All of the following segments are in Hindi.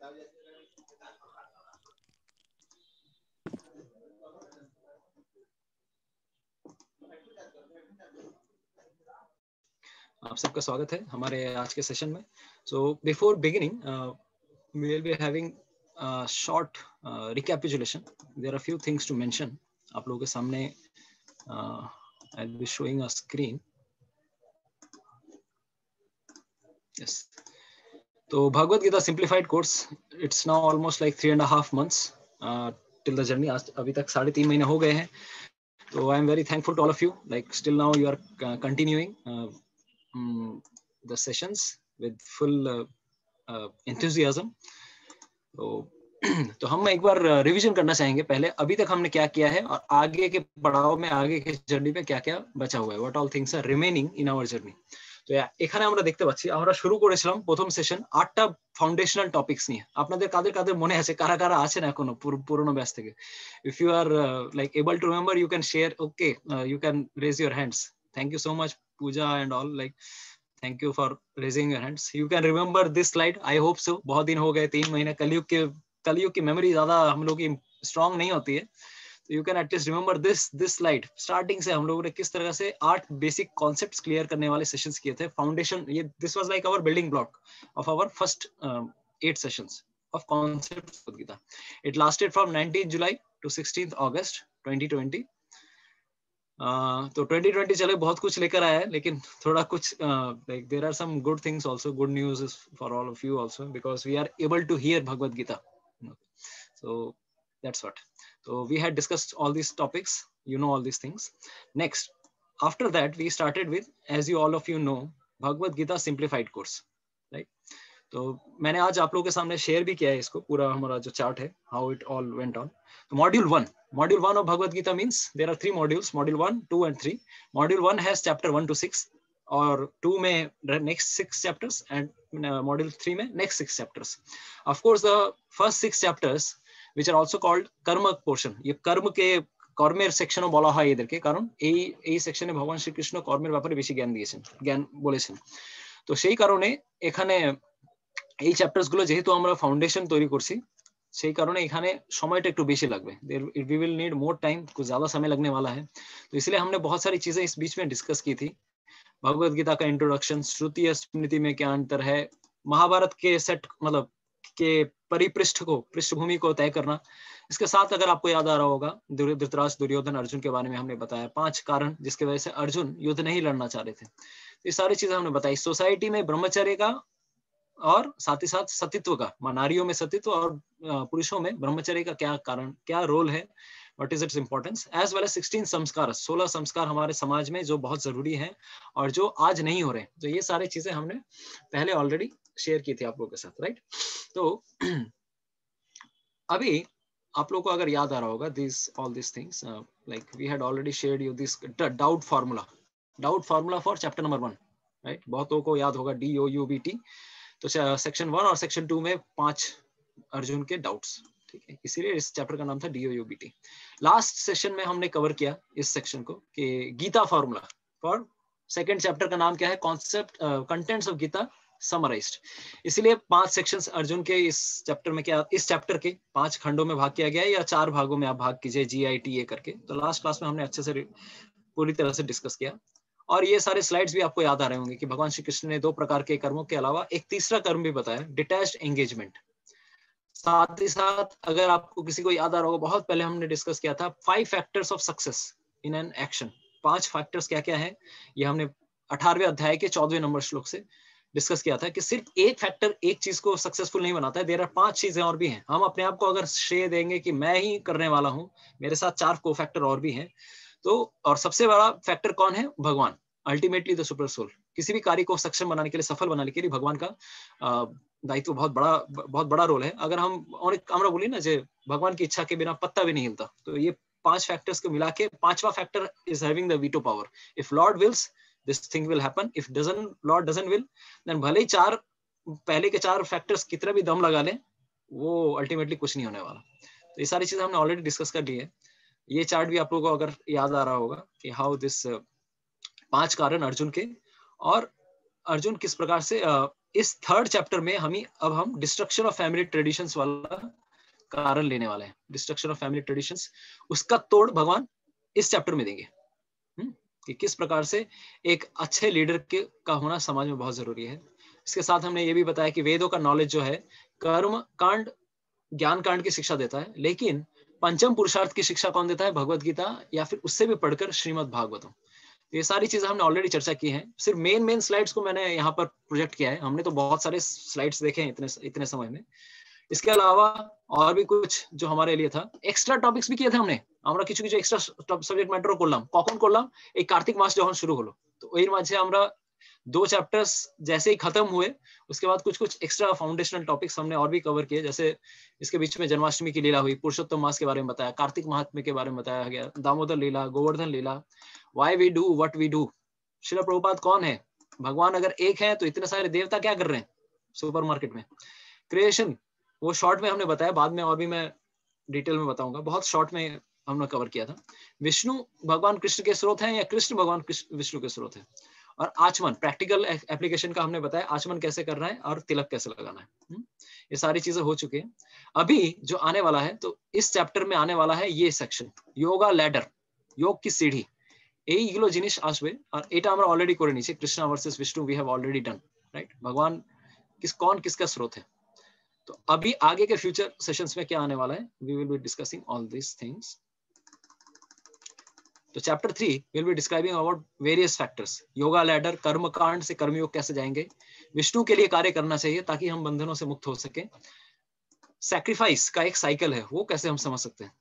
आप सबका स्वागत है हमारे आज के सेशन में. So before beginning, we will be having a short recapitulation. There are a few things to mention. आप लोगों के सामने I'll be showing a screen. Yes. तो Bhagavad Gita simplified course. It's now almost like 3.5 months till the journey. आज अभी तक 3.5 महीने हो गए हैं. So I am very thankful to all of you. Like still now you are continuing the sessions with full enthusiasm. तो हम एक बार रिवीजन करना चाहेंगे पहले अभी तक हमने क्या किया है और आगे के पड़ाव में आगे के जर्नी पे क्या क्या बचा हुआ है. What all things are remaining in our journey. তো এখানে আমরা দেখতে পাচ্ছি আমরা শুরু করেছিলাম প্রথম সেশন 8টা ফাউন্ডেশনাল টপিকস নিয়ে. আপনাদের কাদের কাদের মনে আছে, কারা কারা আছেন এখনো পুরনো ব্যাচ থেকে? If you are like able to remember you can share. Okay, you can raise your hands. Thank you so much Puja and all. Like thank you for raising your hands. You can remember this slide. I hope so. बहुत दिन हो गए, 3 महीने. कलयुग की मेमोरी ज्यादा हम लोग की स्ट्रांग नहीं होती है. तो you can at least remember this slide. Starting से हम लोगों ने किस तरह से 8 बेसिक कॉन्सेप्ट्स क्लियर करने वाले सेशंस किए थे. फाउंडेशन, ये this was like our building block of our first 8 sessions of concepts of Gita. It lasted from 19th July to 16th August 2020. तो 2020 चले बहुत कुछ लेकर आया है, लेकिन थोड़ा कुछ like there are some good things also. Good news is for all of you also, because we are able to hear Bhagavad Gita. So that's what. So we had discussed all these topics, you know, all these things. Next, after that we started with, as you all of you know, Bhagavad Gita simplified course, right? तो मैंने आज आप लोगों के सामने शेयर भी किया है इसको, पूरा हमारा जो चार्ट है, how it all went on. तो module 1 of Bhagavad Gita means there are 3 modules, module 1, 2 and 3. Module 1 has chapter 1 to 6 और 2 में नेक्स्ट 6 चैप्टर्स एंड मॉड्यूल 3 में next 6 chapters. Of course the first 6 chapters which are also called karma portion, ये कर्म के কর্মের সেকশনও বলা হয় এদেরকে, কারণ এই সেকশনে ভগবান শ্রীকৃষ্ণ কর্মের ব্যাপারে বেশি জ্ঞান বলেছেন. তো সেই কারণে এখানে এই চ্যাপ্টারস গুলো যেহেতু আমরা ফাউন্ডেশন তৈরি করছি, সেই কারণে এখানে সময়টা একটু বেশি লাগবে. We will need more time, कुछ ज्यादा समय लगने वाला है. तो इसलिए हमने बहुत सारी चीजें इस बीच में डिस्कस की थी. भगवद गीता का इंट्रोडक्शन, श्रुति और स्मृति में क्या अंतर है, महाभारत के सेट मतलब के परिपृष्ठ को, पृष्ठभूमि को तय करना. इसके साथ अगर आपको याद आ रहा होगा, धृतराष्ट्र, दुर्योधन, अर्जुन के बारे में हमने बताया 5 कारण जिसके वजह से अर्जुन युद्ध नहीं लड़ना चाह रहे थे. ये सारी चीजें हमने बताई. सोसाइटी में ब्रह्मचर्य का और साथ ही साथ सतीत्व का, नारियों में सतीत्व और पुरुषों में ब्रह्मचर्य का क्या कारण, क्या रोल है, what is its importance, as well as 16 sanskar, 16 संस्कार हमारे समाज में जो बहुत जरूरी हैं और जो आज नहीं हो रहे. तो ये सारी चीजें हमने पहले ऑलरेडी शेयर की थी आप लोगों के साथ, राइट? तो अभी आप लोगों को अगर याद आ रहा होगा all these things, like we had already shared you this doubt formula for chapter number 1, right? बहुतों को याद होगा DOUBT. तो सेक्शन 1 और सेक्शन 2 में 5 अर्जुन के डाउट्स, ठीक है, इसीलिए इस चैप्टर का नाम था DOUBT. लास्ट सेशन में हमने कवर किया इस सेक्शन को कि Gita formula for second chapter का नाम क्या है, concept contents of Gita summarised. इसीलिए 5 सेक्शंस अर्जुन के इस चैप्टर में, क्या इस चैप्टर के 5 खंडों में भाग किया गया है या 4 भागों में आप भाग कीजिए GITA करके. तो लास्ट क्लास में हमने अच्छे से पूरी तरह से डिस्कस किया और ये सारे स्लाइड्स भी आपको याद आ रहे होंगे कि भगवान श्री कृष्ण ने 2 प्रकार के कर्मों के अलावा एक तीसरा कर्म भी बताया, डिटैच्ड एंगेजमेंट. साथ ही साथ अगर आपको किसी को याद आ रहा होगा, बहुत पहले हमने डिस्कस किया था 5 factors of success in an action. 5 factors क्या क्या है, ये हमने 18वें अध्याय के 14वें नंबर श्लोक से डिस्कस किया था कि सिर्फ एक फैक्टर एक चीज को सक्सेसफुल नहीं बनाता है, देयर आर 5 चीजें और भी हैं. हम अपने आप को अगर श्रेय देंगे कि मैं ही करने वाला हूं, मेरे साथ 4 को फैक्टर और भी हैं, तो और सबसे बड़ा फैक्टर कौन है, भगवान, अल्टीमेटली द सुपर सोल. किसी भी कार्य को सक्षम बनाने के लिए, सफल बनाने के लिए भगवान का दायित्व बहुत बड़ा रोल है. अगर আমরা বলি ना जे भगवान की इच्छा के बिना पत्ता भी नहीं हिलता, तो ये 5 फैक्टर्स को मिला के 5वां factor is having the veto power. If Lord wills this thing will happen, if lord doesn't will, then भले ही पहले के 4 फैक्टर्स कितना भी दम लगा लें, वो अल्टीमेटली कुछ नहीं होने वाला. तो ये सारी चीजें हमने ऑलरेडी डिस्कस कर ली है. ये चार्ट भी आप लोगों को अगर याद आ रहा होगा कि हाउ दिस 5 कारण अर्जुन के, और अर्जुन किस प्रकार से इस थर्ड चैप्टर में अब हम डिस्ट्रक्शन ऑफ फैमिली ट्रेडिशंस वाला कारण लेने वाले हैं। डिस्ट्रक्शन ऑफ फैमिली ट्रेडिशंस, उसका तोड़ भगवान इस चैप्टर में देंगे कि किस प्रकार से एक अच्छे लीडर के का होना समाज में बहुत जरूरी है। इसके साथ हमने ये भी बताया कि वेदों का नॉलेज जो है कर्म कांड ज्ञान कांड की शिक्षा देता है, लेकिन पंचम पुरुषार्थ की शिक्षा कौन देता है? भगवत गीता या फिर उससे भी पढ़कर श्रीमद् भागवतम। ये सारी चीजें हमने ऑलरेडी चर्चा की हैं। सिर्फ मेन स्लाइड्स को मैंने यहाँ पर प्रोजेक्ट किया है। हमने तो बहुत सारे स्लाइड्स देखे हैं इतने समय में। इसके अलावा और भी कुछ जो हमारे लिए था, एक्स्ट्रा टॉपिक्स भी किए थे हमने। আমরা কিছু কিছু এক্সট্রা সাবজেক্ট ম্যাটারও করলাম। কখন করলাম? এই কার্তিক মাস যখন শুরু হলো, তো এর মাঝে আমরা 2 चैप्टर्स जैसे ही खत्म हुए, उसके बाद कुछ कुछ एक्स्ट्रा फाउंडेशनल टॉपिक्स हमने और भी कवर किए। जैसे इसके बीच में जन्माष्टमी की लीला हुई, पुरुषोत्तम मास के बारे में बताया, कार्तिक महात्म्य के बारे में बताया गया, Damodar Lila, Govardhan Lila, why we do what we do. Srila Prabhupada कौन है? भगवान अगर एक है तो इतने सारे देवता क्या कर रहे हैं सुपरमार्केट में? क्रिएशन, वो शॉर्ट में हमने बताया, बाद में और भी मैं डिटेल में बताऊंगा। बहुत शॉर्ट में हमने कवर किया था। विष्णु भगवान कृष्ण के स्रोत हैं या कृष्ण भगवान विष्णु के स्रोत हैं? और आचमन, प्रैक्टिकल एप्लीकेशन का हमने बताया, आचमन कैसे करना है और तिलक कैसे लगाना है। ये सारी चीजें हो चुकी हैं। अभी जो आने वाला है, तो इस चैप्टर में आने वाला है ये सेक्शन, योगा लैडर, योग की सीढ़ी। এইগুলো জিনিস আসবে, আর এটা আমরা অলরেডি করে নিয়েছি। Krishna versus Vishnu we have already done, right? भगवान कौन किसका स्रोत है। तो अभी आगे के फ्यूचर सेशंस में क्या आने वाला है, we will be discussing all this things. तो chapter 3 will be describing about various factors, yoga ladder, कर्म कांड से कर्मयोग कैसे जाएंगे, विष्णु के लिए कार्य करना चाहिए ताकि हम बंधनों से मुक्त हो सके, सैक्रिफाइस का एक साइकिल है वो कैसे हम समझ सकते हैं,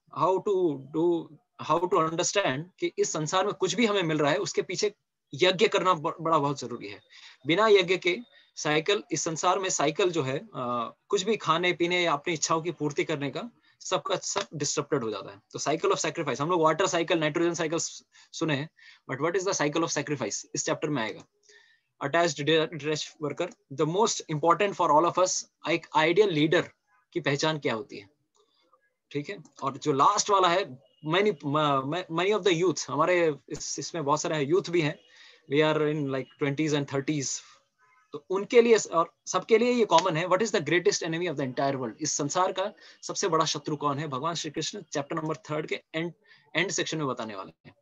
हाउ टू अंडरस्टैंड कि इस संसार में कुछ भी हमें मिल रहा है उसके पीछे यज्ञ करना बड़ा बहुत जरूरी है। बिना यज्ञ के साइकिल, इस संसार में साइकिल जो है कुछ भी खाने पीने या अपनी इच्छाओं की पूर्ति करने का सबका सब डिस्टर्प्टेड हो जाता है। तो साइकिल ऑफ सैक्रिफाइस, हम लोग वाटर साइकिल, नाइट्रोजन साइकिल सुने हैं, but what is the cycle of sacrifice इस चैप्टर में आएगा। Attached detached worker, the most important for all of us, एक आइडियल लीडर की पहचान क्या होती है, ठीक है। और जो लास्ट वाला है, many of the youth, हमारे इसमें बहुत सारे यूथ भी हैं, we are in like 20s and 30s, तो उनके लिए और सबके लिए ये कॉमन है, what is the greatest enemy of the entire world, इस संसार का सबसे बड़ा शत्रु कौन है? भगवान श्री कृष्ण चैप्टर नंबर 3 के एंड सेक्शन में बताने वाले हैं।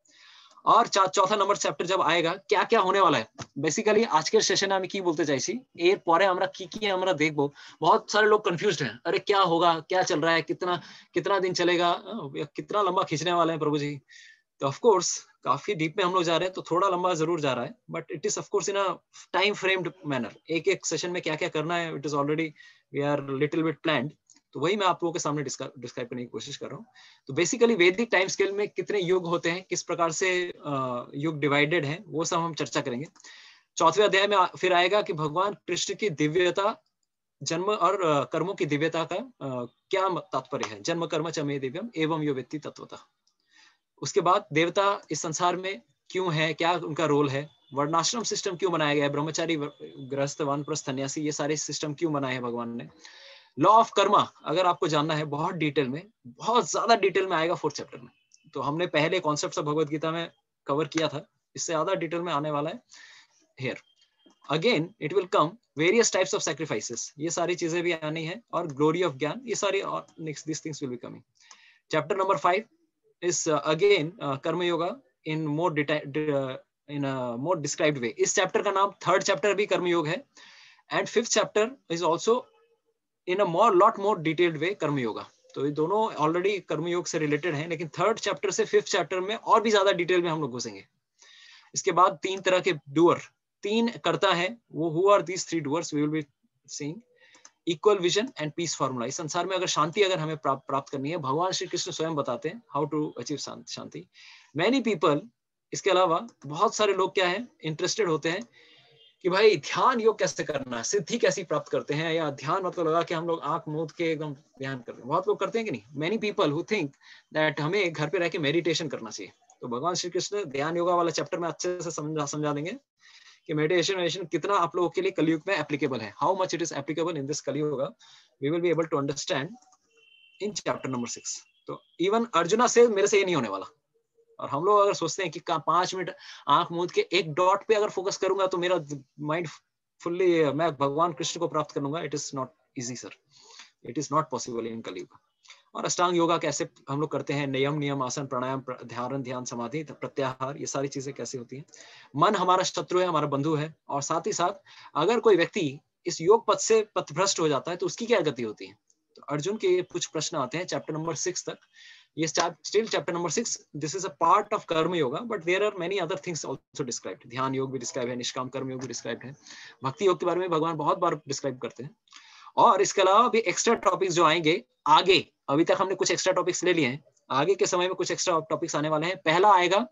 और चौथा नंबर चैप्टर जब आएगा, क्या क्या होने वाला है, बेसिकली आजकल सेशन আমি কি বলতে চাইছি এর পরে আমরা কি আমরা দেখবো। बहुत सारे लोग कंफ्यूज्ड हैं, अरे क्या होगा, क्या चल रहा है, कितना दिन चलेगा, कितना लंबा खींचने वाले हैं प्रभु जी। तो ऑफ कोर्स काफी डीप में हम लोग जा रहे हैं, तो थोड़ा लंबा जरूर जा रहा है, but it is of course in a time framed manner. एक एक सेशन में क्या क्या करना है, it is already we are little bit planned, तो वही मैं आप लोगों के सामने डिस्क्राइब करने की कोशिश कर रहा हूँ। तो बेसिकली वैदिक टाइम स्केल में कितने युग होते हैं, किस प्रकार से युग डिवाइडेड हैं, वो सब हम चर्चा करेंगे। चौथे अध्याय में फिर आएगा कि भगवान कृष्ण की दिव्यता, जन्म और कर्मों की दिव्यता का क्या तात्पर्य है, जन्म कर्म च मे दिव्यम एवं यो वेत्ति तत्वतः। उसके बाद देवता इस संसार में क्यों है, क्या उनका रोल है, वर्णाश्रम सिस्टम क्यों बनाया गया है, ब्रह्मचारी गृहस्थ वानप्रस्थ सन्यासी, ये सारे सिस्टम क्यों बनाए हैं भगवान ने। लॉ ऑफ कर्मा अगर आपको जानना है बहुत डिटेल में, बहुत ज्यादा डिटेल में आएगा 4th चैप्टर में। तो हमने पहले कॉन्सेप्ट भगवत गीता में कवर किया था, इससे ज्यादा डिटेल में आने वाला है here. Again it will come various types of sacrifices, ये सारी चीजें भी आनी है, और ग्लोरी ऑफ ज्ञान, ये सारी next this things will be coming. Chapter number 5 is again कर्म yoga in more described way। इस चैप्टर का नाम 3rd चैप्टर भी कर्म योग है, and 5th chapter is also in a lot more detailed way कर्म योगा। तो ये दोनों ऑलरेडी कर्म योग से रिलेटेड हैं, लेकिन 3rd चैप्टर से 5th चैप्टर में और भी ज्यादा डिटेल में हम लोग घुसेंगे। इसके बाद 3 तरह के डूअर, 3 करता है वो, who are these 3 doers we will be seeing। Equal vision and piece formula, इस संसार में अगर शांति अगर हमें प्राप्त करनी है, भगवान श्री कृष्ण स्वयं बताते हैं how to achieve shanti. Many people, इसके अलावा बहुत सारे लोग क्या है, इंटरेस्टेड होते हैं कि भाई ध्यान योग कैसे करना है, सिद्धि कैसी प्राप्त करते हैं, या ध्यान मतलब लगा कि हम लोग आंख मूंद के एकदम ध्यान करते हैं, बहुत लोग करते हैं कि नहीं। Many people who think that हमें घर पे रह के मेडिटेशन करना चाहिए। तो भगवान श्री कृष्ण ध्यान योगा वाला चैप्टर में अच्छे से समझा देंगे कि मेडिटेशन कितना आप लोगों के लिए कलयुग में एप्लीकेबल है, how much it is applicable in this Kaliyug, we will be able to understand in chapter number 6। तो इवन अर्जुना से मेरे से ये नहीं होने वाला। और हम लोग अगर सोचते हैं कि 5 मिनट आंख मूंद के एक डॉट पे अगर फोकस करूंगा तो मेरा माइंड फुल्ली मैं भगवान कृष्ण को प्राप्त कर लूंगा, it is not easy sir, it is not possible in कलयुग। और अष्टांग योगा कैसे हम लोग करते हैं, नियम आसन प्राणायाम ध्यान समाधि प्रत्याहार, ये सारी चीजें कैसे होती हैं। मन हमारा शत्रु है, हमारा बंधु है, और साथ ही साथ अगर कोई व्यक्ति इस योग पथ से पथभ्रष्ट हो जाता है तो उसकी क्या गति होती है। तो अर्जुन के कुछ प्रश्न आते हैं चैप्टर नंबर 6 तक। ये still chapter number 6, this is a part of karma yoga, but there are many other things also described. ध्यान योग भी डिस्क्राइब है, निष्काम कर्म योग भी डिस्क्राइब्ड है, भक्ति योग के बारे में भगवान बहुत बार डिस्क्राइब करते हैं। और इसके अलावा भी एक्स्ट्रा टॉपिक्स जो आएंगे आगे, अभी तक हमने कुछ एक्स्ट्रा टॉपिक्स ले लिए हैं, आगे के समय में कुछ एक्स्ट्रा टॉपिक्स आने वाले हैं। पहला आएगा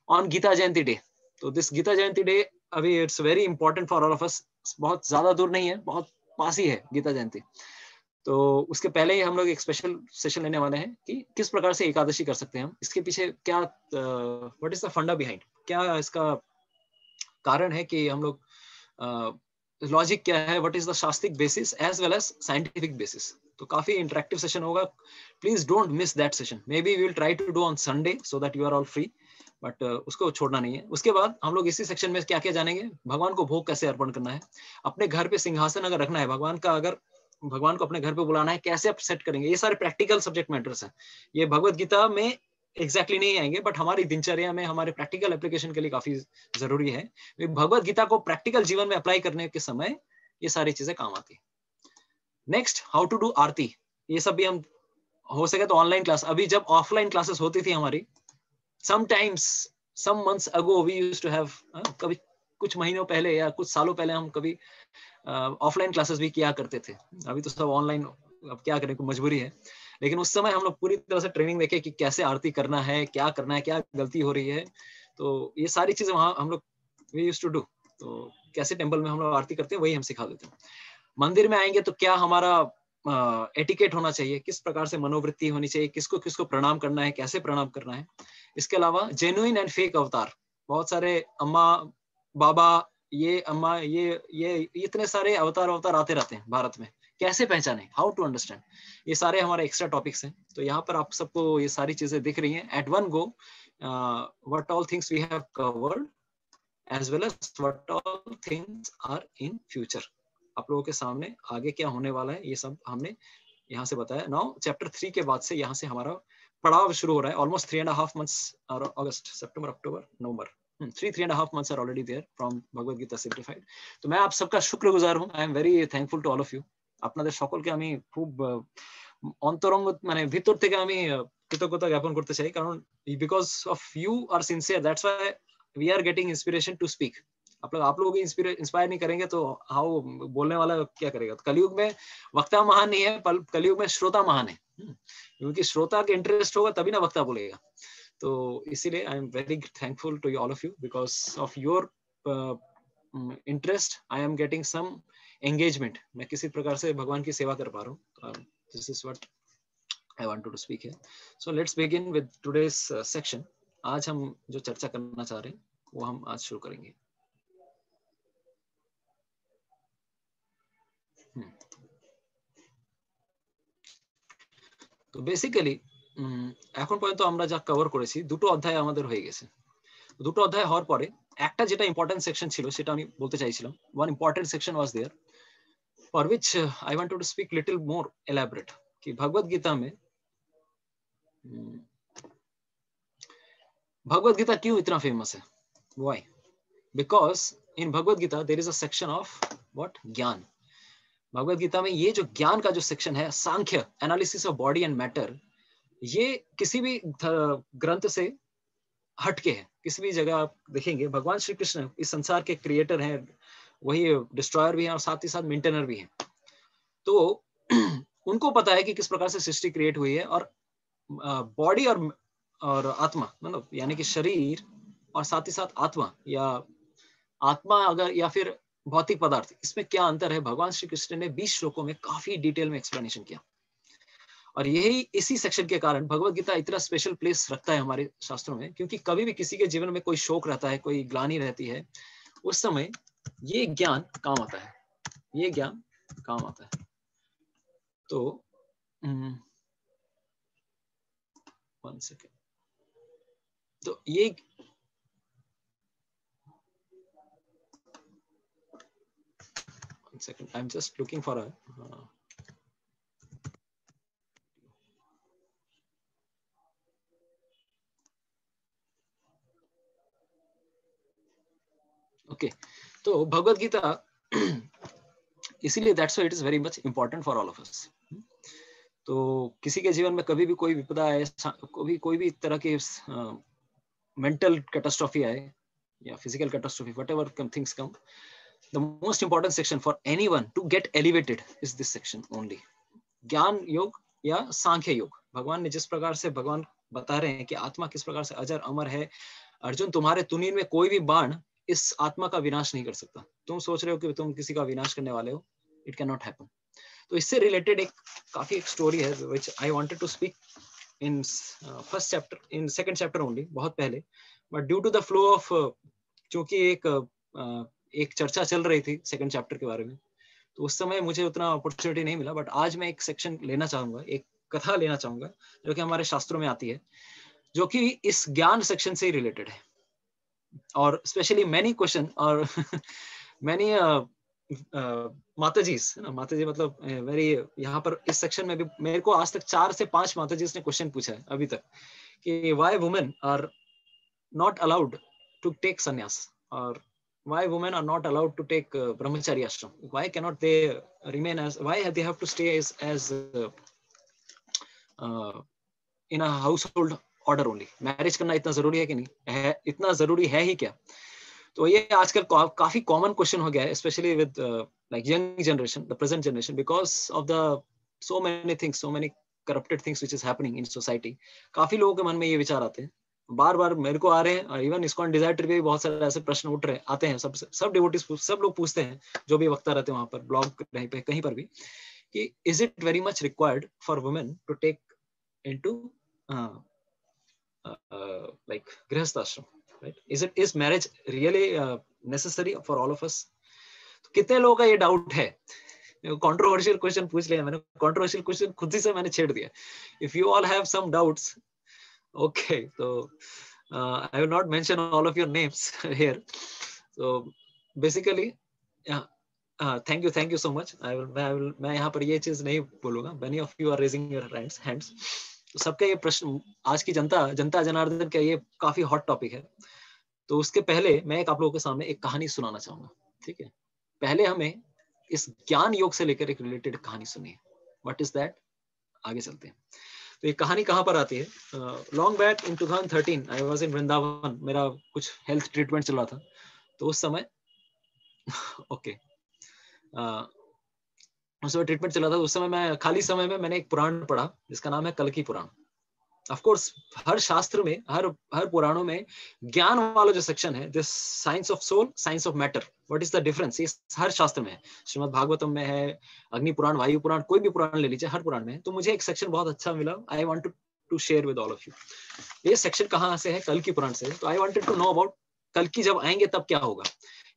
ऑन गीता जयंती डे। तो दिस गीता जयंती डे अभी it's very important for all of us, बहुत ज्यादा दूर नहीं है, बहुत पास ही है गीता जयंती। तो उसके पहले ही हम लोग एक स्पेशल सेशन लेने वाले हैं कि किस प्रकार से एकादशी कर सकते हैं हम, इसके पीछे क्या व्हाट इज द फंडा बिहाइंड, क्या इसका कारण है कि हम लोग लॉजिक क्या है, what is the shastric basis as well as scientific basis. तो काफी इंटरेक्टिव सेशन होगा, please don't miss that session. Maybe we will try to do on Sunday so that you are all free, but उसको छोड़ना नहीं है। उसके बाद हम लोग इसी सेक्शन में क्या क्या जानेंगे, भगवान को भोग कैसे अर्पण करना है, अपने घर पे सिंहासन अगर रखना है भगवान का, अगर भगवान को अपने घर पे बुलाना है कैसे आप सेट करेंगे, ये सारे प्रैक्टिकल सब्जेक्ट मैटर्स हैं। ये भगवत गीता में एग्जैक्टली नहीं आएंगे, बट हमारी दिनचर्या में हमारे प्रैक्टिकल एप्लीकेशन के लिए काफी जरूरी है। भगवत गीता को प्रैक्टिकल जीवन में अप्लाई करने के समय ये सारी चीजें काम आती है। नेक्स्ट, हाउ टू डू आरती, ये सब भी हम हो सके तो ऑनलाइन क्लास, अभी जब ऑफलाइन क्लासेस होती थी हमारी, sometimes some months ago we used to have, कभी कुछ महीनों पहले या कुछ सालों पहले हम कभी ऑफलाइन क्लासेस भी किया करते थे। अभी तो सब ऑनलाइन, अब क्या करें, कोई मजबूरी है। लेकिन उस समय हम लोग पूरी तरह से ट्रेनिंग देखे कि कैसे आरती करना है, क्या करना है, क्या गलती हो रही है। तो ये सारी चीजें वहां हम लोग वी यूज्ड टू डू। तो कैसे टेंपल में हम लोग आरती करते हैं वही हम सिखा देते हैं। मंदिर में आएंगे तो क्या हमारा एटिकेट होना चाहिए, किस प्रकार से मनोवृत्ति होनी चाहिए, किसको किसको प्रणाम करना है, कैसे प्रणाम करना है। इसके अलावा जेन्युइन एंड फेक अवतार, बहुत सारे अम्मा बाबा, ये अम्मा, ये इतने सारे अवतार आते रहते हैं भारत में, कैसे पहचाने, हाउ टू अंडरस्टैंड, ये सारे हमारे एक्स्ट्रा टॉपिक्स हैं। तो यहाँ पर आप सबको ये सारी चीजें दिख रही हैं at one go, what all things we have covered as well as what all things are in future. आप लोगों के सामने आगे क्या होने वाला है ये सब हमने यहाँ से बताया। नाउ चैप्टर 3 के बाद से यहाँ से हमारा पड़ाव शुरू हो रहा है, almost 3.5 months, August September October November, 3.5 months are already there from Bhagavad Gita simplified। तो मैं आप सबका शुक्रगुजार हूँ, I am very thankful to all of you. আপনাদের সকলকে আমি খুব অন্তরঙ্গ মানে ভিতর থেকে আমি কৃতজ্ঞতা জ্ঞাপন করতে চাই, কারণ because of you are sincere, that's why we are getting inspiration to speak. आप लोग इंस्पायर नहीं करेंगे तो हाउ बोलने वाला क्या करेगा। तो कलयुग में वक्ता महान नहीं है, कलयुग में श्रोता महान है, क्योंकि श्रोता के इंटरेस्ट होगा तभी ना वक्ता बोलेगा। तो इसीलिए I am very thankful to all of you, because of your interest I am getting some engagement, मैं किसी प्रकार से भगवान की सेवा कर पा रहा हूँ। This is what I wanted to speak here. So let's begin with today's section. आज हम जो चर्चा करना चाह रहे हैं वो हम आज शुरू करेंगे। তো বেসিক্যালি এখন পর্যন্ত আমরা যা কভার করেছি, দুটো অধ্যায় আমাদের হয়ে গেছে। দুটো অধ্যায় হওয়ার পরে একটা যেটা ইম্পর্টেন্ট সেকশন ছিল সেটা আমি বলতে চাইছিলাম। One important section was there for which I want to speak little more elaborate, कि भगवत गीता में भगवत गीता क्यों इतना फेमस है, why, because in Bhagavad Gita there is a section of what, gyan. Bhagavad Gita में ये जो ज्ञान का जो सेक्शन है, Sankhya, analysis of body and matter, ये किसी भी ग्रंथ से हटके है। किसी भी जगह आप देखेंगे भगवान श्री कृष्ण इस संसार के क्रिएटर हैं, वही डिस्ट्रॉयर भी हैं और साथ ही साथ मेंटेनर भी हैं। तो उनको पता है कि किस प्रकार से सृष्टि क्रिएट हुई है, और बॉडी और आत्मा, मतलब यानी कि शरीर और साथ ही साथ आत्मा, या आत्मा अगर या फिर भौतिक पदार्थ, इसमें क्या अंतर है, भगवान श्री कृष्ण ने 20 श्लोकों में काफी डिटेल में एक्सप्लेनेशन किया। और यही इसी सेक्शन के कारण भगवत गीता इतना स्पेशल प्लेस रखता है हमारे शास्त्रों में, क्योंकि कभी भी किसी के जीवन में कोई शोक रहता है, कोई ग्लानि रहती है, उस समय ये ज्ञान काम आता है, ये ज्ञान काम आता है। तो 1 सेकेंड, तो ये 1 second, I'm just looking for a okay तो भगवत गीता इसीलिए that's why it is very much important for all of us. तो किसी के जीवन में कभी भी कोई विपदा आए, कभी कोई भी तरह के मेंटल कैटास्ट्रॉफी आए या physical catastrophe, whatever things come, the most important section for anyone to get elevated is this section only. ज्ञान योग या सांख्य योग, भगवान ने जिस प्रकार से भगवान बता रहे हैं कि आत्मा किस प्रकार से अजर अमर है, अर्जुन तुम्हारे तुनीर में कोई भी बाण इस आत्मा का विनाश नहीं कर सकता। तुम सोच रहे हो कि तुम किसी का विनाश करने वाले हो, इट कैन नॉट हैपन। तो इससे रिलेटेड एक काफी एक स्टोरी है which I wanted to speak in first chapter, in second chapter only, बहुत पहले, but due to the flow of, क्योंकि एक चर्चा चल रही थी सेकंड चैप्टर के बारे में, तो उस समय मुझे उतना अपॉर्चुनिटी नहीं मिला। बट आज मैं एक सेक्शन लेना चाहूंगा, एक कथा लेना चाहूंगा जो कि हमारे शास्त्रों में आती है, जो कि इस ज्ञान सेक्शन से ही रिलेटेड है। और स्पेशली मैनी क्वेश्चन और मैनी माताजी है ना, माताजी मतलब वेरी, यहाँ पर इस सेक्शन में भी मेरे को आज तक 4 से 5 माताजी ने क्वेश्चन पूछा है अभी तक कि why women are not allowed to take sannyas, और why women are not allowed to take brahmacharya ashram, why cannot they remain as, why they have to stay as in a household order only, marriage करना इतना जरूरी है कि नहीं है, इतना जरूरी है ही क्या। तो ये आजकल काफी कॉमन क्वेश्चन हो गया है, specially with like young generation, the present generation, because of the so many things, so many corrupted things which is happening in society. काफी लोगों के मन में ये विचार आते हैं, बार बार मेरे को आ रहे हैं, और इवन इस्कॉन डिजायर ट्री पे भी बहुत सारे ऐसे प्रश्न उठ रहे आते हैं, सब डिवोटीज, सब लोग पूछते हैं, जो भी वक्ता रहते हैं वहां पर, ब्लॉग पे कहीं पर भी, कि is it very much required for women to take into like grihastha आश्रम, right? Is marriage really necessary for all of us? तो कितने लोगों का ये डाउट है? कंट्रोवर्शियल क्वेश्चन पूछ लिया मैंने, कंट्रोवर्शियल क्वेश्चन खुद ही से मैंने छेड़ दिया। If you all have some doubts, okay, so I will not mention all of your names here, so basically thank you so much. मैं यहाँ पर ये चीज नहीं बोलूंगा, many of you are raising your hands, तो सबका ये प्रश्न, आज की जनता जनार्दन का ये काफी हॉट टॉपिक है। तो उसके पहले मैं एक आप लोगों के सामने एक कहानी सुनाना चाहूंगा, ठीक है? पहले हमें इस ज्ञान योग से लेकर एक रिलेटेड कहानी सुनिए, व्हाट इज दैट, आगे चलते हैं। तो ये कहानी कहाँ पर आती है? Long back in 2013 I was in Vrindavan, मेरा कुछ हेल्थ ट्रीटमेंट चल रहा था, तो उस समय ओके उस समय ट्रीटमेंट चला था, उस समय मैं खाली समय में मैंने एक पुराण पढ़ा जिसका नाम है कल्कि पुराण। ऑफ कोर्स हर शास्त्र में, हर पुराणों में ज्ञान वाला जो सेक्शन है, this science of soul, science of matter, what is the difference, ये हर शास्त्र में है। श्रीमद् भागवतम में है, अग्नि पुराण, वायु पुराण, कोई भी पुराण ले लीजिए, हर पुराण में है। तो मुझे एक सेक्शन बहुत अच्छा मिला, I want to share with all of you. ये सेक्शन कहाँ से है? कल्कि पुराण से। तो I wanted to know about कल्कि जब आएंगे तब क्या होगा।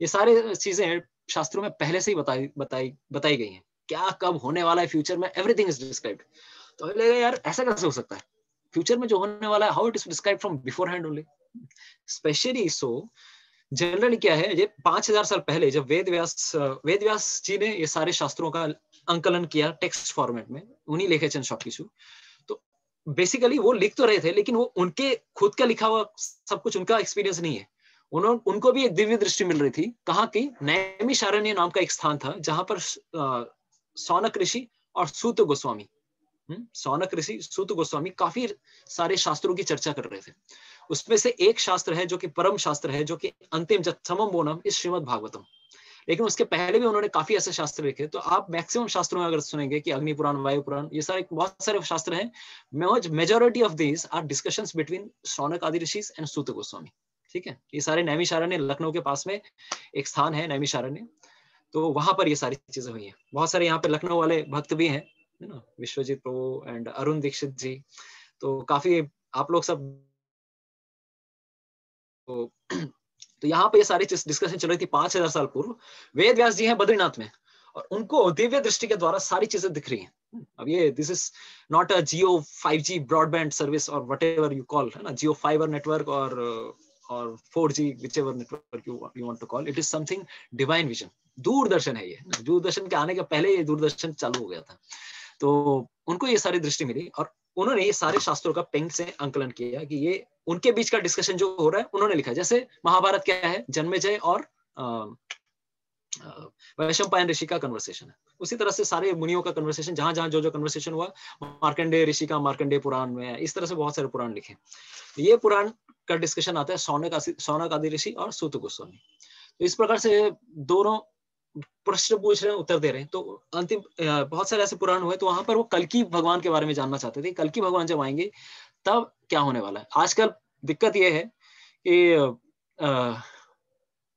ये सारे चीजें शास्त्रों में पहले से ही बताई गई हैं, क्या कब होने वाला है फ्यूचर में, एवरीथिंग इज डिस्क्राइब्ड। तो लगेगा यार ऐसा कैसे हो सकता है, फ्यूचर में जो होने वाला है, how it is described from before hand only. Specially so generally क्या है, ये 5000 साल पहले जब वेद व्यास जी ने ये सारे शास्त्रों का अंकलन किया टेक्स्ट फॉर्मेट में, उन्हीं लिखे चंद शॉपकिशु। तो बेसिकली वो लिख तो रहे थे, लेकिन वो उनके खुद का लिखा हुआ सब कुछ उनका एक्सपीरियंस नहीं है। उनको भी एक दिव्य दृष्टि मिल रही थी। कहाँ की? नैमिषारण्य नाम का एक स्थान था, जहां पर सौनक ऋषि और सूत गोस्वामी, सौनक ऋषि, सूत गोस्वामी काफी सारे शास्त्रों की चर्चा कर रहे थे। उसमें से एक शास्त्र है जो कि परम शास्त्र है, जो कि अंतिम समम बोनम इस श्रीमद् भागवतम। लेकिन उसके पहले भी उन्होंने काफी ऐसे शास्त्र लिखे। तो आप मैक्सिमम शास्त्रों में अगर सुनेंगे कि अग्नि पुराण, वायु पुराण, ये सारे बहुत सारे शास्त्र हैं, majority of these are discussions between Shaunak आदि ऋषिज एंड सूत गोस्वामी। ठीक है, ये सारे नैमिषारण्य, लखनऊ के पास में एक स्थान है नैमिषारण्य, तो वहां पर ये सारी चीजें हुई हैं। बहुत सारे यहाँ पे लखनऊ वाले भक्त भी हैं, है ना, विश्वजीत प्रभु एंड अरुण दीक्षित जी। तो काफी आप लोग सब तो यहाँ पे ये सारी डिस्कशन चल रही थी 5000 साल पूर्व। वेद व्यास जी हैं बद्रीनाथ में, और उनको दिव्य दृष्टि के द्वारा सारी चीजें दिख रही हैं। अब ये this is not a Jio 5G broadband service और व्हाटएवर यू कॉल, है ना, जियो फाइबर नेटवर्क और और 4G, whichever network you want to call, it is something divine vision. Doordarshan है ये, दूरदर्शन के आने के पहले ये दूरदर्शन चालू हो गया था। तो उनको ये सारी दृष्टि मिली और उन्होंने ये सारे शास्त्रों का पेन से अंकलन किया कि ये उनके बीच का डिस्कशन जो हो रहा है उन्होंने लिखा। जैसे महाभारत क्या है, जन्मेजय और वैशंपायन ऋषि का कन्वर्सेशन है, उसी तरह से सारे मुनियों का कन्वर्सेशन, जहां जहां जो कन्वर्सेशन हुआ, मार्कंडेय ऋषि का मार्कंडेय पुराण में, इस तरह से बहुत सारे पुराण लिखे। ये पुराण का डिस्कशन आता है सौनक आदि ऋषि और सूत गोस्वामी। तो इस प्रकार से दोनों प्रश्न पूछ रहे हैं, उत्तर दे रहे हैं। तो अंतिम बहुत सारे ऐसे पुराण हुए, तो वहां पर वो कल्कि भगवान के बारे में जानना चाहते थे। कल्कि भगवान जब आएंगे तब क्या होने वाला है। आजकल दिक्कत ये है कि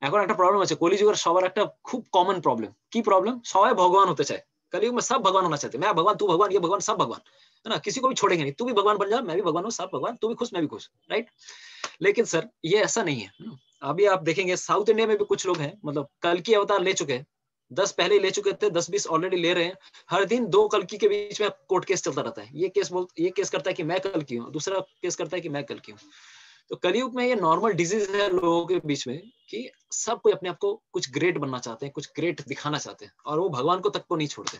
এখন একটা প্রবলেম আছে, কলিযুগের সবার একটা খুব কমন প্রবলেম। কি প্রবলেম? সবাই ভগবান হতে চায়। कलयुग में सब भगवान होना चाहते हैं। मैं भगवान, तू भगवान, ये भगवान, सब भगवान, है ना? किसी को भी छोड़ेंगे नहीं। तू भी भगवान बन जा, मैं भी भगवान हूँ, सब भगवान, तू भी खुश, मैं भी खुश, राइट? लेकिन सर ये ऐसा नहीं है। अभी आप देखेंगे साउथ इंडिया में भी कुछ लोग हैं, मतलब कल्कि अवतार ले चुके हैं, 10 पहले ही ले चुके थे, 10-20 ऑलरेडी ले रहे हैं। हर दिन 2 कल्कि के बीच में कोर्ट केस चलता रहता है। ये केस करता है कि मैं कल्कि हूँ, दूसरा केस करता है कि मैं कल्कि हूँ। तो कलयुग में ये नॉर्मल डिजीज है लोगों के बीच में कि सब कोई अपने आप को कुछ ग्रेट बनना चाहते हैं, कुछ ग्रेट दिखाना चाहते हैं, और वो भगवान को तक को नहीं छोड़ते।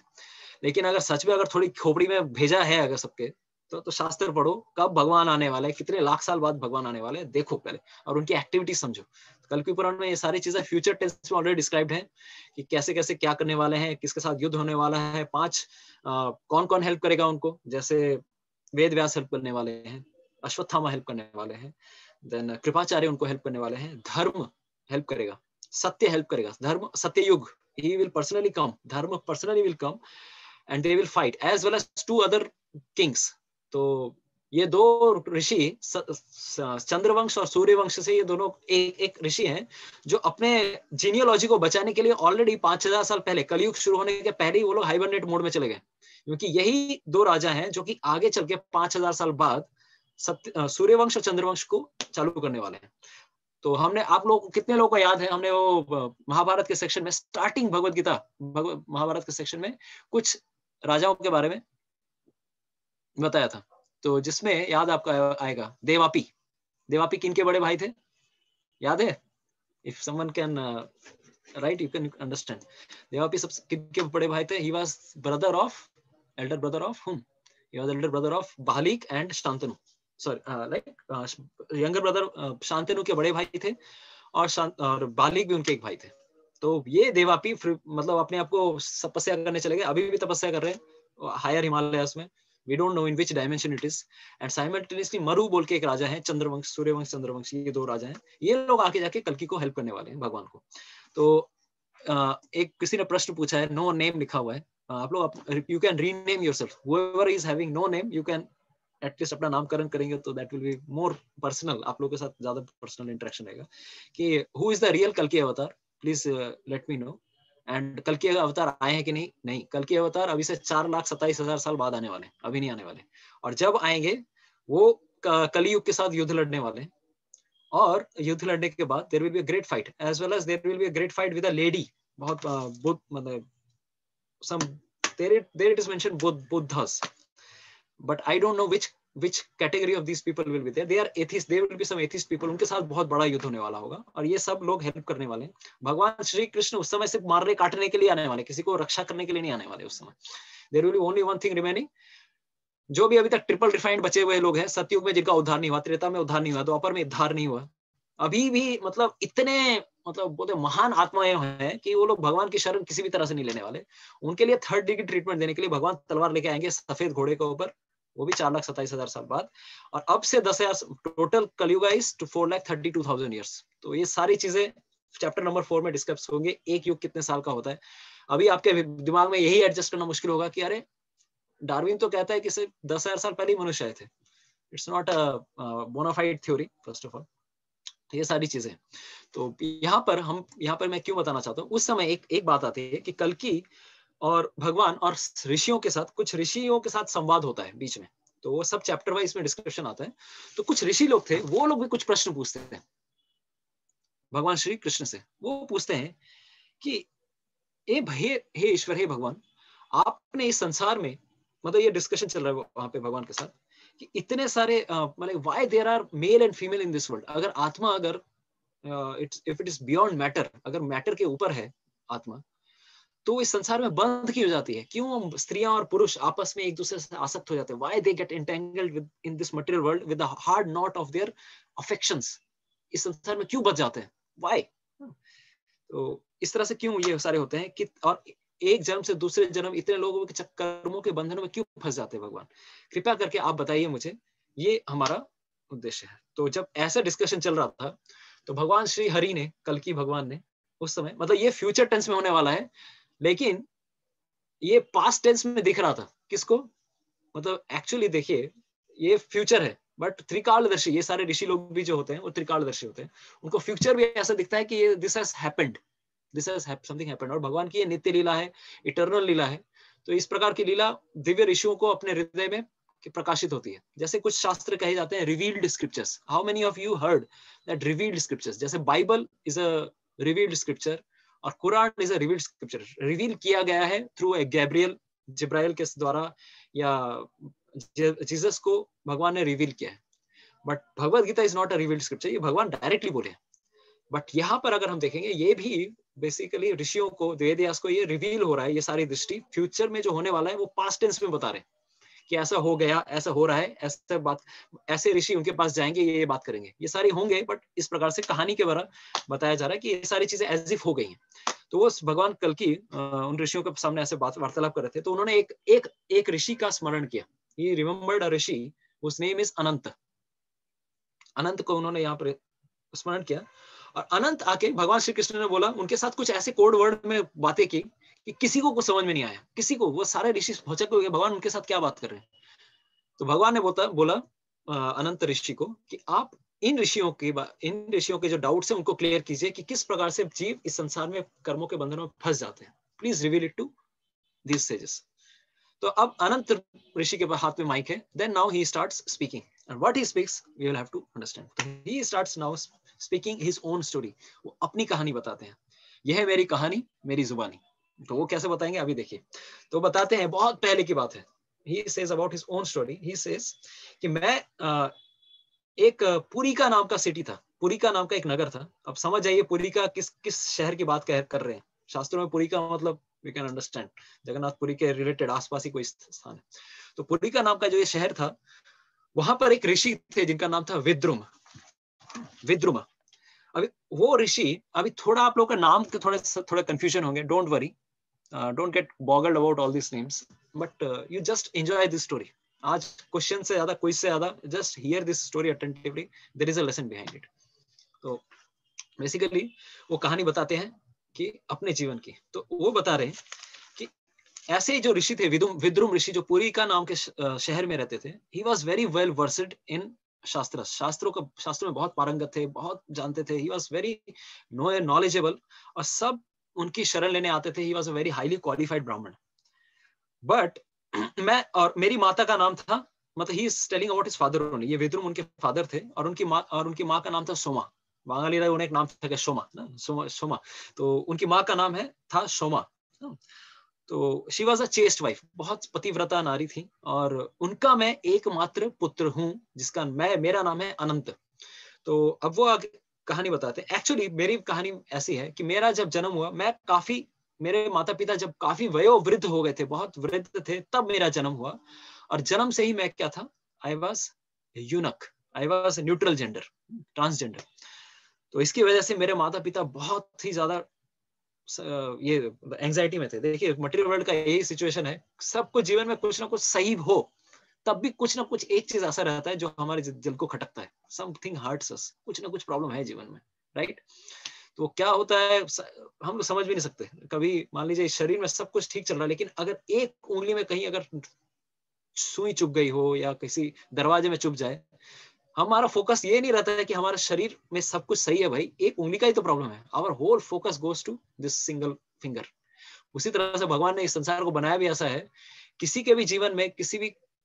लेकिन अगर सच में अगर थोड़ी खोपड़ी में भेजा है अगर सबके, तो शास्त्र पढ़ो, कब भगवान आने वाले हैं, कितने लाख साल बाद भगवान आने वाले हैं, देखो पहले, और उनकी एक्टिविटी समझो। कल्कि पुराण में ये सारी चीजें फ्यूचर टेंस में ऑलरेडी डिस्क्राइब्ड है कि कैसे कैसे क्या करने वाले हैं, किसके साथ युद्ध होने वाला है, 5 कौन कौन हेल्प करेगा उनको। जैसे वेद व्यास हेल्प करने वाले हैं, अश्वत्थामा हेल्प करने वाले हैं, देन कृपाचार्य उनको हेल्प करने वाले हैं, धर्म हेल्प करेगा, सत्य हेल्प करेगा, धर्म सत्ययुग, he will personally come, dharma personally will come and they will fight as well as 2 other kings. तो ये 2 ऋषि चंद्रवंश और सूर्यवंश से, ये दोनों एक ऋषि हैं जो अपने जीनियोलॉजी को बचाने के लिए ऑलरेडी 5000 साल पहले, कलयुग शुरू होने के पहले ही वो लोग हाइबरनेट मोड में चले गए, क्योंकि यही 2 राजा हैं जो कि आगे चल के 5000 साल बाद सूर्यवंश और चंद्रवंश को चालू करने वाले हैं। तो हमने, आप लोग कितने लोगों को याद है, हमने वो महाभारत के सेक्शन में, स्टार्टिंग भगवत गीता महाभारत के सेक्शन में कुछ राजाओं के बारे में बताया था। तो जिसमें याद आपका आएगा देवापी। देवापी किनके बड़े भाई थे, याद है? If someone can write, you can understand. Devapi सब किनके बड़े भाई थे? He was brother of, Elder brother of whom? He was elder brother of Bahalik and Shantanu. Sorry, younger brother Shantanu के बड़े भाई थे, और बालिक भी उनके एक भाई थे। तो ये देवापी मतलब अपने आप को तपस्या करने चले गए, अभी भी तपस्या कर रहे हैं हायर हिमालयस में। We don't know in which dimension it is. And simultaneously Maru बोल के एक राजा है, चंद्रवंश, सूर्यवंश चंद्रवंश, ये 2 राजा हैं। ये लोग आके जाके कल्कि को हेल्प करने वाले हैं, भगवान को। तो एक किसी ने प्रश्न पूछा है, नो नेम लिखा हुआ है, आप लोग you can rename yourself, whoever is having no name you can at least अपना नामकरण करेंगे तो that will be more personal, आप लोगों के साथ ज्यादा पर्सनल इंटरेक्शन रहेगा कि हु इज द रियल कल्कि अवतार, please let me no. And कल्कि अवतार आए हैं कि नहीं, कल्कि अवतार अभी से 4,27,000 साल बाद आने वाले, अभी नहीं आने वाले। और जब आएंगे वो कलियुग के साथ युद्ध लड़ने वाले, और युद्ध लड़ने के बाद there will be a great fight, as well as there will be a great fight with a lady. बहुत मतलब some there it is mentioned both buddhas, but I don't know which category of these people will be there. They are atheists, there will be some atheist people, उनके साथ बहुत बड़ा युद्ध होने वाला होगा, और ये सब लोग हेल्प करने वाले हैं। भगवान श्री कृष्ण उस समय सिर्फ मारने काटने के लिए आने वाले, किसी को रक्षा करने के लिए नहीं आने वाले उस समय। there will be only one thing remaining, जो भी अभी तक ट्रिपल रिफाइंड बचे हुए लोग हैं, सतयुग में जिनका उद्धार नहीं हुआ, त्रेता में उद्धार नहीं हुआ, द्वापर में उद्धार नहीं हुआ, अभी भी मतलब इतने मतलब बोलते महान आत्माएं हैं कि वो लोग भगवान की शरण किसी भी तरह से नहीं लेने वाले। उनके लिए 3rd डिग्री ट्रीटमेंट देने के लिए भगवान तलवार लेके आएंगे सफेद घोड़े के ऊपर, वो भी 4,27,000 साल बाद। और अब से 10,000 टोटल कलयुग इज टू 4,32,000 ईयर्स। तो ये सारी चीजें चैप्टर नंबर 4 में डिस्कस होंगे, एक युग कितने साल का होता है। अभी आपके दिमाग में यही एडजस्ट करना मुश्किल होगा कि अरे डार्विन तो कहता है कि सिर्फ 10,000 साल पहले ही मनुष्य आए थे। It's not a bona fide theory first of all. तो ये सारी चीजें। तो यहाँ पर मैं क्यों बताना चाहता हूँ, उस समय एक बात आती है कि कल्कि और भगवान और ऋषियों के साथ, कुछ ऋषियों के साथ संवाद होता है बीच में। तो वो सब चैप्टर वाइज में डिस्क्रिप्शन आता है। तो कुछ ऋषि लोग थे, वो लोग भी कुछ प्रश्न पूछते थे भगवान श्री कृष्ण से। वो पूछते हैं कि हे ईश्वर, हे भगवान, आपने इस संसार में मतलब ये डिस्कशन चल रहा है वहां पे भगवान के साथ कि इतने सारे मतलब why there are male and female in this world. अगर आत्मा अगर if it is beyond matter, अगर मैटर के ऊपर है आत्मा, तो इस संसार में बंद क्यों हो जाती है? क्यों स्त्रियां और पुरुष आपस में एक दूसरे से आसक्त हो जाते हैं? Why they get entangled with in this material world with the hard not of their affections? इस संसार में क्यों बच जाते हैं? व्हाई? तो इस तरह से क्यों ये सारे होते हैं कि और एक जन्म से दूसरे जन्म इतने लोगों के कर्मों के बंधनों में क्यों फंस जाते हैं भगवान? कृपया करके आप बताइए मुझे, ये हमारा उद्देश्य है। तो जब ऐसा डिस्कशन चल रहा था तो भगवान श्री हरि ने, कल की भगवान ने उस समय, मतलब ये फ्यूचर टेंस में होने वाला है लेकिन ये पास्ट टेंस में दिख रहा था। किसको? मतलब एक्चुअली देखिए ये फ्यूचर है बट त्रिकालदर्शी, ये सारे ऋषि लोग भी जो होते हैं वो त्रिकालदर्शी होते हैं, उनको फ्यूचर भी ऐसा दिखता है कि ये this has happened, this has something happened. और भगवान की ये नित्य लीला है, इटर्नल लीला है। तो इस प्रकार की लीला दिव्य ऋषियों को अपने हृदय में प्रकाशित होती है। जैसे कुछ शास्त्र कहे जाते हैं revealed scriptures. How many of you heard that revealed scriptures? जैसे Bible is a revealed scripture और Quran is a revealed scripture. Reveal किया गया है थ्रू ए गैब्रियल, जिब्राइल के द्वारा, या जीसस को भगवान ने रिवील किया है। But Bhagavad Gita is not a revealed scripture, ये भगवान डायरेक्टली बोले। बट यहाँ पर अगर हम देखेंगे ये भी बेसिकली ऋषियों को, वेद व्यास को ये रिवील हो रहा है। ये सारी दृष्टि फ्यूचर में जो होने वाला है वो पास्ट टेंस में बता रहे हैं कि ऐसा हो गया, ऐसा हो रहा है, ऐसा बात, ऐसे ऋषि उनके पास जाएंगे, ये बात करेंगे, ये सारी होंगे। बट इस प्रकार से कहानी के द्वारा बताया जा रहा है कि ये सारी चीजें एज इफ हो गई हैं। तो वो भगवान कल की उन ऋषियों के सामने ऐसे बात वार्तालाप कर रहे थे। तो उन्होंने एक ऋषि का स्मरण किया। He remembered a rishi whose name is Anant. Anant को उन्होंने यहाँ पर स्मरण किया और अनंत आके भगवान श्री कृष्ण ने बोला, उनके साथ कुछ ऐसे कोड वर्ड में बातें की कि किसी को कुछ समझ में नहीं आया। किसी को, वो सारे ऋषि भौचक हो गए, भगवान उनके साथ क्या बात कर रहे हैं। तो भगवान ने बोला अनंत ऋषि को कि आप इन ऋषियों के जो डाउट्स हैं उनको क्लियर कीजिए कि किस प्रकार से जीव इस संसार में कर्मों के बंधनों में फंस जाते हैं। Please reveal it to these sages. तो अब अनंत ऋषि के हाथ में माइक है। Then now he starts speaking and what he speaks we will have to understand. तो he starts now speaking his own story. वो अपनी कहानी बताते हैं। यह है मेरी कहानी, मेरी जुबानी। तो वो कैसे बताएंगे अभी देखिए। तो बताते हैं, बहुत पहले की बात है। He says about his own story. He says कि मैं एक पुरिका नाम का सिटी था, पुरिका नाम का एक नगर था। अब समझ जाइए पुरिका किस शहर की बात कर रहे हैं। शास्त्रों में पुरिका मतलब वी कैन अंडरस्टैंड जगन्नाथपुरी के रिलेटेड आसपास ही कोई स्थान है। तो पुरिका नाम का जो ये शहर था, वहां पर एक ऋषि थे जिनका नाम था विद्रुम। विद्रुम। अभी वो ऋषि, अभी थोड़ा आप लोगों का नाम के थोड़ा कंफ्यूजन होंगे। Don't worry, don't get boggled about all these names, but you just enjoy this story. आज क्वेश्चन से ज्यादा, क्विज से ज्यादा, just hear this story attentively. There is a lesson behind it. तो बेसिकली वो कहानी बताते हैं कि अपने जीवन की। तो वो बता रहे हैं कि ऐसे जो ऋषि थे, विद्रुम ऋषि, जो पुरी का नाम के शहर में रहते थे। he was very well versed in शास्त्रों में बहुत पारंगत थे, बहुत जानते थे। he was very knowledgeable और सब उनकी शरण लेने आते थे। he was a very highly qualified ब्राह्मण। बट मैं और मेरी माता का नाम था, मतलब he is telling about his father only। ये विद्रुम उनके फादर थे और उनकी माँ का नाम था सोमा। बांगाली रहा, उन्हें एक नाम था सोमा ना, सोमा। तो उनकी माँ का नाम था सोमा। तो she was a chest wife, बहुत पतिव्रता नारी थी। और उनका मैं एकमात्र पुत्र हूँ जिसका मेरा नाम है अनंत। तो अब वो कहानी बताते हैं। एक्चुअली मेरी कहानी ऐसी है कि मेरा जब जन्म हुआ, मेरे माता पिता जब काफी वयोवृद्ध हो गए थे, बहुत वृद्ध थे, तब मेरा जन्म हुआ। और जन्म से ही मैं क्या था? I was यूनक, I was neutral gender, transgender. तो इसकी वजह से मेरे माता पिता बहुत ही ज्यादा ये एंजाइटी में थे। देखिए मटेरियल वर्ल्ड का यही सिचुएशन है, सबको जीवन में कुछ ना कुछ सही हो, तब भी कुछ ना कुछ एक चीज ऐसा रहता है जो हमारे दिल को खटकता है। समथिंग हर्ट्स अस, कुछ ना कुछ प्रॉब्लम है जीवन में, राइट? तो क्या होता है हम लोग समझ भी नहीं सकते। कभी मान लीजिए शरीर में सब कुछ ठीक चल रहा है, लेकिन अगर एक उंगली में कहीं अगर सुई चुभ गई हो या किसी दरवाजे में चुभ जाए, हमारा फोकस ये नहीं रहता है कि हमारे शरीर में सब कुछ सही है। भाई एक उंगली का ही तो प्रॉब्लम है। Our whole focus goes to this single finger. उसी तरह से भगवान ने इस संसार को बनाया भी ऐसा है, किसी के भी जीवन में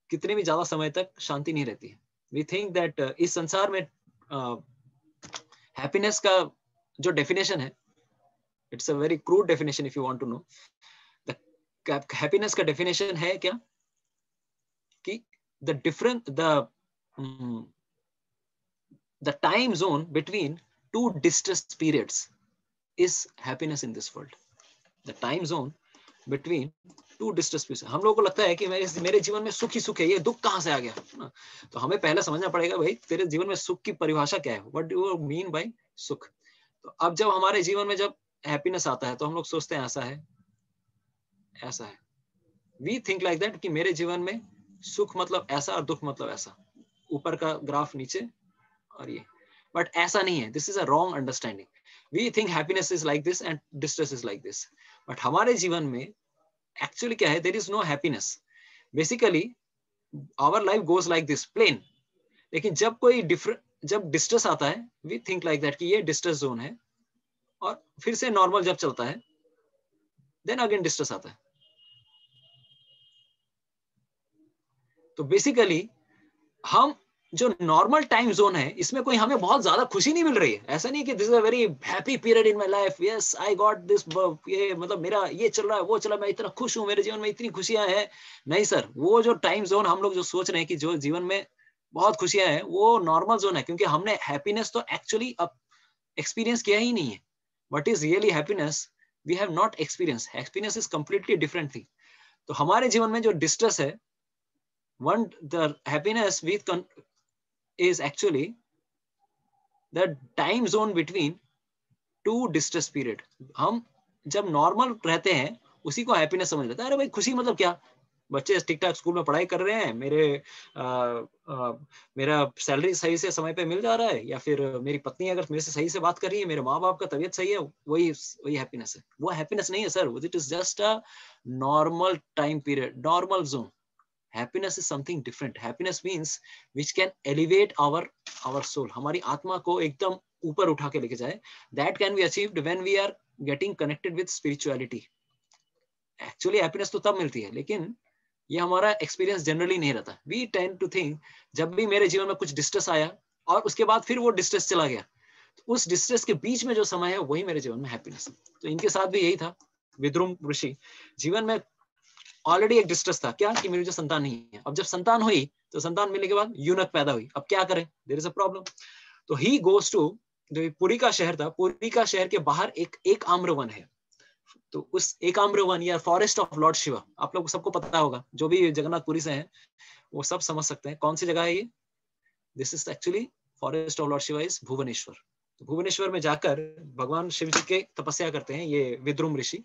कितने भी ज्यादा समय तक शांति नहीं रहती है। वी थिंक दैट इस संसार में हैप्पीनेस का जो डेफिनेशन है, it's a very crude definition if you want to know. The happiness का डेफिनेशन है क्या? कि the time zone between two distress periods is happiness in this world. The time zone between two distress periods. हम लोगों को लगता है कि मेरे जीवन में सुख ही सुख है, ये दुख कहाँ से आ गया ना? तो हमें पहले समझना पड़ेगा भाई तेरे जीवन में सुख की परिभाषा क्या है, what do you mean by सुख. तो अब जब हमारे जीवन में जब हैप्पीनेस आता है तो हम लोग सोचते हैं ऐसा है, ऐसा है. We think like that कि मेरे जीवन में सुख मतलब ऐसा और दुख मतलब ऐसा, ऊपर का ग्राफ नीचे और ये. बट ऐसा नहीं है. This is a wrong understanding. We think happiness is like this and distress is like this. But हमारे जीवन में एक्चुअली क्या है, there is no happiness. Basically our life goes like this plain. लेकिन जब कोई जब डिस्ट्रेस आता है, वी थिंक लाइक दैट कि ये डिस्ट्रेस जोन है, और फिर से नॉर्मल जब चलता है, देन अगेन डिस्ट्रेस आता है. तो बेसिकली हम जो नॉर्मल टाइम जोन है, इसमें कोई हमें बहुत ज्यादा खुशी नहीं मिल रही है. ऐसा नहीं कि this is a very happy period in my life, yes I got this, ये मतलब मेरा ये चल रहा है, वो चल रहा है, मैं इतना खुश हूं, मेरे जीवन में इतनी खुशियां हैं. नहीं सर, वो जो टाइम जोन हम लोग जो सोच रहे हैं कि जो जीवन में बहुत खुशियां हैं, वो नॉर्मल जोन है, क्योंकि हमने हैप्पीनेस तो एक्चुअली अब एक्सपीरियंस किया ही नहीं है. What is really happiness we have not experience. Happiness is completely different thing. तो हमारे जीवन में जो डिस्ट्रेस है, one the happiness with is actually the time zone between two distress period. हम जब नॉर्मल रहते हैं उसी को हैप्पीनेस समझ लेते हैं. अरे भाई खुशी मतलब क्या, बच्चे ठीक ठाक स्कूल में पढ़ाई कर रहे हैं, मेरा सैलरी सही से समय पे मिल जा रहा है, या फिर मेरी पत्नी अगर मेरे से सही से बात कर रही है, मेरे माँ बाप का तबीयत सही है, वही हैप्पीनेस है. वो हैप्पीनेस नहीं है sir, it is just a normal time period, normal zone. Happiness is something different. Happiness means which can elevate our soul. हमारी आत्मा को एकदम ऊपर उठा के लेके जाए. That can be achieved when we are getting connected with spirituality. Actually happiness तो तब मिलती है, लेकिन ये हमारा एक्सपीरियंस जनरली नहीं रहता. We tend to think जब भी मेरे जीवन में कुछ डिस्ट्रेस आया और उसके बाद फिर वो डिस्ट्रेस चला गया, तो उस डिस्ट्रेस के बीच में जो समय है वही मेरे जीवन में हैप्पीनेस. तो इनके साथ भी यही था. विद्रुम ऋषि जीवन में ऑलरेडी एक डिस्ट्रेस था, क्या कि मेरी जो संतान नहीं है. अब जब संतान हुई तो संतान मिलने के बाद यूनक पैदा हुई. अब क्या करें, देयर इज अ प्रॉब्लम. तो ही गोज टू, जो पुरी का शहर था, पुरी का शहर के बाहर एक आम्रवन है. तो उस एक आम्रवन या फॉरेस्ट ऑफ लॉर्ड शिवा, आप लोग सबको पता होगा, जो भी जगन्नाथपुरी से हैं वो सब समझ सकते हैं कौन सी जगह है ये. This is actually forest of lord Shiva is Bhubaneswar. तो भुवनेश्वर में जाकर भगवान शिव जी के तपस्या करते हैं ये विद्रुम ऋषि.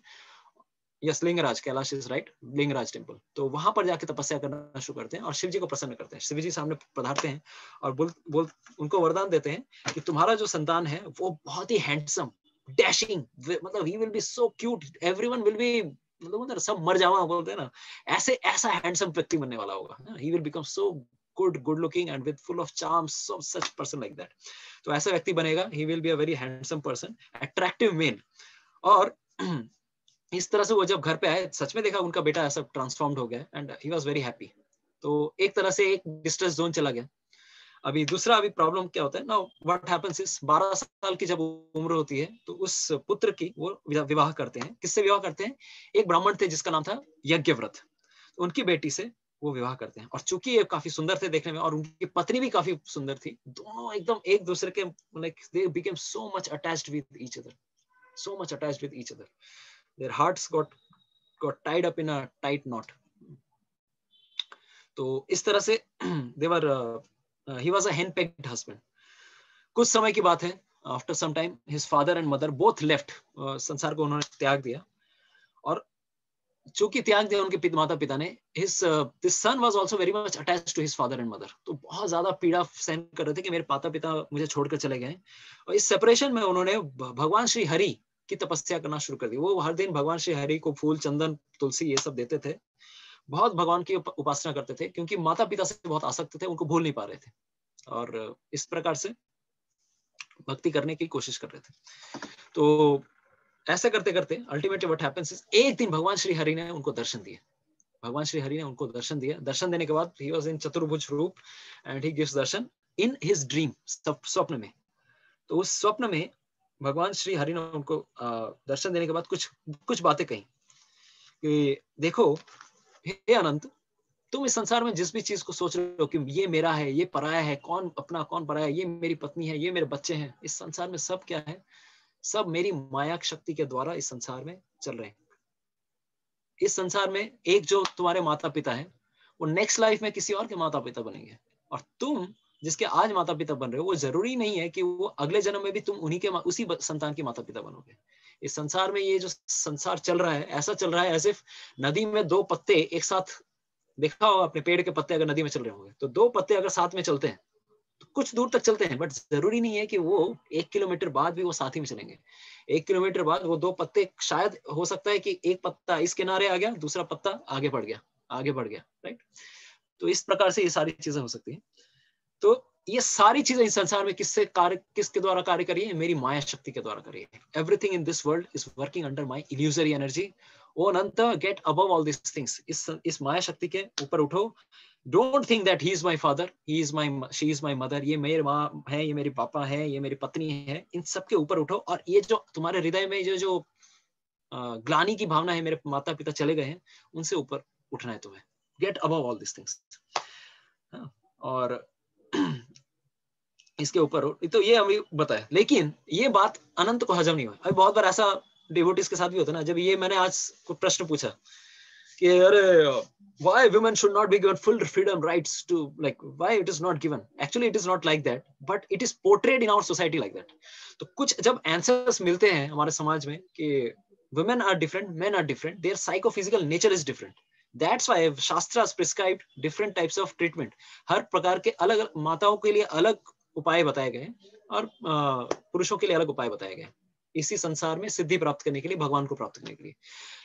Yes, Lingaraj, Kailash is right, Lingaraj temple. तो वहां पर जाके तपस्या करना शुरू करते हैं और शिव जी को प्रसन्न करते हैं. शिव जी सामने पधारते हैं और बोल उनको वरदान देते हैं कि तुम्हारा जो संतान है वो बहुत ही हैंडसम, डैशिंग, मतलब he will be so cute, everyone will be, मतलब सब मर जावा बोलते हैं ना, ऐसा हैंडसम व्यक्ति बनने वाला होगा. He will become so good looking and with full of charms, so such person like that. तो ऐसा व्यक्ति बनेगा. He will be a very handsome person, attractive main. और इस तरह से वो जब घर पे आए, सच में देखा उनका बेटा ऐसा ट्रांसफॉर्म्ड हो गया and he was very happy. तो एक तरह से एक डिस्ट्रेस जोन चला गया. अभी प्रॉब्लम क्या होता है ना, व्हाट हैपेंस इज 12 साल की जब उम्र होती है तो उस पुत्र की वो विवाह करते हैं. किससे विवाह करते हैं? एक ब्राह्मण थे जिसका नाम था यज्ञव्रत. उनकी बेटी से वो विवाह करते हैं. और चूंकि ये काफी सुंदर थे देखने में और उनकी पत्नी भी काफी सुंदर थी, दोनों एकदम एक दूसरे के like they became so much attached with each other, so much attached with each other. Their hearts got tied up in a tight knot. तो इस तरह से they were he was a hen-pecked husband. कुछ समय की बात है, after some time his father and mother both left. संसार को उन्होंने त्याग दिया. और चूंकि त्याग दिया उनके माता पिता ने, this son was also very much attached to his father and mother. तो बहुत ज्यादा पीड़ा सहन कर रहे थे कि मेरे माता पिता मुझे छोड़कर चले गए. और इस सेपरेशन में उन्होंने भगवान श्री हरि की तपस्या करना शुरू कर दी. वो हर दिन भगवान श्री हरि को फूल, चंदन, तुलसी ये सब देते थे. बहुत भगवान की उपासना करते थे क्योंकि माता पिता से बहुत आसक्त थे, उनको भूल नहीं पा रहे थे और इस प्रकार से भक्ति करने की कोशिश कर रहे थे. तो ऐसा करते करते अल्टीमेटली व्हाट हैपेंस इज, एक दिन भगवान श्री हरि ने उनको दर्शन दिए. भगवान श्री हरि ने उनको दर्शन दिया. दर्शन देने के बाद ही वाज इन चतुर्भुज रूप and he gives Darshan in his dream, स्वप्न में. तो उस स्वप्न में भगवान श्री हरि ने उनको दर्शन देने के बाद कुछ बातें कही कि देखो हे अनंत, तुम इस संसार में जिस भी चीज को सोच रहे हो कि ये मेरा है, ये पराया है, कौन अपना कौन पराया है, ये मेरी पत्नी है, ये मेरे बच्चे हैं, इस संसार में सब क्या है? सब मेरी माया शक्ति के द्वारा इस संसार में चल रहे हैं। इस संसार में एक जो तुम्हारे माता पिता है, वो नेक्स्ट लाइफ में किसी और के माता पिता बनेंगे, और तुम जिसके आज माता पिता बन रहे हो, वो जरूरी नहीं है कि वो अगले जन्म में भी तुम उन्हीं के उसी संतान के माता पिता बनोगे। इस संसार में ये जो संसार चल रहा है, ऐसा चल रहा है एज इफ नदी में दो पत्ते एक साथ, देखा होगा अपने पेड़ के पत्ते अगर नदी में चल रहे होंगे, तो दो पत्ते अगर साथ में चलते हैं तो कुछ दूर तक चलते हैं, बट जरूरी नहीं है कि वो 1 किलोमीटर बाद भी वो साथ ही में चलेंगे। 1 किलोमीटर बाद वो दो पत्ते, शायद हो सकता है कि एक पत्ता इस किनारे आ गया, दूसरा पत्ता आगे बढ़ गया, आगे बढ़ गया, राइट। तो इस प्रकार से ये सारी चीजें हो सकती हैं। तो ये सारी चीजें इस संसार में किसके द्वारा कार्य कर रही है? मेरी माया शक्ति के द्वारा कर रही है। Everything in this world is working under my illusory energy. O Anant, get above all this things. इस माया शक्ति के ऊपर उठो। Don't think that he is my father, he is my, she is my mother, ये मेरे माँ है, ये मेरे पापा है, ये मेरी पत्नी है। इन सबके ऊपर उठो, और ये जो तुम्हारे हृदय में जो ग्लानि की भावना है, मेरे माता पिता चले गए हैं, उनसे ऊपर उठना है तुम्हें। Get above all this things. और इसके ऊपर तो ये हमें बताया, लेकिन ये बात अनंत को हजम नहीं हुआ। अभी बहुत बार ऐसा डिवोटीज के साथ भी होता है ना, जब ये मैंने आज प्रश्न पूछा कि अरे why women should not be given full freedom rights to, like why it is not given, actually it is not like that, but it is portrayed in our society like that। तो कुछ जब आंसर्स मिलते हैं हमारे समाज में कि women are different, men are different, their psychophysical nature is different, that's why shastras prescribed different types of treatment। हर प्रकार के अलग माताओं के लिए अलग उपाय बताए गए और पुरुषों के लिए अलग उपाय बताए गए, इसी संसार में सिद्धि प्राप्त करने के लिए, भगवान को प्राप्त करने के लिए।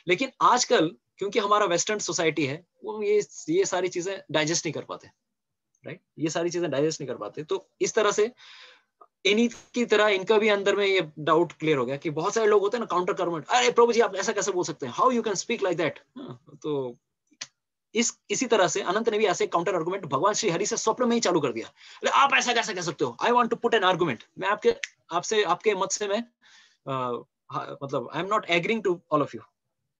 लेकिन आजकल क्योंकि हमारा वेस्टर्न सोसाइटी है, वो ये सारी चीजें डाइजेस्ट नहीं कर पाते, राइट। ये सारी चीजें डाइजेस्ट नहीं कर पाते। तो इस तरह से इन्हीं की तरह इनका भी अंदर में ये डाउट क्लियर हो गया कि बहुत सारे लोग होते हैं ना काउंटर आर्गुमेंट, अरे प्रभु जी आप ऐसा कैसे बोल सकते हैं, how you can speak like that. तो इसी तरह से अनंत ने भी ऐसे काउंटर आर्गुमेंट भगवान श्री हरि से स्वप्न में ही चालू कर दिया। अरे आप ऐसा कैसे कह सकते हो, I want to put an argument, मैं आपसे आपके मत से मैं मतलब I am not agreeing to all of you,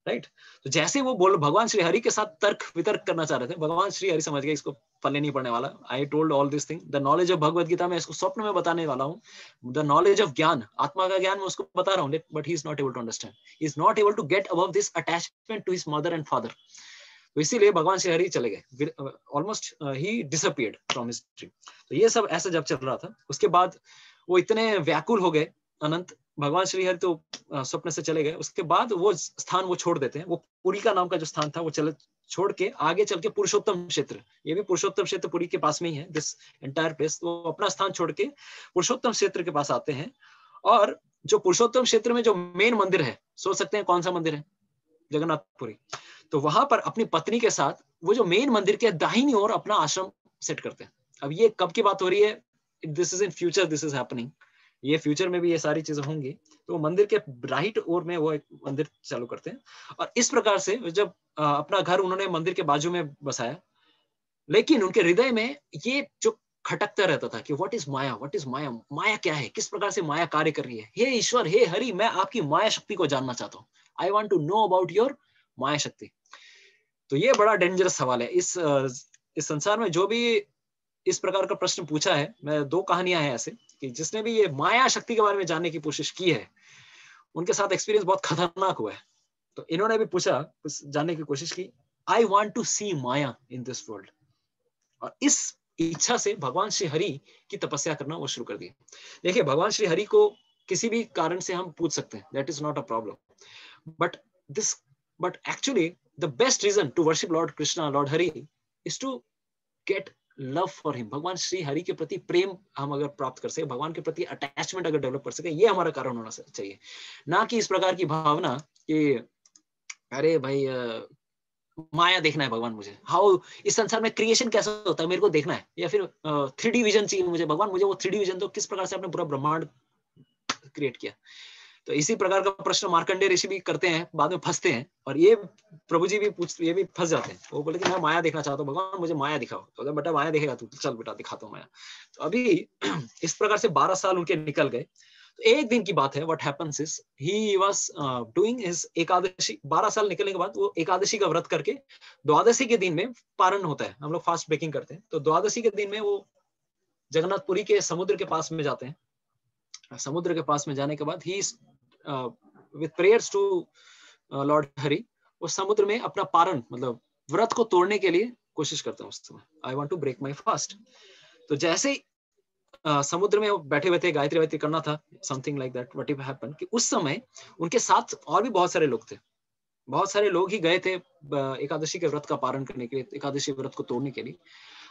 right. तो जैसे वो बोल भगवान श्री हरि के साथ तर्क वितर्क करना चाह रहे थे, भगवान श्री हरि समझ गए इसको पल्ले नहीं पड़ने वाला। I told all this thing, the knowledge of Bhagavad Gita में इसको स्वप्न में बताने वाला हूँ, द नॉलेज ऑफ ज्ञान, आत्मा का ज्ञान मैं उसको बता रहा हूँ, but he is not able to understand, he is not able to get above this attachment to his mother and father. तो इसीलिए भगवान श्री हरि चले गए, almost he disappeared from his dream. तो ये सब ऐसा जब चल रहा था, उसके बाद वो इतने व्याकुल हो गए अनंत, भगवान श्री हरि तो स्वप्न से चले गए, उसके बाद वो स्थान वो छोड़ देते हैं। वो पुरी का नाम का जो स्थान था वो छोड़ के आगे चल के पुरुषोत्तम क्षेत्र, ये भी पुरुषोत्तम क्षेत्र पुरी के पास में ही है, दिस एंटायर प्लेस। वो अपना स्थान छोड़ के पुरुषोत्तम क्षेत्र के पास आते हैं, और जो पुरुषोत्तम क्षेत्र में जो मेन मंदिर है, सोच सकते हैं कौन सा मंदिर है, जगन्नाथपुरी। तो वहां पर अपनी पत्नी के साथ वो जो मेन मंदिर के दाहिनी ओर अपना आश्रम सेट करते हैं। अब ये कब की बात हो रही है, this is in future, this is happening, ये फ्यूचर में भी ये सारी चीजें होंगी। तो मंदिर के राइट ओर में वो एक मंदिर चालू करते हैं, और इस प्रकार से जब अपना घर उन्होंने मंदिर के बाजू में बसाया, लेकिन उनके हृदय में ये जो खटकता रहता था कि what is maya, what is maya, माया क्या है, किस प्रकार से माया कार्य कर रही है, हे ईश्वर, हे हरि, मैं आपकी माया शक्ति को जानना चाहता हूँ, I want to know about your maya shakti. तो ये बड़ा डेंजरस सवाल है। इस संसार में जो भी इस प्रकार का प्रश्न पूछा है, मैं दो कहानियां हैं ऐसे कि जिसने भी ये माया शक्ति के बारे में जानने की कोशिश की है, उनके साथ एक्सपीरियंस बहुत खतरनाक हुआ है। तो इन्होंने भी पूछा, जानने की कोशिश की, I want to see maya in this world, और इस इच्छा से भगवान श्री हरि की तपस्या करना वो शुरू कर दिया। देखिए, भगवान श्री हरि को किसी भी कारण से हम पूछ सकते हैं, that is not a problem, but actually the best reason to worship lord Krishna, lord Hari, is to get love for him. भगवान श्री हरि के प्रति प्रेम हम अगर प्राप्त कर सके, भगवान के प्रति अटैचमेंट अगर डेवलप कर सके, ये हमारा कारण होना चाहिए, ना कि इस प्रकार की भावना कि अरे भाई माया देखना है भगवान मुझे, हाउ इस संसार में क्रिएशन कैसा होता है मेरे को देखना है, या फिर 3D विजन चाहिए मुझे, भगवान मुझे वो 3D विजन दो, किस प्रकार से आपने पूरा ब्रह्मांड क्रिएट किया। तो इसी प्रकार का प्रश्न मार्कंडेय ऋषि भी करते हैं, बाद में फंसते हैं, और ये प्रभु जी भी ये भी फंस जाते हैं। वो बोले कि मैं माया देखना चाहता हूँ, भगवान मुझे माया दिखाओ। तो बेटा माया देखेगा तू, चल बेटा दिखाता हूँ माया। तो अभी इस प्रकार से 12 साल उनके निकल गए। तो एक दिन की बात है, what happens is he was doing his Ekadashi, 12 साल निकलने के बाद वो एकादशी का व्रत करके द्वादशी के दिन में पारण होता है, हम लोग फास्ट ब्रेकिंग करते हैं, तो द्वादशी के दिन में वो जगन्नाथपुरी के समुद्र के पास में जाते हैं। समुद्र के पास में जाने के बाद ही with prayers to Lord Hari, वो समुद्र में अपना पारण मतलब व्रत को तोड़ने के लिए कोशिश करते हैं उस समय, I want to break my fast. तो जैसे ही समुद्र में बैठे हुए थे, गायत्री वायत्री करना था, something like that, what happen कि उस समय उनके साथ और भी बहुत सारे लोग थे, बहुत सारे लोग ही गए थे एकादशी के व्रत का पारण करने के लिए, एकादशी व्रत को तोड़ने के लिए।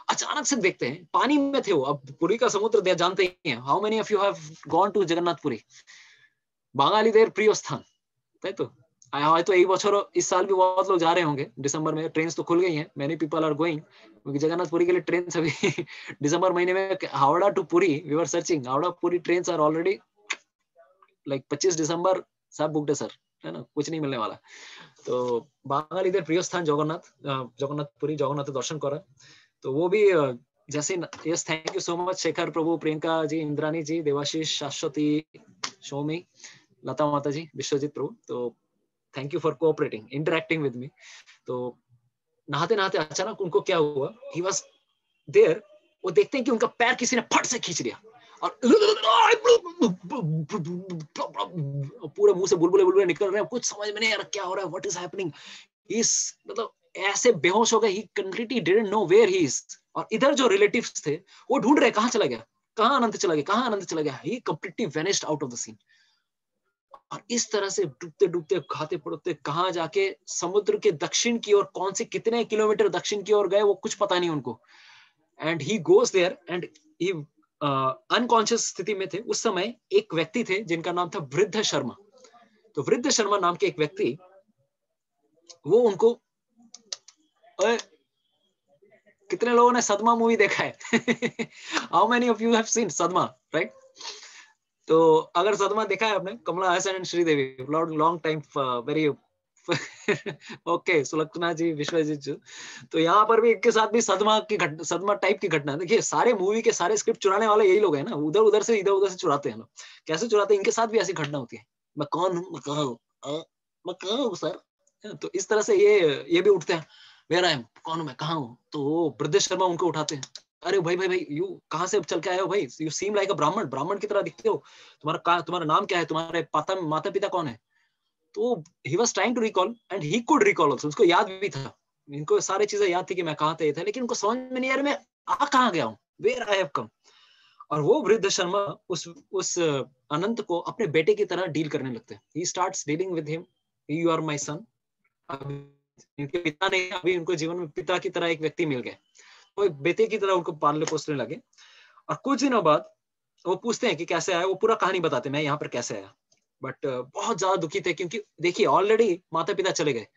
अचानक से देखते हैं पानी में थे वो, अब पुरी का समुद्र जानते ही हैं, how many of you have gone to Jagannathpuri, बांगालीদের প্রিয় স্থান, তাই তো? হয়তো এই বছর इस साल भी बहुत लोग जा रहे होंगे, दिसंबर में ट्रेन तो खुल गई हैं, मेनी पीपल आर गोइंग, क्योंकि जगन्नाथपुरी के लिए ट्रेन अभी दिसंबर महीने में Howrah to Puri, we were searching, Howrah Puri train are already like 25 December सब बुकड है सर, है ना, कुछ नहीं मिलने वाला। तो बांगालीদের প্রিয় স্থান जगन्नाथ, जगन्नाथपुरी, जगन्नाथ दर्शन करा, तो वो भी जैसे, yes thank you so much Shekhar Prabhu, Priyanka ji, Indrani ji, Debashish, Shashwati, Shomi, Lata Mata ji, Vishwajit Prabhu, तो thank you for cooperating, interacting with me. तो नहाते नहाते अचानक उनको क्या हुआ, ही वाज देयर, वो देखते हैं कि उनका पैर किसी ने फट से खींच लिया और पूरे मुंह से बुलबुले बुलबुले निकल रहे हैं, कुछ समझ में नहीं आ रहा क्या हो रहा है, व्हाट इज हैपनिंग, इस मतलब ऐसे बेहोश हो गए, he completely didn't know where he is. और इधर जो रिलेटिव्स थे वो ढूंढ रहे कहां चला गया, कहां अनंत चला गया, कहां अनंत चला गया, he completely vanished out of the scene. और इस तरह से डूबते डूबते खाते पड़ते कहां जाके समुद्र के दक्षिण की ओर, कौन से कितने किलोमीटर दक्षिण की ओर गए वो कुछ पता नहीं उनको। And he goes there and he unconscious स्थिति में थे उस समय। एक व्यक्ति थे जिनका नाम था वृद्ध शर्मा। तो वृद्ध शर्मा नाम के एक व्यक्ति, वो उनको, कितने लोगों ने सदमा मूवी देखा है? How many of you have seen Sadma, right? तो अगर सदमा देखा है आपने, Kamal Haasan and Sridevi, long time very okay, Sulakshana ji, Vishwajit ji, तो यहाँ पर भी इनके साथ भी सदमा टाइप की घटना। देखिए सारे मूवी के सारे स्क्रिप्ट चुराने वाले यही लोग हैं ना, उधर उधर से चुराते हैं लोग। कैसे चुराते हैं, इनके साथ भी ऐसी घटना होती है, मैं कौन हूँ, मैं कहाँ हूँ सर। तो इस तरह से ये भी उठते हैं, वेयर आई एम, कौन हूँ मैं, कहाँ हूँ। तो वो वृद्ध शर्मा उनको उठाते हैं, अरे भाई भाई भाई, यू कहाँ से चल के आए हो भाई, यू सीम लाइक अ ब्राह्मण, ब्राह्मण की तरह दिखते हो, तुम्हारा नाम क्या है, तुम्हारे माता पिता कौन है। तो he was trying to recall and he could recall also, उसको याद भी था, इनको सारी चीजें याद थी कि मैं कहाँ था, लेकिन उनको समझ में नहीं आ रहा मैं आ कहाँ गया हूँ, वेयर आई हैव कम। और वो वृद्ध शर्मा उस अनंत को अपने बेटे की तरह डील करने लगते हैं। He starts dealing with him, you are my son. इनके पिता ने अभी उनको जीवन में पिता की तरह एक व्यक्ति मिल गए, वो एक बेटे की तरह उनको पालने पोसने लगे। और कुछ दिनों बाद वो पूछते हैं कि कैसे आया, वो पूरा कहानी बताते, मैं यहाँ पर कैसे आया। बट बहुत ज्यादा दुखी थे, क्योंकि देखिए ऑलरेडी माता पिता चले गए,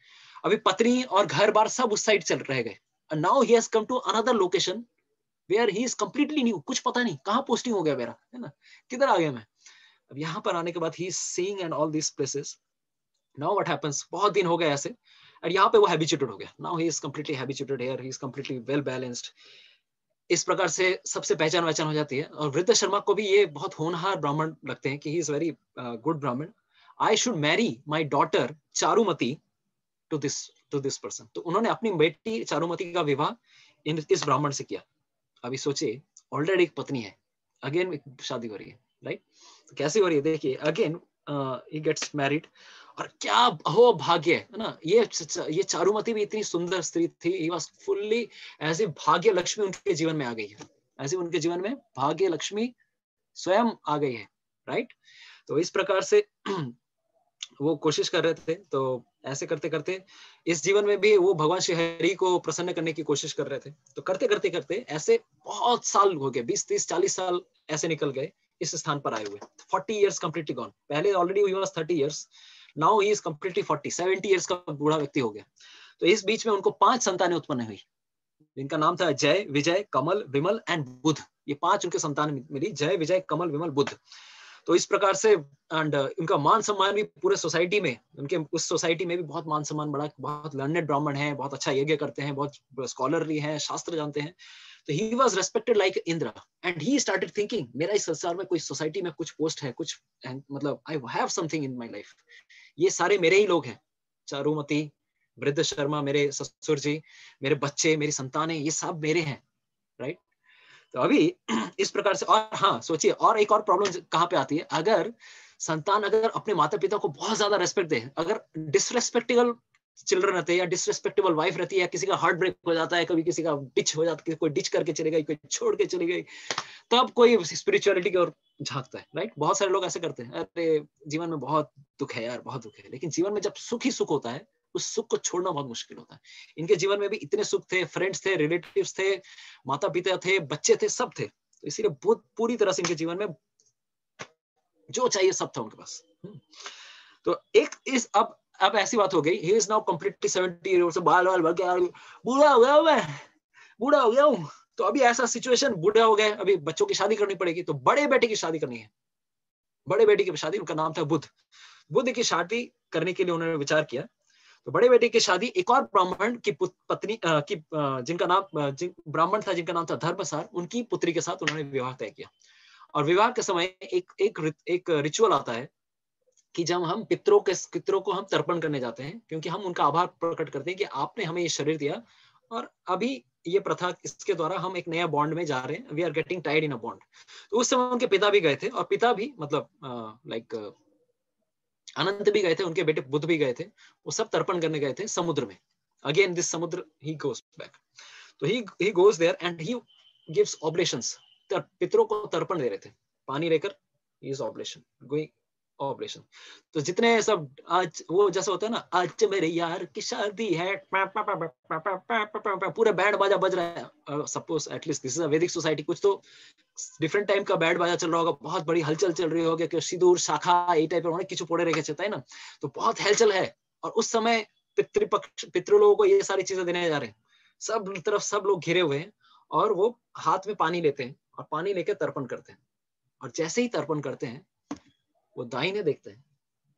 अभी पत्नी और घर बार सब उस साइड चल रह गए, and now he has come to another location where he is completely new, कुछ पता नहीं कहाँ पोस्टिंग हो गया मेरा, है ना, किधर आ गया मैं। अब यहाँ पर आने के बाद he is seeing and all these places, now what happens, बहुत दिन हो गए ऐसे, और यहाँ पे वो हैबिचुएटेड हो गया, now he is completely habituated here, he is completely well balanced। इस प्रकार से सबसे पहचान हो जाती है। और वृद्ध शर्मा को भी ये बहुत होनहार ब्राह्मण लगते हैं कि he is very good Brahmin, I should marry my daughter Charumati to this person. तो उन्होंने अपनी बेटी चारुमती का विवाह इस ब्राह्मण से किया। अभी सोचिए ऑलरेडी एक पत्नी है, अगेन शादी हो रही है, राइट? तो कैसे हो रही है देखिए, अगेन ही गेट्स मैरिड। और क्या हो भाग्य है ना, ये चारुमती भी इतनी सुंदर स्त्री थी, ही वाज फुल्ली ऐसे भाग्य लक्ष्मी उनके जीवन में आ गई है, ऐसे उनके जीवन में भाग्य लक्ष्मी स्वयं आ गई है, राइट? तो इस प्रकार से वो कोशिश कर रहे थे। तो ऐसे करते करते इस जीवन में भी वो भगवान श्री हरि को प्रसन्न करने की कोशिश कर रहे थे। तो करते करते करते ऐसे बहुत साल हो गए, 20 30 40 साल ऐसे निकल गए इस स्थान पर आए हुए। 40 इयर्स कंप्लीटली गॉन। पहले already he was 30 years, now he is completely 70 years का बूढ़ा व्यक्ति हो गया। तो इस बीच में उनको 5 संतानें उत्पन्न हुई, जिनका नाम था जय, विजय, कमल, विमल एंड बुध। ये 5 उनके संतान मिली, जय, विजय, कमल, विमल, बुध। तो इस प्रकार से एंड उनका मान सम्मान भी पूरे सोसाइटी में, उनके उस सोसाइटी में भी बहुत मान सम्मान बढ़ा। बहुत लर्नेड ब्राह्मण हैं, बहुत अच्छा यज्ञ करते हैं, बहुत स्कॉलरली हैं, शास्त्र जानते हैं। तो he was respected like Indra and he started thinking मेरा इस संसार में कोई सोसाइटी में कुछ पोस्ट है, कुछ मतलब I have something in my life, ये सारे मेरे ही लोग हैं, चारुमती, वृद्ध शर्मा, मेरे ससुर जी, मेरे बच्चे, मेरी संतानें, ये सब मेरे हैं, राइट। तो अभी इस प्रकार से, और हाँ सोचिए, और एक और प्रॉब्लम कहाँ पे आती है, अगर संतान अगर अपने माता पिता को बहुत ज्यादा रेस्पेक्ट दे, अगर डिसरेस्पेक्टेबल चिल्ड्रन रहते हैं या डिसरेस्पेक्टेबल वाइफ रहती है, या किसी का हार्ट ब्रेक हो जाता है, कभी किसी का डिच हो जाता है, कोई डिच करके चली गई, कोई छोड़ के चली गई, तब कोई स्पिरिचुअलिटी की ओर झांकता है, राइट। बहुत सारे लोग ऐसे करते हैं, अरे जीवन में बहुत दुख है यार, बहुत दुख है, लेकिन जीवन में जब सुख ही सुख होता है, उस सुख को छोड़ना बहुत मुश्किल होता है। इनके जीवन में भी इतने सुख थे, फ्रेंड्स थे, रिलेटिव्स थे, माता पिता थे, बच्चे थे, सब थे, तो इसीलिए बहुत पूरी तरह से इनके जीवन में जो चाहिए सब था उनके पास। तो एक इस अब ऐसी बात हो गई, he is now completely 70 year से बाल बाल बूढ़ा हो गया, मैं बूढ़ा हो गया हूँ। तो अभी ऐसा सिचुएशन, बूढ़ा हो गए, अभी बच्चों की शादी करनी पड़ेगी, तो बड़े बेटे की शादी करनी है, बड़े बेटे की शादी, उनका नाम था बुद्ध। बुद्ध की शादी करने के लिए उन्होंने विचार किया, तो बड़े बेटे की शादी एक और ब्राह्मण की पत्नी की, जिनका नाम ब्राह्मण था, जिनका नाम था धर्मसार, उनकी पुत्री के साथ उन्होंने विवाह तय किया। और विवाह के समय एक रिचुअल आता है कि जब हम पितरों को हम तर्पण करने जाते हैं, क्योंकि हम उनका आभार प्रकट करते हैं कि आपने हमें ये शरीर दिया, और अभी ये प्रथा, इसके द्वारा हम एक नया बॉन्ड में जा रहे हैं, we are getting tied in a bond. तो उस समय उनके पिता भी गए थे, और पिता भी मतलब लाइक अनंत भी गए थे, उनके बेटे बुद्ध भी गए थे, वो सब तर्पण करने गए थे समुद्र में। अगेन दिस समुद्र, ही गोज बैक, तो he goes there and he gives oblations, पितरों को तर्पण दे रहे थे, पानी लेकर, इज ऑब्लेशन गोइंग ऑपरेशन। तो जितने सब, आज वो जैसा होता है ना, आज मेरे यार की शादी है, पूरे बैंड बाजा बज रहा है, सपोज एटलीस्ट दिस इज अ वैदिक सोसाइटी, कुछ तो डिफरेंट टाइम का बैंड बाजा चल रहा होगा, बहुत बड़ी हलचल चल रही होगी, कि सिंदूर शाखा ये टाइप में किचु पड़े रेखे चलता है ना, तो बहुत हलचल है। और उस समय पितृ लोगों को ये सारी चीजें देने जा रहे हैं, सब तरफ सब लोग घिरे हुए हैं, और वो हाथ में पानी लेते हैं, और पानी लेकर तर्पण करते हैं, और जैसे ही तर्पण करते हैं, वो दाहिने देखते हैं,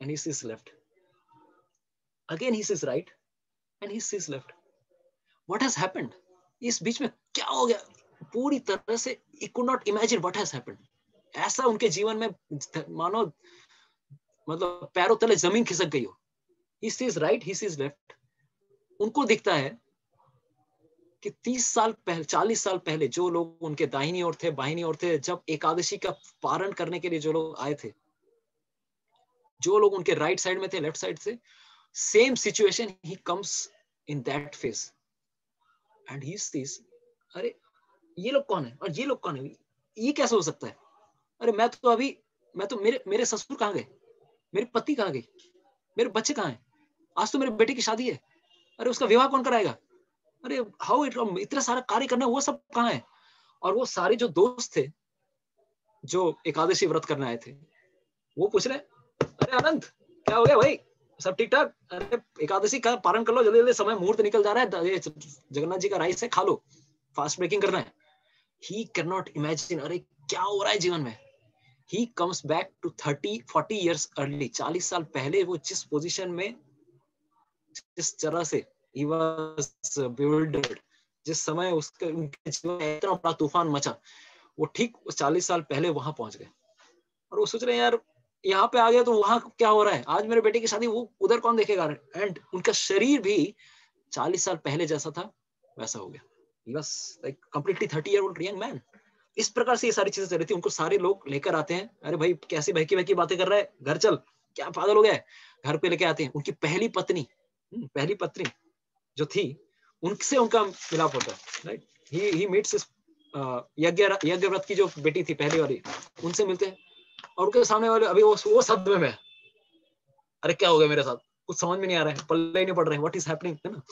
and he sees left. Again he sees right, and he sees left. What has happened? इस बीच में क्या हो गया? पूरी तरह से he could not imagine what has happened. ऐसा उनके जीवन में मानो मतलब पैरों तले जमीन खिसक गई हो। He sees right, he sees left. उनको दिखता है कि 30 साल पहले, 40 साल पहले जो लोग उनके दाहिनी ओर थे, बाहिनी ओर थे, जब एकादशी का पारण करने के लिए जो लोग आए थे, जो लोग उनके राइट साइड में थे, लेफ्ट साइड से, same situation, he comes in that phase and he seize, अरे ये लोग कौन है और ये लोग कौन है, ये कैसे हो सकता है? अरे मैं तो मेरे ससुर कहाँ गए, मेरी पति कहाँ गई, मेरे बच्चे कहाँ हैं, आज तो मेरे बेटे की शादी है, अरे उसका विवाह कौन कराएगा, अरे हाउ इट, इतना सारा कार्य करना, वो सब कहाँ है? और वो सारे जो दोस्त थे जो एकादशी व्रत करने आए थे, वो पूछ रहे, अरे आनंद क्या हो गया भाई, सब ठीक ठाक, अरे एकादशी का पारण कर लो, जल्दी जल्दी, समय मुहूर्त निकल जा रहा है, जगन्नाथ जी का राइस है, खा लो, फास्ट ब्रेकिंग करना है। ही कैन नॉट इमेजिन, अरे क्या हो रहा है जीवन में। He comes back to 30-40 years early, 40 साल पहले वो जिस पोजीशन में, जिस तरह से he was bewildered, जिस समय उनके जीवन में इतना बड़ा तूफान मचा, वो ठीक 40 साल पहले वहां पहुंच गए। और वो सोच रहे हैं, यार यहाँ पे आ गया तो वहां क्या हो रहा है, आज मेरे बेटे की शादी, वो उधर कौन देखेगा। एंड उनका शरीर भी 40 साल पहले जैसा था वैसा हो गया। He was like completely 30-year-old young man. इस प्रकार से ये सारी चीजें चल रही थी। उनको सारे लोग लेकर आते हैं, अरे भाई कैसी बहकी बातें कर रहा है, घर चल, क्या पागल हो गया है, घर पे लेके आते हैं। उनकी पहली पत्नी जो थी, उनसे उनका मिलाप होता है, राइट। ही मीट्स यज्ञव्रत की जो बेटी थी पहली वाली, उनसे मिलते हैं, और उनके सामने वाले अभी वो सदमे में, अरे क्या हो गया मेरे साथ, कुछ समझ में नहीं आ रहा है, पल्ले ही नहीं पड़ रहे हैं, व्हाट इज हैपनिंग, है ना,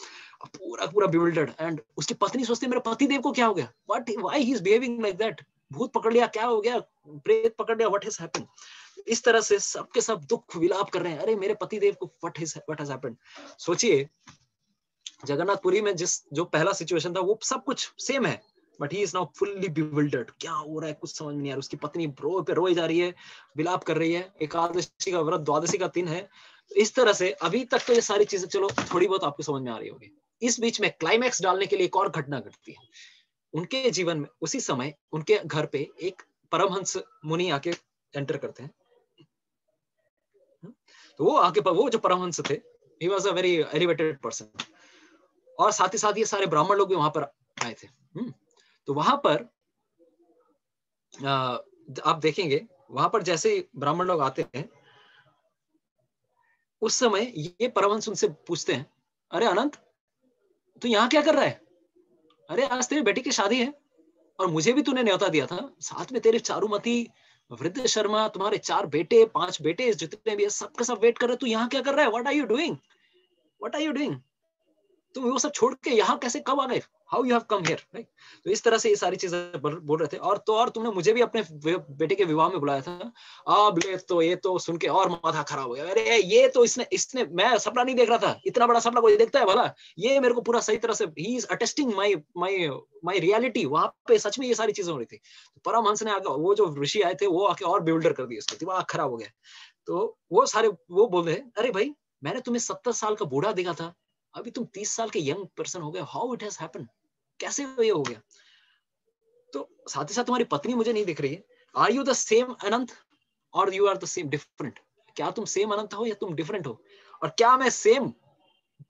पूरा बिल्डर्ड। एंड उसकी पत्नी सोचती है, मेरे पति देव को क्या हो गया, why he is behaving like that, भूत पकड़ लिया, क्या हो गया, प्रेत पकड़ लिया, व्हाट इज हैपेंड। इस तरह से सबके सब दुख विलाप कर रहे हैं, अरे मेरे पति देव को व्हाट हैज हैपेंड। सोचिए जगन्नाथपुरी में जो पहला सिचुएशन था, वो सब कुछ सेम है, but he is now fully bewildered, क्या हो रहा है कुछ समझ नहीं आ रहा। उसकी पत्नी रोए जा रही है, विलाप कर रही है, एकादशी का व्रत, द्वादशी का दिन है। इस तरह से अभी तक तो ये सारी चीजें चलो थोड़ी बहुत आपको समझ में आ रही होगी। इस बीच में क्लाइमैक्स डालने के लिए एक और घटना घटती है। उनके जीवन में उसी समय उनके घर पे एक परमहंस मुनि आके एंटर करते हैं। तो वो जो परमहंस थे, he was a very elevated person, और साथ ही साथ ये सारे ब्राह्मण लोग भी वहां पर आए थे। तो वहां पर आप देखेंगे, वहां पर जैसे ही ब्राह्मण लोग आते हैं, उस समय ये परमहंस उनसे पूछते हैं, अरे अनंत, तू यहाँ क्या कर रहा है? अरे आज तेरी बेटी की शादी है और मुझे भी तूने न्योता दिया था, साथ में तेरे चारुमती, वृद्ध शर्मा, तुम्हारे 4 बेटे 5 बेटे जितने भी है, सबका सब वेट कर रहे, तू यहाँ क्या कर रहा है? What are you doing? What are you doing? तुम वो सब छोड़ के यहाँ कैसे कब आ गए? How you have come here? Right? तो इस तरह से ये सारी चीजें बोल रहे थे। और तुमने मुझे भी अपने बेटे के विवाह में बुलाया था। अब ले तो ये तो सुन के और माथा खराब हो गया। अरे ये तो इसने मैं सपना नहीं देख रहा था, इतना बड़ा सपना कोई देखता है भला? ये मेरे को पूरा सही तरह से ही इज अटेस्टिंग माई रियलिटी। वहां पे सच में ये सारी चीजें हो रही थी। तो परमहंस ने आके, वो जो ऋषि आए थे, वो आके और बिल्डर कर दिया, इसका दिमाग खराब हो गया। तो वो बोल रहे, अरे भाई, मैंने तुम्हें 70 साल का बूढ़ा देखा था, अभी तुम 30 साल के यंग पर्सन हो गए। How it has happened? कैसे ये हो गया? तो साथ ही साथ तुम्हारी पत्नी मुझे नहीं दिख रही है। Are you the same Anant और you are the same different? क्या तुम सेम अनंत हो या तुम डिफरेंट हो? और क्या मैं सेम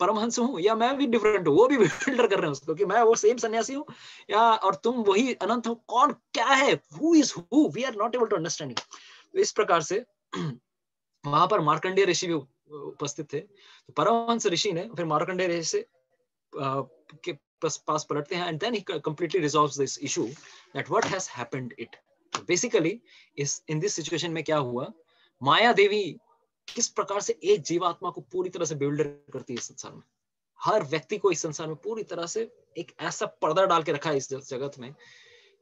परमहंस हूँ या मैं भी डिफरेंट हूँ? वो भी फिल्टर कर रहे हैं उसको कि मैं वो सेम सन्यासी हूँ या और तुम वही अनंत हो। कौन क्या है? Who is who? We are not able to understand. तो इस प्रकार से वहां पर मार्कंडेय ऋषि भी उपस्थित थे। तो परमहंस ऋषि ने फिर मार्कंडेय ऋषि से के पास पलटते हैं, and then he completely resolves this issue that what has happened it. Basically इस इन दिस सिचुएशन में क्या हुआ, माया देवी किस प्रकार से एक जीवात्मा को पूरी तरह से बिल्डर करती है इस संसार में। हर व्यक्ति को इस संसार में पूरी तरह से एक ऐसा पर्दा डाल के रखा है इस जगत में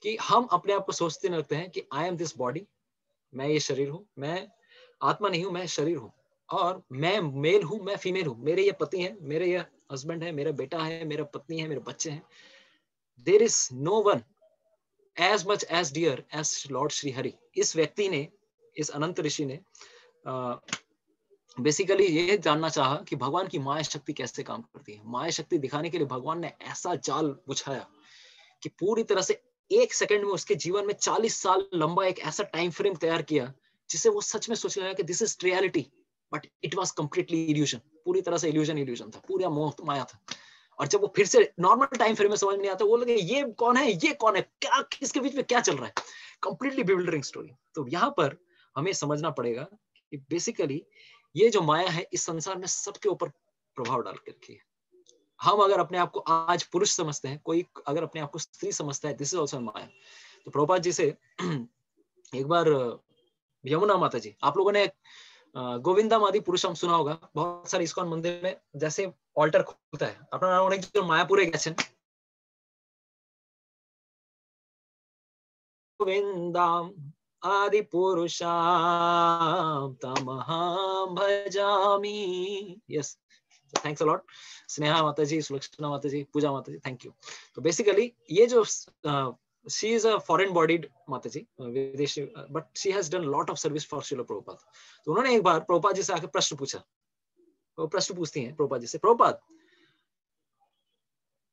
कि हम अपने आप को सोचते नहीं लगते हैं कि आई एम दिस बॉडी, मैं ये शरीर हूं, मैं आत्मा नहीं हूं, मैं शरीर हूं, और मैं मेल हूं, मैं फीमेल हूं, मेरे ये पति है, मेरे ये हस्बैंड है, मेरा बेटा है, मेरा पत्नी है, मेरे बच्चे हैं। There is no one as much as dear as lord Shri Hari. इस व्यक्ति ने, इस अनंत ऋषि ने बेसिकली ये जानना चाहा कि भगवान की माया शक्ति कैसे काम करती है। माया शक्ति दिखाने के लिए भगवान ने ऐसा जाल बिछाया कि पूरी तरह से एक सेकंड में उसके जीवन में 40 साल लंबा एक ऐसा टाइम फ्रेम तैयार किया जिसे वो सच में सोचने लगा कि this is reality, but it was completely illusion. पूरी तरह से इल्यूजन था, पूरा मोह माया था। और जब वो फिर से नॉर्मल टाइम फ्रेम में समझ में नहीं आता, वो लगे ये कौन है, ये कौन है, क्या किसके बीच में क्या चल रहा है, कंप्लीटली बिल्डरिंग स्टोरी। तो यहाँ पर हमें समझना पड़ेगा कि बेसिकली ये जो माया है इस संसार में सबके ऊपर प्रभाव डाल के रखी है। हम अगर अपने आप को आज पुरुष समझते हैं, कोई अगर अपने आप को स्त्री समझता है, दिस इज ऑल्सो माया। तो प्रभुपाद जी से एक बार यमुना माता जी, आप लोगों ने गोविंदा मादी पुरुषम सुना होगा, बहुत सारे इस्कॉन मंदिर में जैसे ऑल्टर खुलता है, अपना অনেক জন মায়াপুরে গেছেন, गोविंदाम आदि पुरुषाम तमहम भजामि। Yes, thanks a lot Sneha Mata ji, Sulakshana Mata ji, Puja Mata ji, thank you. तो बेसिकली ये जो she is a foreign bodied माता जी, विदेशी, but she has done a lot of service for Srila Prabhupada। तो उन्होंने एक बार प्रभुपाद जी से आके प्रश्न पूछा। वो प्रश्न पूछती हैं प्रभुपाद जी से, प्रभुपाद,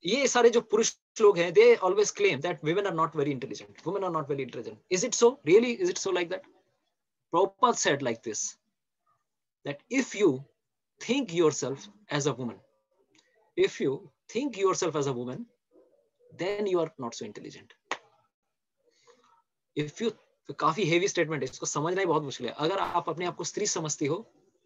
ये सारे जो पुरुष लोग हैं, they always claim that women are not very intelligent, women are not very intelligent, is it so? Really, is it so like that? Prabhupada said like this, that if you think yourself as a woman, if you think yourself as a woman, then you are not so intelligent. If you, तो काफी हेवी स्टेटमेंट है, इसको समझना ही बहुत मुश्किल है। अगर आप अपने आप को स्त्री समझती हो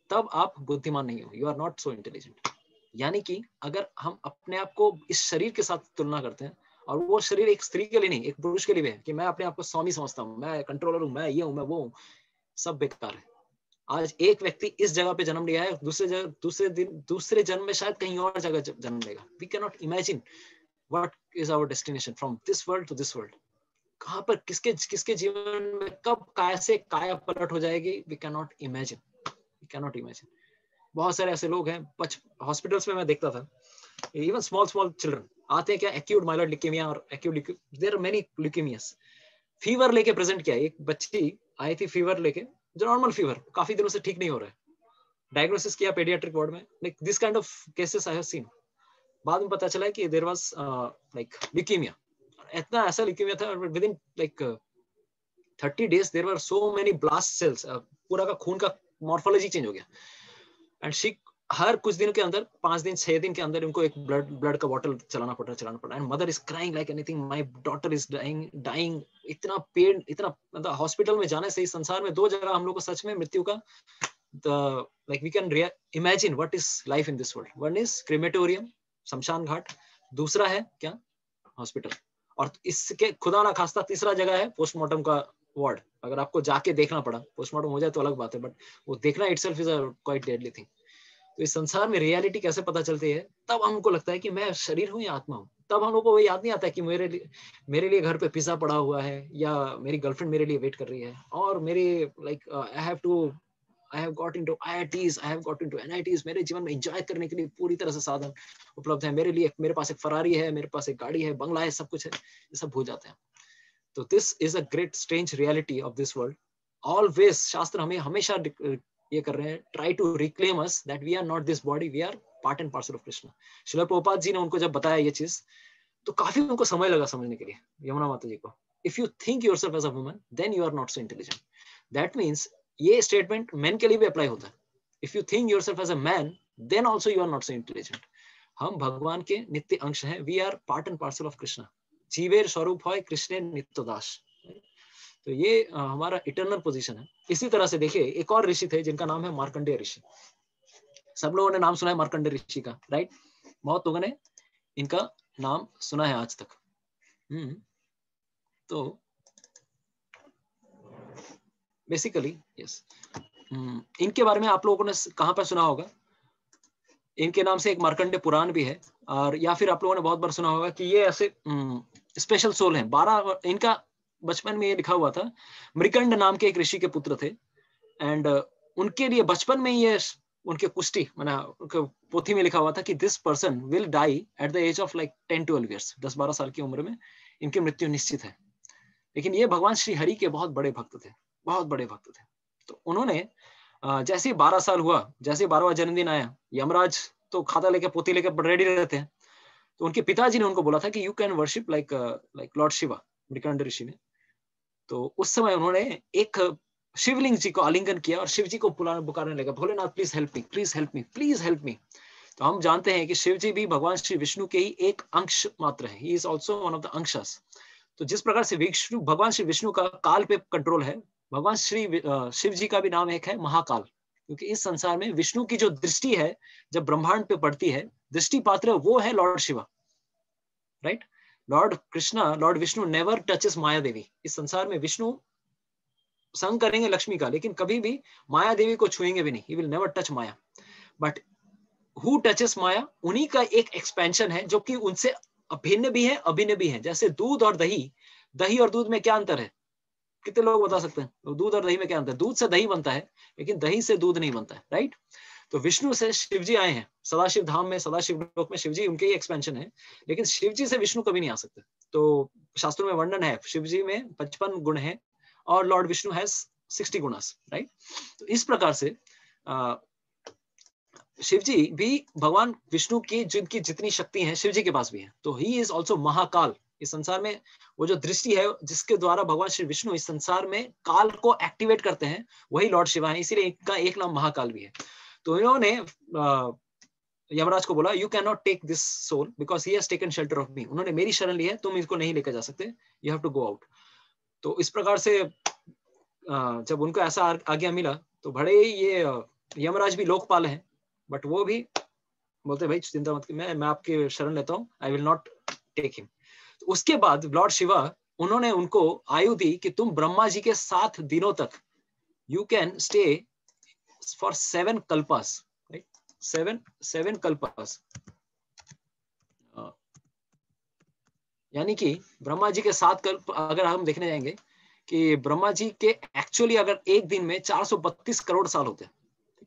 तब आप बुद्धिमान नहीं हो, you are not so intelligent. यानी कि अगर हम अपने आप को इस शरीर के साथ तुलना करते हैं, और वो शरीर एक स्त्री के लिए नहीं, एक पुरुष के लिए भी है, कि मैं अपने आप को स्वामी समझता हूँ, मैं कंट्रोलर हूँ, मैं ये हूँ, मैं वो हूँ, सब बेकार है। आज एक व्यक्ति इस जगह पे जन्म लिया है, दूसरे जन्म में शायद कहीं और जगह जन्म लेगा। We can not imagine what is our destination from this world to this world. कहाँ पर किसके जीवन में कब कैसे काया पलट हो जाएगी, we can not imagine, we can not imagine. बहुत सारे ऐसे लोग हैं, हॉस्पिटल्स में मैं देखता था, इवन स्मॉल चिल्ड्रन आते हैं, क्या एक्यूट माइलॉइड ल्यूकेमिया और acute, there are many leukaemias. Fever लेके प्रेजेंट किया, एक बच्ची आई थी फीवर लेके, जो नॉर्मल फीवर, काफी दिनों से ठीक नहीं हो रहा है, डायग्नोसिस किया पेडियाट्रिक वार्ड में, like this kind of cases I have scene. बाद में पता चला कि देयर वाज लाइक ल्यूकेमिया, इतना ऐसा ल्यूकेमिया था, within like 30 days there were so many blast cells, पूरा का खून का मॉर्फोलॉजी चेंज हो गया। एंड शी हर कुछ दिन के अंदर, 5 दिन 6 दिन के अंदर उनको एक ब्लड का बॉटल चलाना पड़ा। And mother is crying like anything, my daughter is dying. इतना पेन, इतना मतलब हॉस्पिटल में जाने से इस संसार में 2 जगह हम लोग को सच में मृत्यु का like we can imagine what is life in this world. One is crematorium, शमशान घाट, दूसरा है क्या, हॉस्पिटल, और इसके खुदा ना खास्ता तीसरा जगह है पोस्टमार्टम का वार्ड। अगर आपको जाके देखना पड़ा, पोस्टमार्टम हो जाए तो अलग बात है, बट वो देखना itself is a quite deadly thing. तो इस संसार में रियलिटी कैसे पता चलती है, तब हमको लगता है कि मैं शरीर हूँ या आत्मा हूँ। तब हम लोग को वो याद नहीं आता है कि मेरे लिए घर पे पिज्जा पड़ा हुआ है, या मेरी गर्लफ्रेंड मेरे लिए वेट कर रही है, और मेरी like I have got into IITs, I have got into NITs। मेरे जीवन में एंजॉय करने के लिए पूरी तरह से साधन उपलब्ध है मेरे लिए, मेरे पास एक फरारी है, मेरे पास एक गाड़ी है, बंगला है, सब कुछ है, ये सब भूल जाते हैं। तो this is a great strange reality of this world. Always शास्त्र हमें हमेशा ये कर रहे हैं, try to reclaim us that we are not this body, we are part and parcel of Krishna. Srila Prabhupada ji ने उनको जब बताया ये चीज, तो काफी उनको समय लगा समझने के लिए, यमुना माता जी को। If you think yourself as a woman then you are not so intelligent. That means ये स्टेटमेंट मैन के लिए भी अप्लाई होता है। If you think yourself as a man then also you are not so intelligent. हम भगवान के नित्य अंश हैं, we are part and parcel of Krishna. जीवेर स्वरूप है कृष्ण नित्य दास। तो ये हमारा इटर्नल पोजीशन है। इसी तरह से देखिए एक और ऋषि थे जिनका नाम है मार्कंडेय ऋषि। सब लोगों ने नाम सुना है मार्कंडेय ऋषि का, राइट? बहुत लोगों ने इनका नाम सुना है आज तक। तो बेसिकली यस, इनके बारे में आप लोगों ने कहां पर सुना होगा? इनके नाम से एक मार्कंडेय पुराण भी है, और या फिर आप लोगों ने बहुत बार सुना होगा कि ये ऐसे स्पेशल सोल हैं। 12 इनका बचपन में ये लिखा हुआ था, मृकंड नाम के एक ऋषि के पुत्र थे, एंड उनके लिए बचपन में ये उनके कुष्टी उनके पोथी में लिखा हुआ था कि this person will die at the age of like 10-12 years, 10-12 साल की उम्र में इनकी मृत्यु निश्चित है। लेकिन ये भगवान श्री हरि के बहुत बड़े भक्त थे, बहुत बड़े भक्त थे। तो उन्होंने जैसे ही 12 साल हुआ, जैसे 12वां जन्मदिन आया, यमराज तो खाता लेके पोती लेके रेडी रहते हैं, तो उनके पिताजी ने उनको बोला था कि you can worship like Lord Shiva, Mrikanda ऋषि ने। तो उस समय उन्होंने एक शिवलिंग जी को आलिंगन किया और शिव जी को पुकारने लगा, Bholenath please help me, please help me, please help मी। तो हम जानते हैं कि शिव जी भी भगवान श्री विष्णु के ही एक अंश मात्र है, he is also one of the amshas. तो जिस प्रकार से विष्णु, भगवान श्री विष्णु का काल पे कंट्रोल है, भगवान श्री शिव जी का भी नाम एक है महाकाल, क्योंकि इस संसार में विष्णु की जो दृष्टि है जब ब्रह्मांड पे पड़ती है, दृष्टि पात्र वो है Lord Shiva, right? Lord Krishna, Lord Vishnu never touches Maya Devi. इस संसार में विष्णु संग करेंगे लक्ष्मी का, लेकिन कभी भी माया देवी को छुएंगे भी नहीं, he will never touch Maya. But who touches Maya, उन्हीं का एक एक्सपेंशन है जो कि उनसे अभिन्न भी है, अभिन्न भी है। जैसे दूध और दही, दही और दूध में क्या अंतर है? कितने लोग बता सकते हैं दूध और दही में क्या अंतर है? दूध से दही बनता है, लेकिन दही से दूध नहीं बनता है, राइट? तो विष्णु से शिव जी आए हैं, सदाशिव धाम में, सदाशिव लोक में शिव जी, उनके ही एक्सपेंशन है, लेकिन शिव जी से विष्णु कभी नहीं आ सकते। तो शास्त्रों में वर्णन है, शिव जी में 55 गुण है और Lord Vishnu has 60 gunas, right? तो इस प्रकार से शिव जी भी भगवान विष्णु की जिनकी जितनी शक्ति है शिव जी के पास भी है। तो ही इज ऑल्सो महाकाल। इस संसार में वो जो दृष्टि है जिसके द्वारा भगवान श्री विष्णु इस संसार में काल को एक्टिवेट करते हैं, वही लॉर्ड शिवा है, इसीलिए इनका एक नाम महाकाल भी है। तो इन्होंने यमराज को बोला, you can not take this soul because he has taken shelter of me. उन्होंने मेरी शरण ली है, तुम इसको नहीं लेकर जा सकते, you have to go out. तो इस प्रकार से जब उनको ऐसा आज्ञा मिला, तो बड़े ये यमराज भी लोकपाल है, बट वो भी बोलते भाई चिंता मत, मैं आपकी शरण लेता हूँ, I will not take him. तो उसके बाद लॉर्ड शिवा उन्होंने उनको आयु दी कि तुम ब्रह्मा जी के 7 दिनों तक you can stay for 7 kalpas, right? 7 kalpas, यानी कि ब्रह्मा जी के 7 कल्प अगर हम देखने जाएंगे कि ब्रह्मा जी के एक्चुअली अगर एक दिन में 432 करोड़ साल होते हैं,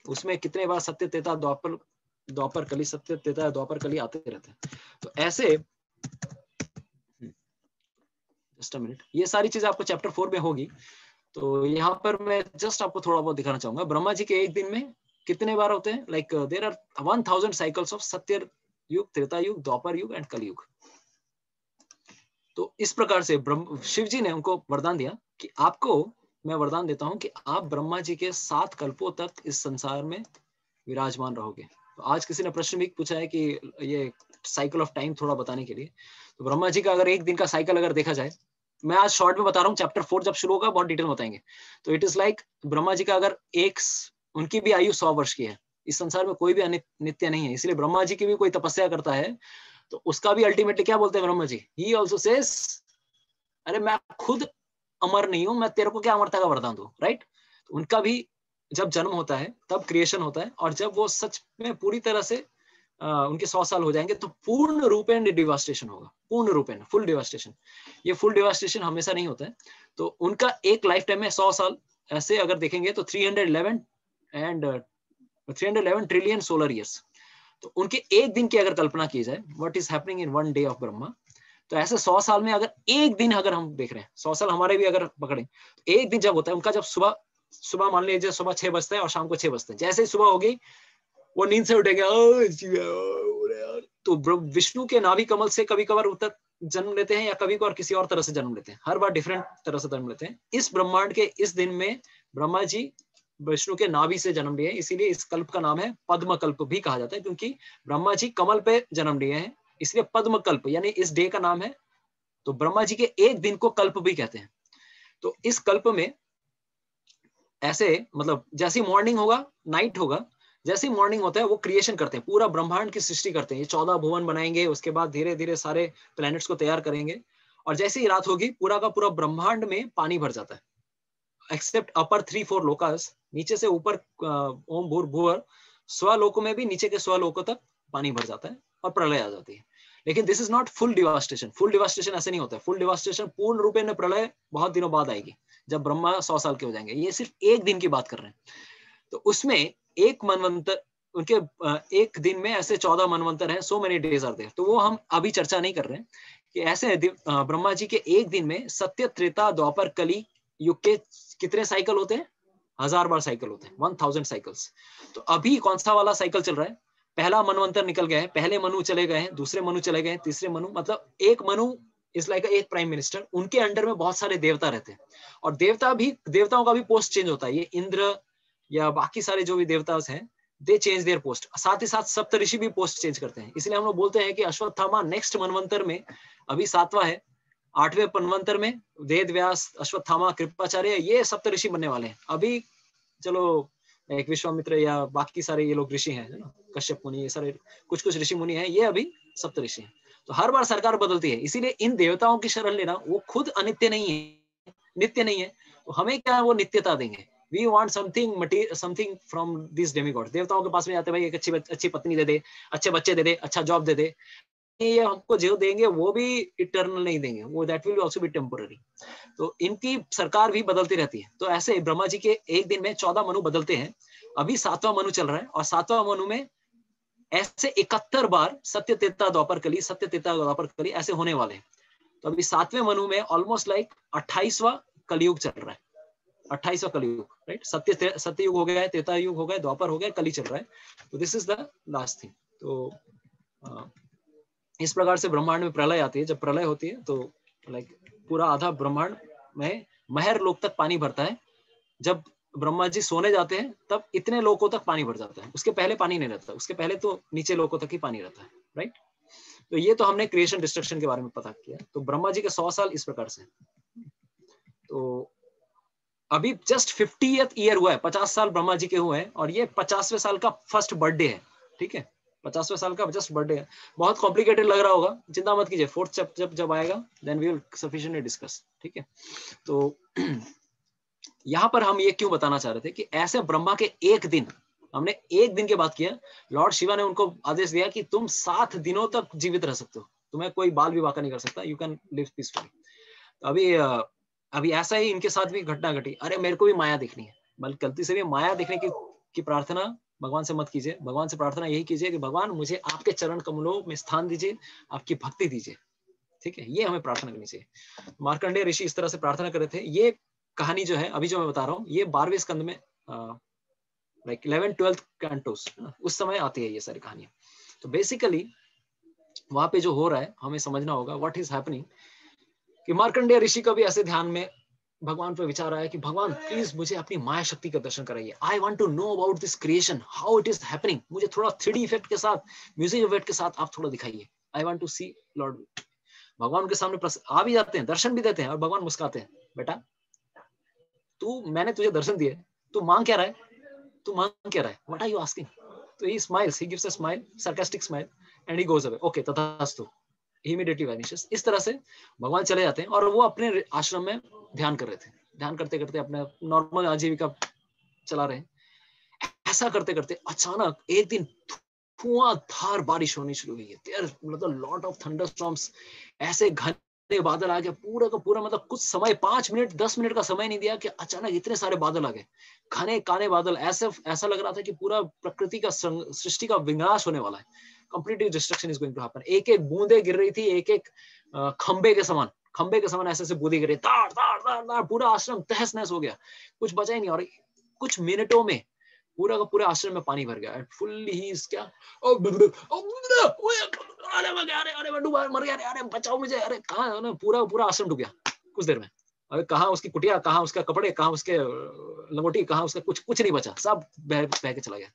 उसमें कितने बार सत्य त्रेता द्वापर कली, सत्य त्रेता द्वापर कली आते रहते हैं। तो ऐसे जस्ट अ मिनट, ये सारी चीजें आपको चैप्टर 4 में होगी। तो यहाँ पर मैं जस्ट आपको थोड़ा बहुत दिखाना चाहूंगा, ब्रह्मा जी के एक दिन में कितने बार होते हैं, like there are 1000 cycles of Satya Yuga, Treta युग, द्वापर युग एंड कलयुग। तो इस प्रकार से शिव जी ने उनको वरदान दिया कि आपको मैं वरदान देता हूं कि आप ब्रह्मा जी के 7 कल्पों तक इस संसार में विराजमान रहोगे। तो आज किसी ने प्रश्न भी पूछा है कि ये साइकिल ऑफ टाइम थोड़ा बताने के लिए, तो ब्रह्मा जी का अगर एक दिन का साइकिल अगर देखा जाए, मैं आज शॉर्ट में बता रहा हूँ, चैप्टर 4 जब शुरू होगा बहुत डिटेल में बताएंगे। तो it is like Brahma ji का अगर उनकी भी आयु 100 वर्ष की है। इस संसार में कोई भी नित्य नहीं है, इसलिए ब्रह्मा जी की भी कोई तपस्या करता है तो उसका भी अल्टीमेटली क्या बोलते हैं Brahma ji, he also says, अरे मैं खुद अमर नहीं हूं, मैं तेरे को क्या अमरता का वरदान दूं, राइट। तो उनका भी जब जन्म होता है तब क्रिएशन होता है, और जब वो सच में पूरी तरह से उनके 100 साल हो जाएंगे तो पूर्ण रूपेण डिवास्टेशन होगा, पूर्ण रूपेण, फुल डिवास्टेशन। ये फुल डिवास्टेशन हमेशा नहीं होता है। तो उनका एक लाइफ टाइम में 100 साल ऐसे अगर देखेंगे तो 311 ट्रिलियन सोलर ईयर्स। तो उनके एक दिन की अगर कल्पना की जाए, what is happening in one day of Brahma, तो ऐसे 100 साल में अगर एक दिन अगर हम देख रहे हैं, 100 साल हमारे भी अगर पकड़े, तो एक दिन जब होता है उनका, जब सुबह सुबह मान लीजिए सुबह 6 बजते हैं और शाम को 6 बजते हैं, जैसे ही सुबह होगी वो नींद से उठेंगे, तो विष्णु के नाभि कमल से कभी कभार उत्तर जन्म लेते हैं, या कभी कभार किसी और तरह से जन्म लेते हैं, हर बार डिफरेंट तरह से जन्म लेते हैं। इस ब्रह्मांड के इस दिन में ब्रह्मा जी विष्णु के नाभि से जन्म लिए, इसीलिए इस कल्प का नाम है पद्म कल्प भी कहा जाता है, क्योंकि ब्रह्मा जी कमल पे जन्म लिए हैं, इसलिए पद्म कल्प यानी इस डे का नाम है। तो ब्रह्मा जी के एक दिन को कल्प भी कहते हैं। तो इस कल्प में ऐसे मतलब जैसी मॉर्निंग होगा नाइट होगा, जैसे मॉर्निंग होता है वो क्रिएशन करते हैं, पूरा ब्रह्मांड की सृष्टि करते हैं, ये 14 भुवन बनाएंगे, उसके बाद धीरे धीरे सारे प्लैनेट्स को तैयार करेंगे, और जैसे ही रात होगी पूरा का पूरा ब्रह्मांड में पानी भर जाता है, एक्सेप्ट अपर 3-4 लोकास, नीचे से ऊपर ओम भूर भुवर स्वलोकों में भी नीचे के स्वलोकों तक पानी भर जाता है और प्रलय आ जाती है। लेकिन this is not full devastation, full devastation ऐसे नहीं होता है। फुल डिवास्टेशन पूर्ण रूप में प्रलय बहुत दिनों बाद आएगी, जब ब्रह्मा 100 साल के हो जाएंगे। ये सिर्फ एक दिन की बात कर रहे हैं। तो उसमें एक मनवंतर, उनके एक दिन में ऐसे 14 मनवंतर हैं, so many days are there, तो वो हम अभी चर्चा नहीं कर रहे हैं कि ऐसे ब्रह्मा जी के एक दिन में सत्य त्रेता द्वापर कली युग के कितने साइकिल होते हैं, 1000 बार साइकिल होते हैं, 1000 साइकिल्स। तो अभी कौन सा वाला साइकिल चल रहा है, पहला मनवंतर निकल गया है, पहले मनु चले गए हैं, दूसरे मनु चले गए हैं, तीसरे मनु, मतलब एक मनु इज लाइक एक प्राइम मिनिस्टर, उनके अंडर में बहुत सारे देवता रहते हैं, और देवताओं का भी पोस्ट चेंज होता है। ये इंद्र या बाकी सारे जो भी देवता हैं, दे चेंज देयर पोस्ट, साथ ही साथ सप्तऋषि भी पोस्ट चेंज करते हैं। इसलिए हम लोग बोलते हैं कि अश्वत्थामा नेक्स्ट मनवंतर में, अभी 7वां है, 8वें मनवंतर में वेद व्यास, अश्वत्थामा, कृपाचार्य, ये सप्तऋषि बनने वाले हैं। अभी चलो एक विश्वामित्र या बाकी सारे ये लोग ऋषि हैं ना, कश्यप मुनि, ये सारे कुछ कुछ ऋषि मुनि हैं, ये अभी सप्तऋषि हैं। तो हर बार सरकार बदलती है, इसीलिए इन देवताओं की शरण लेना, वो खुद अनित्य नहीं है, नित्य नहीं है, तो हमें क्या वो नित्यता देंगे। We want something from this demigod. देवताओं के पास में जाते, भाई एक अच्छी पत्नी दे दे, अच्छे बच्चे दे दे, अच्छा जॉब दे दे, ये हमको जो देंगे वो भी इटर्नल नहीं देंगे, वो that will also be temporary. तो इनकी सरकार भी बदलती रहती है। तो ऐसे ब्रह्मा जी के एक दिन में 14 मनु बदलते हैं। अभी 7वां मनु चल रहा है, और 7वां मनु में ऐसे 71 बार सत्य त्रेता द्वापर कली, सत्य त्रेता द्वापर कली ऐसे होने वाले हैं। तो अभी 7वें मनु में ऑलमोस्ट लाइक 28वां कलयुग चल रहा है, 28वां कलयुग, राइट। सत्य युग हो गया है, त्रेता युग हो गया, द्वापर हो गया, कली चल रहा है। तो this is the last thing. तो इस प्रकार से ब्रह्मांड में प्रलय आती है। जब प्रलय होती है तो लाइक पूरा आधा ब्रह्मांड में महर लोक तक पानी भरता है। जब ब्रह्मा जी सोने जाते हैं तब इतने लोकों तक पानी भर जाता है, उसके पहले पानी नहीं रहता, उसके पहले तो नीचे लोकों तक ही पानी रहता है, राइट। तो ये तो हमने क्रिएशन डिस्ट्रक्शन के बारे में पता किया। तो ब्रह्मा जी के 100 साल इस प्रकार से। तो अभी जस्ट 50th ईयर हुआ है, 50 साल ब्रह्मा जी के हुए हैं, और ये 50वें साल का फर्स्ट बर्थडे है, ठीक है। 50वें साल का जस्ट बर्थडे है। बहुत कॉम्प्लिकेटेड लग रहा होगा, चिंता मत कीजिए, 4th चैप्टर जब आएगा then we will sufficiently discuss, ठीक है। तो यहाँ पर हम ये क्यों बताना चाह रहे थे कि ऐसे ब्रह्मा के एक दिन, हमने एक दिन की बात किया, लॉर्ड शिवा ने उनको आदेश दिया कि तुम 7 दिनों तक जीवित रह सकते हो, तुम्हें कोई बाल विवाह नहीं कर सकता, यू कैन लिव पीसफुली। अभी ऐसा ही इनके साथ भी घटना घटी। अरे मेरे को भी माया देखनी है, बल्कि गलती से भी माया देखने की प्रार्थना भगवान से मत कीजिए। भगवान से प्रार्थना यही कीजिए कि भगवान मुझे आपके चरण कमलों में स्थान दीजिए, आपकी भक्ति दीजिए, ठीक है। ये हमें प्रार्थना करनी चाहिए। मार्कंडेय ऋषि इस तरह से प्रार्थना कर रहे थे। ये कहानी जो है अभी जो मैं बता रहा हूँ, ये 12वें स्कंद में लाइक 11th-12th कैंटोस उस समय आती है ये सारी कहानियां। तो बेसिकली वहां पे जो हो रहा है हमें समझना होगा व्हाट इज हैपनिंग, कि मार्कंडेय ऋषि का भी ऐसे ध्यान में भगवान पर विचार आया कि भगवान प्लीज मुझे अपनी माया शक्ति का दर्शन कराइए, I want to know about this creation, how it is happening, मुझे थोड़ा 3D इफेक्ट के साथ, म्यूजिक इफेक्ट के साथ आप थोड़ा दिखाइए, I want to see lord. भगवान के सामने आ भी जाते हैं, दर्शन भी देते हैं, और भगवान मुस्कुराते हैं, बेटा तू, मैंने तुझे दर्शन दिए, तू मांग क्या रहा है, तू मांग क्या रहा है, व्हाट आर यू आस्किंग? तो he smiles, he gives a smile, sarcastic smile, and he goes away. Okay, तथास्तु, he immediately vanishes. इस तरह से भगवान चले जाते हैं, और वो अपने आश्रम में ध्यान कर रहे थे, ध्यान करते करते अपने नॉर्मल आजीविका चला रहे हैं। ऐसा करते करते अचानक एक दिन धुआंधार बारिश होनी शुरू हुई है, मतलब लॉट ऑफ थंडरस्टॉर्म्स, ऐसे घने बादल आ गए, पूरा का पूरा, मतलब कुछ समय, 5 मिनट 10 मिनट का समय नहीं दिया कि अचानक इतने सारे बादल आ गए, घने काने बादल, ऐसा लग रहा था कि पूरा प्रकृति का, सृष्टि का विनाश होने वाला है, completely destruction is going to happen. एक एक बूंदे गिर रही थी, एक एक खंबे के समान ऐसे ऐसे बूंदे गिर रही, ताड़ ताड़ ताड़ ताड़, पूरा आश्रम तहस नहस हो गया, कुछ बचा ही नहीं। और कुछ मिनटों में पूरा का पूरा आश्रम में पानी भर गया, फुल्ली ही क्या, अरे मर गया, अरे बचाओ मुझे, अरे कहाँ, पूरा पूरा आश्रम डूब गया कुछ देर में। अरे कहाँ उसकी कुटिया, कहाँ उसका कपड़े, कहाँ उसके लंगोटी, कहाँ उसका कुछ नहीं बचा, सब बह के चला गया।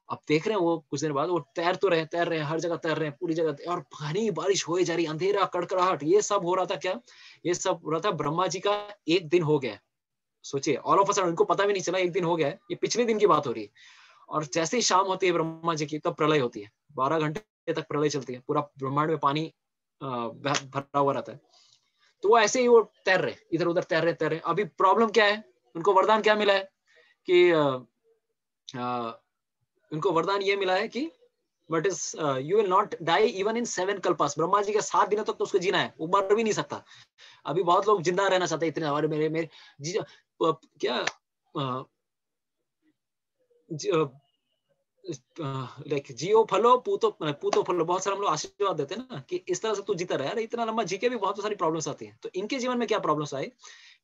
अब देख रहे हैं वो कुछ देर बाद वो तैर रहे हैं, हर जगह तैर रहे हैं, पूरी जगह, और घनी बारिश हो जा रही, अंधेरा, कड़कड़ाहट, ये सब हो रहा था। क्या ये सब हो रहा था? ब्रह्मा जी का एक दिन हो गया, सोचिए, ऑल ऑफ अ सडन उनको पता भी नहीं चला एक दिन हो गया है, ये पिछले दिन की बात हो रही है। और जैसे ही शाम होती है ब्रह्मा जी की, तब प्रलय होती है, 12 घंटे तक प्रलय चलती है, पूरा ब्रह्मांड में पानी भरा हुआ रहता है। तो वो ऐसे ही वो तैर रहे, इधर उधर तैर रहे। अभी प्रॉब्लम क्या है, उनको वरदान क्या मिला है कि उनको वरदान ये मिला है कि but is you will not die even in 7 kalpas. Brahma ji के 7 दिनों तक तो उसको जीना है, वो मर भी नहीं सकता। अभी बहुत लोग जिंदा रहना चाहते हैं, इतने हमारे मेरे जी क्या लाइक जियो फलो पूतो फलो, बहुत सारे हम लोग आशीर्वाद देते हैं ना कि इस तरह से तू जीता रहे। अरे इतना लंबा जी के भी बहुत सारी प्रॉब्लम्स आती हैं। तो इनके जीवन में क्या प्रॉब्लम्स आई,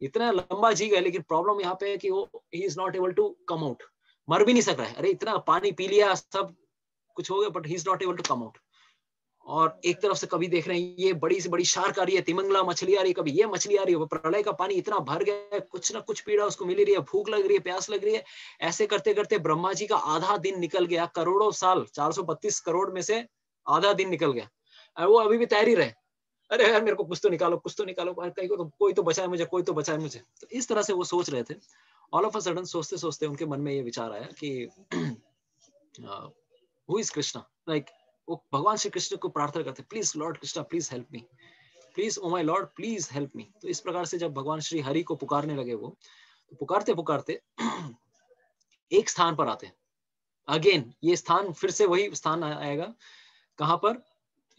इतना लंबा जी गए, लेकिन प्रॉब्लम यहाँ पे है कि वो he is not able to come out, मर भी नहीं सक रहा है। अरे इतना पानी पी लिया, सब कुछ हो गया, but he is not able to come out. और एक तरफ से कभी देख रहे हैं ये बड़ी से बड़ी शार्क आ रही है, तिमंगला मछली आ रही है, कभी ये मछली आ रही है, वो प्रलय का पानी इतना भर गया है, कुछ ना कुछ पीड़ा उसको मिल रही है, भूख लग रही है, प्यास लग रही है। ऐसे करते करते ब्रह्मा जी का आधा दिन निकल गया, करोड़ों साल, 432 करोड़ में से आधा दिन निकल गया, और वो अभी भी तैर ही रहे। अरे यार मेरे को कुछ तो निकालो, कुछ तो निकालो, कहीं को तो, कोई तो बचाए मुझे, कोई तो बचाए मुझे। तो इस तरह से वो सोच रहे थे। ऑल ऑफ अ सडन सोचते सोचते उनके मन में ये विचार आया कि हु इज कृष्णा, लाइक वो भगवान श्री कृष्ण को प्रार्थना करते, please Lord Krishna please help me, please oh my Lord please help मी। तो इस प्रकार से जब भगवान श्री हरि को पुकारने लगे, वो तो पुकारते पुकारते एक स्थान पर आते हैं। अगेन ये स्थान फिर से वही स्थान आएगा, कहां पर,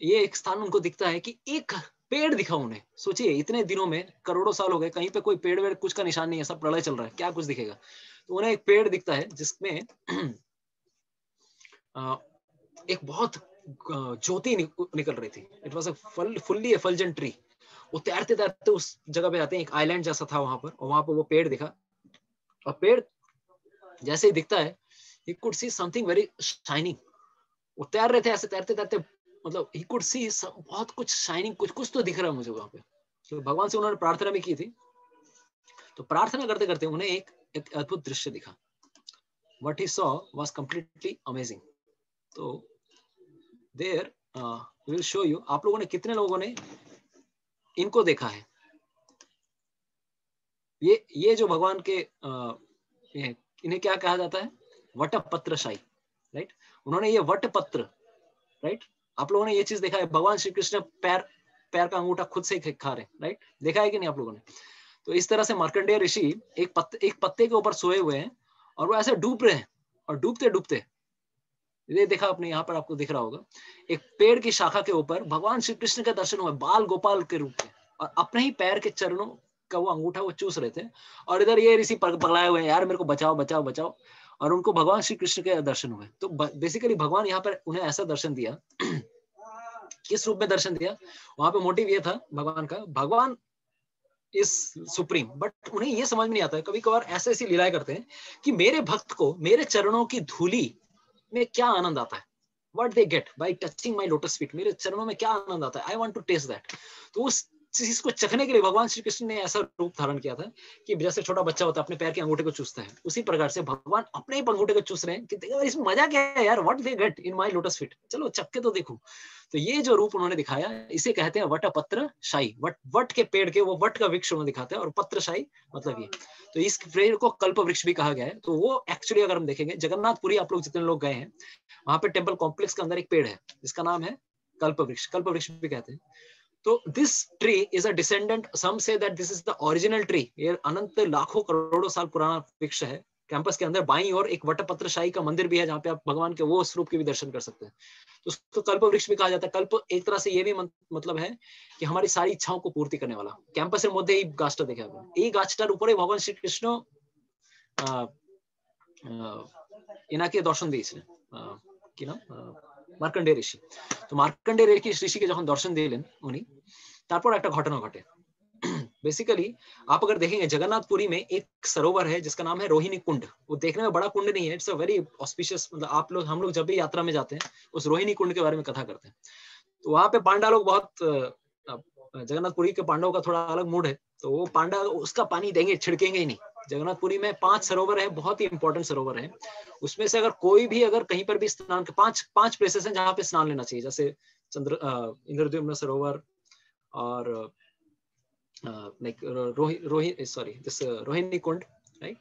ये एक स्थान उनको दिखता है कि एक पेड़ दिखा उन्हें। सोचिए इतने दिनों में करोड़ों साल हो गए, कहीं पे कोई पेड़ वेड़ कुछ का निशान नहीं है, सब प्रलय चल रहा है, क्या कुछ दिखेगा। तो उन्हें एक पेड़ दिखता है जिसमें एक बहुत ज्योति निकल रही थी। It was a fully effulgent tree. वो तैरते तैरते उस जगह पे आते हैं, एक आइलैंड जैसा था वहां पर, और वहां पर वो पेड़ दिखा। और पेड़ जैसे ही दिखता है, he could see something very shining। वो तैर रहे थे, ऐसे तैरते तैरते, मतलब he could see बहुत कुछ शाइनिंग, कुछ तो दिख रहा है मुझे वहां पे। तो भगवान से उन्होंने प्रार्थना भी की थी। तो प्रार्थना करते करते उन्हें एक अद्भुत दृश्य दिखा। What he saw was completely amazing। तो देयर विल शो यू, आप लोगों ने कितने लोगों ने इनको देखा है? ये जो भगवान के इन्हें क्या कहा जाता है? वटपत्रशाही, राइट। उन्होंने ये वटपत्र, राइट, आप लोगों ने ये चीज देखा है? भगवान श्री कृष्ण पैर का अंगूठा खुद से खा रहे, राइट, देखा है कि नहीं आप लोगों ने? तो इस तरह से मार्कंडेय ऋषि एक पत्ते के ऊपर सोए हुए हैं, और वो ऐसे डूब रहे हैं, और डूबते डूबते ये देखा आपने, यहाँ पर आपको दिख रहा होगा, एक पेड़ की शाखा के ऊपर भगवान श्री कृष्ण का दर्शन हुआ, बाल गोपाल के रूप में, और अपने ही पैर के चरणों का वो अंगूठा वो चूस रहे थे। और इधर ये ऋषि पगलाए हुए हैं, यार मेरे को बचाओ बचाओ बचाओ। और उनको भगवान श्री कृष्ण के दर्शन हुए। तो बेसिकली भगवान यहाँ पर उन्हें ऐसा दर्शन दिया। किस रूप में दर्शन दिया? वहां पे मोटिव ये था भगवान का, भगवान इज सुप्रीम, बट उन्हें ये समझ में नहीं आता है, कभी कभार ऐसे ऐसी लीलाएं करते हैं कि मेरे भक्त को मेरे चरणों की धूली में क्या आनंद आता है, what they get by touching my lotus feet, मेरे चरणों में क्या आनंद आता है, I want to taste that। तो उस चीज को चखने के लिए भगवान श्री कृष्ण ने ऐसा रूप धारण किया था कि जैसे छोटा बच्चा होता है अपने पैर के अंगूठे को चूसता है, उसी प्रकार से भगवान अपने ही अंगूठे को चूस रहे हैं कि देखो इसमें मजा क्या है यार, what they get in my lotus feet, चलो चख के तो देखो। तो ये जो रूप उन्होंने दिखाया इसे कहते हैं वट पत्र शाही। वट के पेड़ के वो वट का वृक्ष उन्होंने दिखाते हैं, और पत्र शाही मतलब ये। तो इस पेड़ को कल्प वृक्ष भी कहा गया है। तो वो एक्चुअली अगर हम देखेंगे जगन्नाथपुरी, आप लोग जितने लोग गए हैं वहां पे टेम्पल कॉम्प्लेक्स के अंदर एक पेड़ है जिसका नाम है कल्प वृक्ष भी कहते हैं। तो this tree is a descendant, some say that this is the original tree. ये अनंत लाखों करोड़ों साल पुराना वृक्ष है। कैंपस के अंदर बाईं ओर एक वटपत्रशाही का मंदिर भी है जहाँ पे आप भगवान के वो स्वरूप के भी दर्शन कर सकते हैं। तो उसको कल्प वृक्ष भी कहा जाता है। कल्प एक तरह से ये भी मतलब है कि हमारी सारी इच्छाओं को पूर्ति करने वाला। कैंपस मध्य ही गाछटा देखा आपने, এই গাছটার উপরে ভগবান শ্রীকৃষ্ণ এনাকে দর্শন দিয়েছিলেন, কি নাম, মার্কন্ডেয় ঋষি। তো মার্কন্ডেয় ऋषि के যখন দর্শন দিলেন উনি, তারপর একটা ঘটনা ঘটে। बेसिकली आप अगर देखेंगे जगन्नाथपुरी में एक सरोवर है जिसका नाम है रोहिणी कुंड। वो देखने में बड़ा कुंड नहीं है, इट्स अ वेरी ऑस्पिशियस, मतलब आप लोग, हम लोग जब भी यात्रा में जाते हैं उस रोहिणी कुंड के बारे में कथा करते हैं। तो वहां पे पांडा लोग बहुत, जगन्नाथपुरी के पांडवों का थोड़ा अलग मूड है, तो वो पांडा उसका पानी देंगे, छिड़केंगे ही नहीं। जगन्नाथपुरी में 5 सरोवर है, बहुत ही इंपॉर्टेंट सरोवर है। उसमें से अगर कोई भी अगर कहीं पर भी स्नान के 5 प्लेसेस हैं जहाँ पे स्नान लेना चाहिए, जैसे इंद्रद्युम्न सरोवर और like Rohini Kund, right,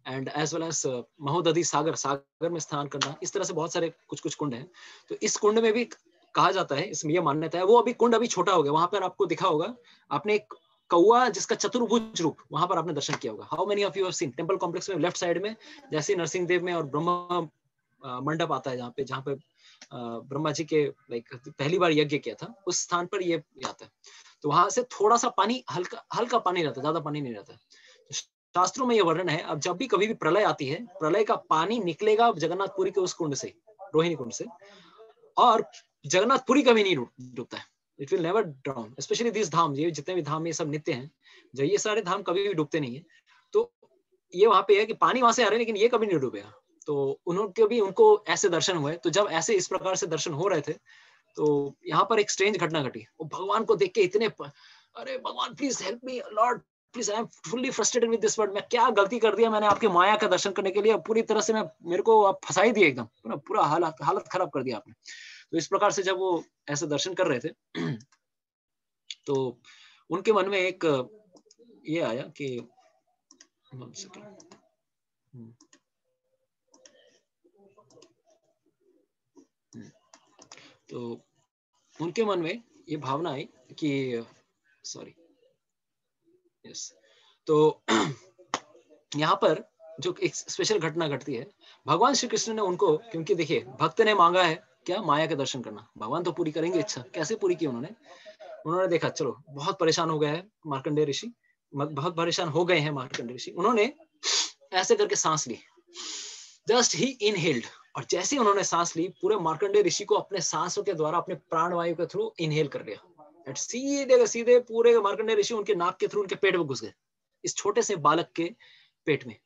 and as well as Mahodadhi Sagar में स्नान करना। इस तरह से बहुत सारे कुछ कुंड हैं। तो इस कुंड में भी कहा जाता है, इसमें यह मान्यता है, वो अभी कुंड अभी छोटा हो गया। वहां पर आपको दिखा होगा, आपने एक कौआ जिसका चतुर्भुज रूप, वहां पर आपने दर्शन किया होगा। How many of you have scene temple complex में लेफ्ट साइड में जैसे नरसिंह देव में और ब्रह्मा मंडप आता है, जहाँ पे ब्रह्मा जी के लाइक पहली बार यज्ञ किया था, उस स्थान पर ये आता है। तो वहां से थोड़ा सा पानी, हल्का पानी रहता है, ज्यादा पानी नहीं रहता। शास्त्रों में यह वर्णन है, अब जब भी कभी भी प्रलय आती है, प्रलय का पानी निकलेगा जगन्नाथपुरी के उस कुंड से, रोहिणी कुंड से, और जगन्नाथपुरी कभी नहीं डूबता है। It will never drown, specially this dham, ये जितने भी धाम ये सब नित्य हैं, जो ये सारे धाम कभी भी डूबते नहीं है। तो ये वहां पे है कि पानी वहां से आ रहा है लेकिन ये कभी नहीं डूबेगा। तो उन्होंने भी, उनको ऐसे दर्शन हुए। तो जब ऐसे इस प्रकार से दर्शन हो रहे थे तो यहाँ पर एक स्ट्रेंज घटना घटी। वो भगवान को देख के इतने, अरे भगवान please help me Lord, please I am fully frustrated with this world, मैं क्या गलती कर दिया मैंने आपकी माया का दर्शन करने के लिए, पूरी तरह से मेरे को आप फंसा ही दिया एकदम, पूरा हालत खराब कर दिया आपने। तो इस प्रकार से जब वो ऐसे दर्शन कर रहे थे तो उनके मन में एक ये आया कि तो उनके मन में ये भावना आई कि सॉरी यस, तो यहाँ पर जो एक स्पेशल घटना घटती है, भगवान श्री कृष्ण ने उनको, क्योंकि देखिए भक्त ने मांगा है क्या, माया के दर्शन करना, भगवान तो पूरी करेंगे इच्छा। कैसे पूरी की उन्होंने देखा चलो बहुत परेशान हो गया है मार्कंडेय ऋषि, बहुत परेशान हो गए हैं मार्कंडेय ऋषि। उन्होंने ऐसे करके सांस ली, जस्ट ही इनहेल्ड, और जैसे ही उन्होंने सांस ली, पूरे मार्कंडेय ऋषि को अपने सांसों के द्वारा, अपने प्राणवायु के थ्रू इनहेल कर लिया। सीधे सीधे पूरे मार्कंडेय ऋषि उनके नाक के थ्रू उनके पेट में घुस गए, इस छोटे से बालक के पेट में।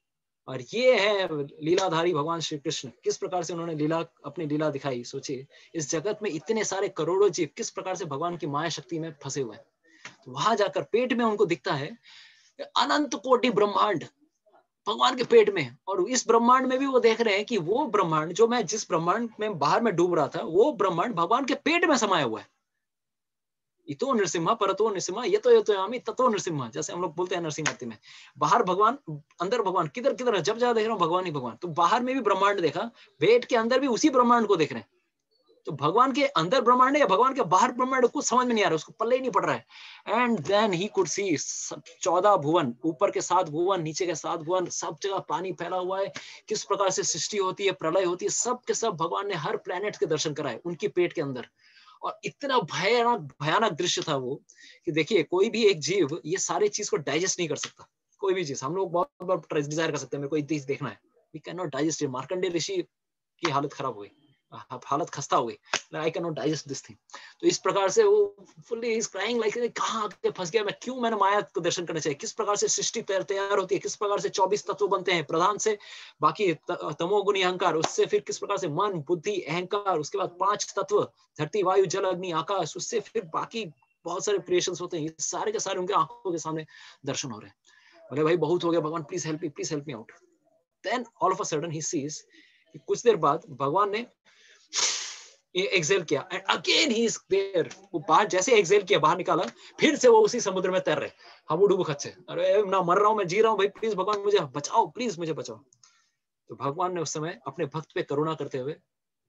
और ये है लीलाधारी भगवान श्री कृष्ण, किस प्रकार से उन्होंने अपनी लीला दिखाई। सोचिए इस जगत में इतने सारे करोड़ों जीव किस प्रकार से भगवान की माया शक्ति में फंसे हुए हैं। तो वहां जाकर पेट में उनको दिखता है अनंत कोटि ब्रह्मांड भगवान के पेट में, और इस ब्रह्मांड में भी वो देख रहे हैं कि वो ब्रह्मांड जो मैं, जिस ब्रह्मांड में बाहर में डूब रहा था, वो ब्रह्मांड भगवान के पेट में समाया हुआ है। इतो नृसिम्हा परतो नृसिम्हा ये तो यामी ततो नृसिम्हा, जैसे हम लोग बोलते हैं नरसिंह आरती में, बाहर भगवान अंदर भगवान, किधर किधर, जब जहाँ देख रहा हूँ भगवान ही भगवान। तो बाहर में भी ब्रह्मांड देखा, पेट के अंदर भी उसी ब्रह्मांड को देख रहे हैं। तो भगवान के अंदर ब्रह्मांड है या भगवान के बाहर ब्रह्मांड, कुछ समझ में नहीं आ रहा, उसको पल्ले ही नहीं पड़ रहा है। And then he could see 14 भुवन, ऊपर के 7 भुवन, नीचे के 7 भुवन, सब जगह पानी फैला हुआ है, किस प्रकार से सृष्टि होती है, प्रलय होती है, सब के सब भगवान ने हर प्लेनेट के दर्शन कराए उनके पेट के अंदर। और इतना भयानक दृश्य था वो कि देखिए कोई भी एक जीव ये सारी चीज को डाइजेस्ट नहीं कर सकता। कोई भी चीज हम लोग बहुत डिजायर कर सकते हैं, मेरे को इस देखना है, we can not digest it. Markandeya ऋषि की हालत खराब हो गई, हालत खस्ता हो गई, I can not digest this thing. तो इस प्रकार से वो फुल्ली इज क्राइंग लाइक कहाँ आके फंस गया मैं, क्यों मैंने माया को दर्शन करना चाहिए, किस प्रकार से सृष्टि तैयार होती है, किस प्रकार से 24 तत्व बनते हैं, प्रधान से बाकी तमोगुणी अहंकार, उससे फिर किस प्रकार से मन बुद्धि अहंकार, उसके बाद 5 तत्व धरती वायु जल अग्नि आकाश, उससे फिर बाकी बहुत सारे क्रिएशंस होते हैं, सारे के सारे उनके आंखों के सामने दर्शन हो रहे हैं। बोले भाई बहुत हो गया भगवान, please help me out. Then all of a sudden he sees, कुछ देर बाद भगवान ने एक्सेल किया and again he is there. वो बाहर जैसे एक्सेल किया, बाहर निकाला, फिर से वो उसी समुद्र में तैर रहे, हाबू खच्चे, अरे ना मर रहा हूं मैं, जी रहा हूं भाई, प्लीज भगवान मुझे बचाओ, प्लीज मुझे बचाओ। तो भगवान ने उस समय अपने भक्त पे करुणा करते हुए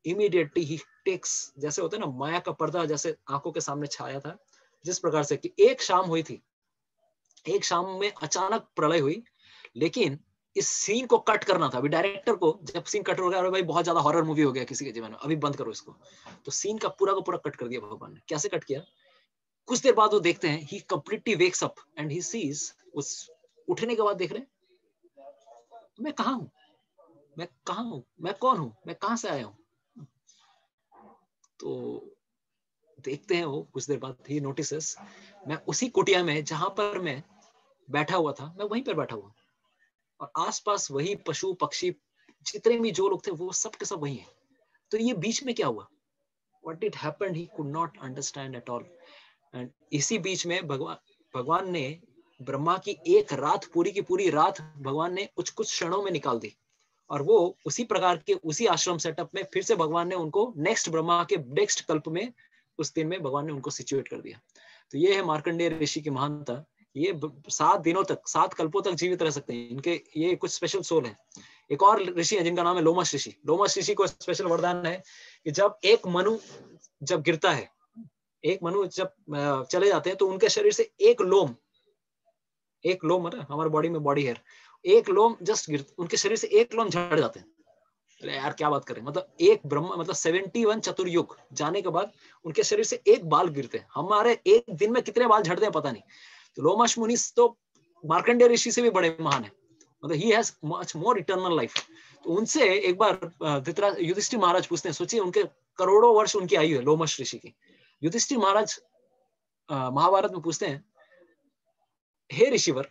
इमीडिएटली ही टेक्स, जैसे होता है ना माया का पर्दा जैसे आंखों के सामने छाया था, जिस प्रकार से कि एक शाम हुई थी, एक शाम में अचानक प्रलय हुई, लेकिन इस सीन को कट करना था। अभी डायरेक्टर को जब सीन कट हो गया, अरे भाई बहुत ज्यादा हॉरर मूवी हो गया किसी के जीवन में, अभी बंद करो इसको, तो सीन का पूरा कट कर दिया भगवान ने। कैसे कट किया? कुछ देर बाद वो देखते हैं, he completely wakes up and he sees, उस उठने के बाद देख रहे हैं मैं कहां हूं, मैं कहां हूं, मैं कौन हूं, मैं कहां से आया हूं। तो देखते हैं वो कुछ देर बाद ही नोटिसेस, मैं उसी कुटिया में जहां पर मैं बैठा हुआ था, मैं वहीं पर बैठा हुआ, और आसपास वही पशु पक्षी, जितने भी जो लोग थे वो सब के सब वही हैं। तो ये बीच में क्या हुआ, what did happen, he could not understand at all. And इसी बीच में भगवान ने ब्रह्मा की एक रात, पूरी की पूरी रात भगवान ने कुछ कुछ क्षणों में निकाल दी, और वो उसी प्रकार के उसी आश्रम सेटअप में फिर से भगवान ने उनको नेक्स्ट ब्रह्मा के नेक्स्ट कल्प में, उस दिन में भगवान ने उनको सिचुएट कर दिया। तो ये है मार्कंडेय ऋषि की महानता। ये 7 दिनों तक, 7 कल्पों तक जीवित रह सकते हैं, इनके ये कुछ स्पेशल सोल है। एक और ऋषि है जिनका नाम है लोमश ऋषि। लोमश ऋषि को स्पेशल वरदान है कि जब एक मनु जब गिरता है, एक मनु जब चले जाते हैं, तो उनके शरीर से एक लोम मतलब हमारे बॉडी में बॉडी हेयर, एक लोम जस्ट उनके शरीर से एक लोम झड़ जाते हैं। अरे यार क्या बात करें, मतलब एक ब्रह्म मतलब 71 चतुर्युग जाने के बाद उनके शरीर से एक बाल गिरते हैं। हमारे एक दिन में कितने बाल झड़ते हैं पता नहीं। तो लोमश मुनि तो मार्कंडेय ऋषि से भी बड़े महान है, मतलब he has much more eternal life. तो उनसे एक बार युधिष्ठिर महाराज पूछते हैं, सोचिए उनके करोड़ों वर्ष उनकी आयु है लोमश ऋषि की। युधिष्ठिर महाराज महाभारत में पूछते हैं, हे ऋषिवर,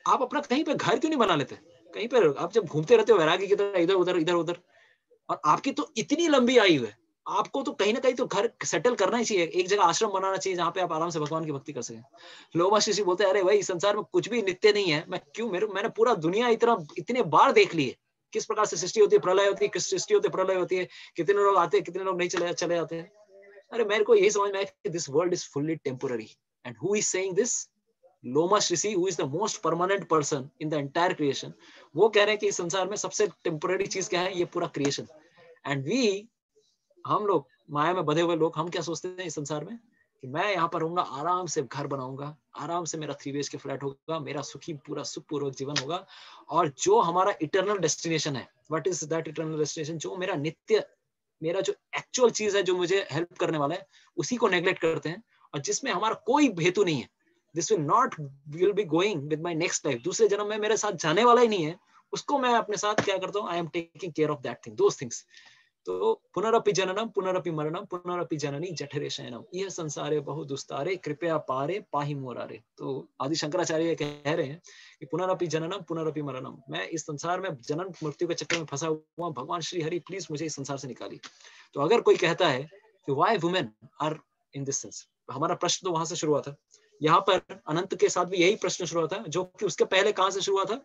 आप अपना कहीं पे घर क्यों नहीं बना लेते, कहीं पर आप जब घूमते रहते हो वैरागी की तरह इधर उधर, और आपकी तो इतनी लंबी आयु है, आपको तो कहीं ना कहीं तो घर सेटल करना ही चाहिए, एक जगह आश्रम बनाना चाहिए जहाँ पे आप आराम से भगवान की भक्ति कर सकें। लोमश ऋषि बोलते हैं, अरे भाई संसार में कुछ भी नित्य नहीं है, मैं क्यों, मैंने पूरा दुनिया इतने बार देख ली है, किस प्रकार से सृष्टि होती है, प्रलय होती है, किस सृष्टि होती है, प्रलय होती है, कितने लोग आते हैं, कितने लोग नहीं चले जाते हैं। अरे मेरे को यही समझ में आया कि this world is fully temporary, and who is saying this? Lomash Rishi, who is the most permanent person in the entire creation, वो कह रहे हैं कि इस संसार में सबसे टेम्पोररी चीज क्या है, ये पूरा क्रिएशन। एंड वी, हम लोग माया में बधे हुए लोग, हम क्या सोचते हैं इस संसार में कि मैं यहाँ पर रहूंगा, आराम से घर बनाऊंगा, आराम से मेरा 3 BHK फ्लैट होगा, मेरा सुखी पूरा सुखपूर्वक जीवन होगा, और जो हमारा इटर्नल डेस्टिनेशन है, what is that eternal destination, जो मेरा नित्य, मेरा जो एक्चुअल चीज है, जो मुझे हेल्प करने वाला है, उसी को नेग्लेक्ट करते हैं, और जिसमें हमारा कोई हेतु नहीं है। This will be going with my next life, दूसरे जन्म में मेरे साथ जाने वाला ही नहीं है, उसको मैं अपने साथ क्या करता हूँ, I am taking care of that thing, those things. तो पुनरपि जननम पुनरपि मरणम पुनरपि जननी जठरे शयनम, यह संसारे बहु दुस्तारे कृपया पारे पाहि मोरारे। तो आदि शंकराचार्य कह रहे हैं कि पुनरपि जननम पुनरपि मरणम, मैं इस संसार में जन्म मृत्यु के चक्कर में फंसा हुआ, भगवान श्री हरि प्लीज मुझे इस संसार से निकालिए। तो अगर कोई कहता है कि why women are in this sense, हमारा प्रश्न तो वहां से शुरू हुआ था। यहाँ पर अनंत के साथ भी यही प्रश्न शुरू हुआ था, जो कि उसके पहले कहां से शुरू हुआ था,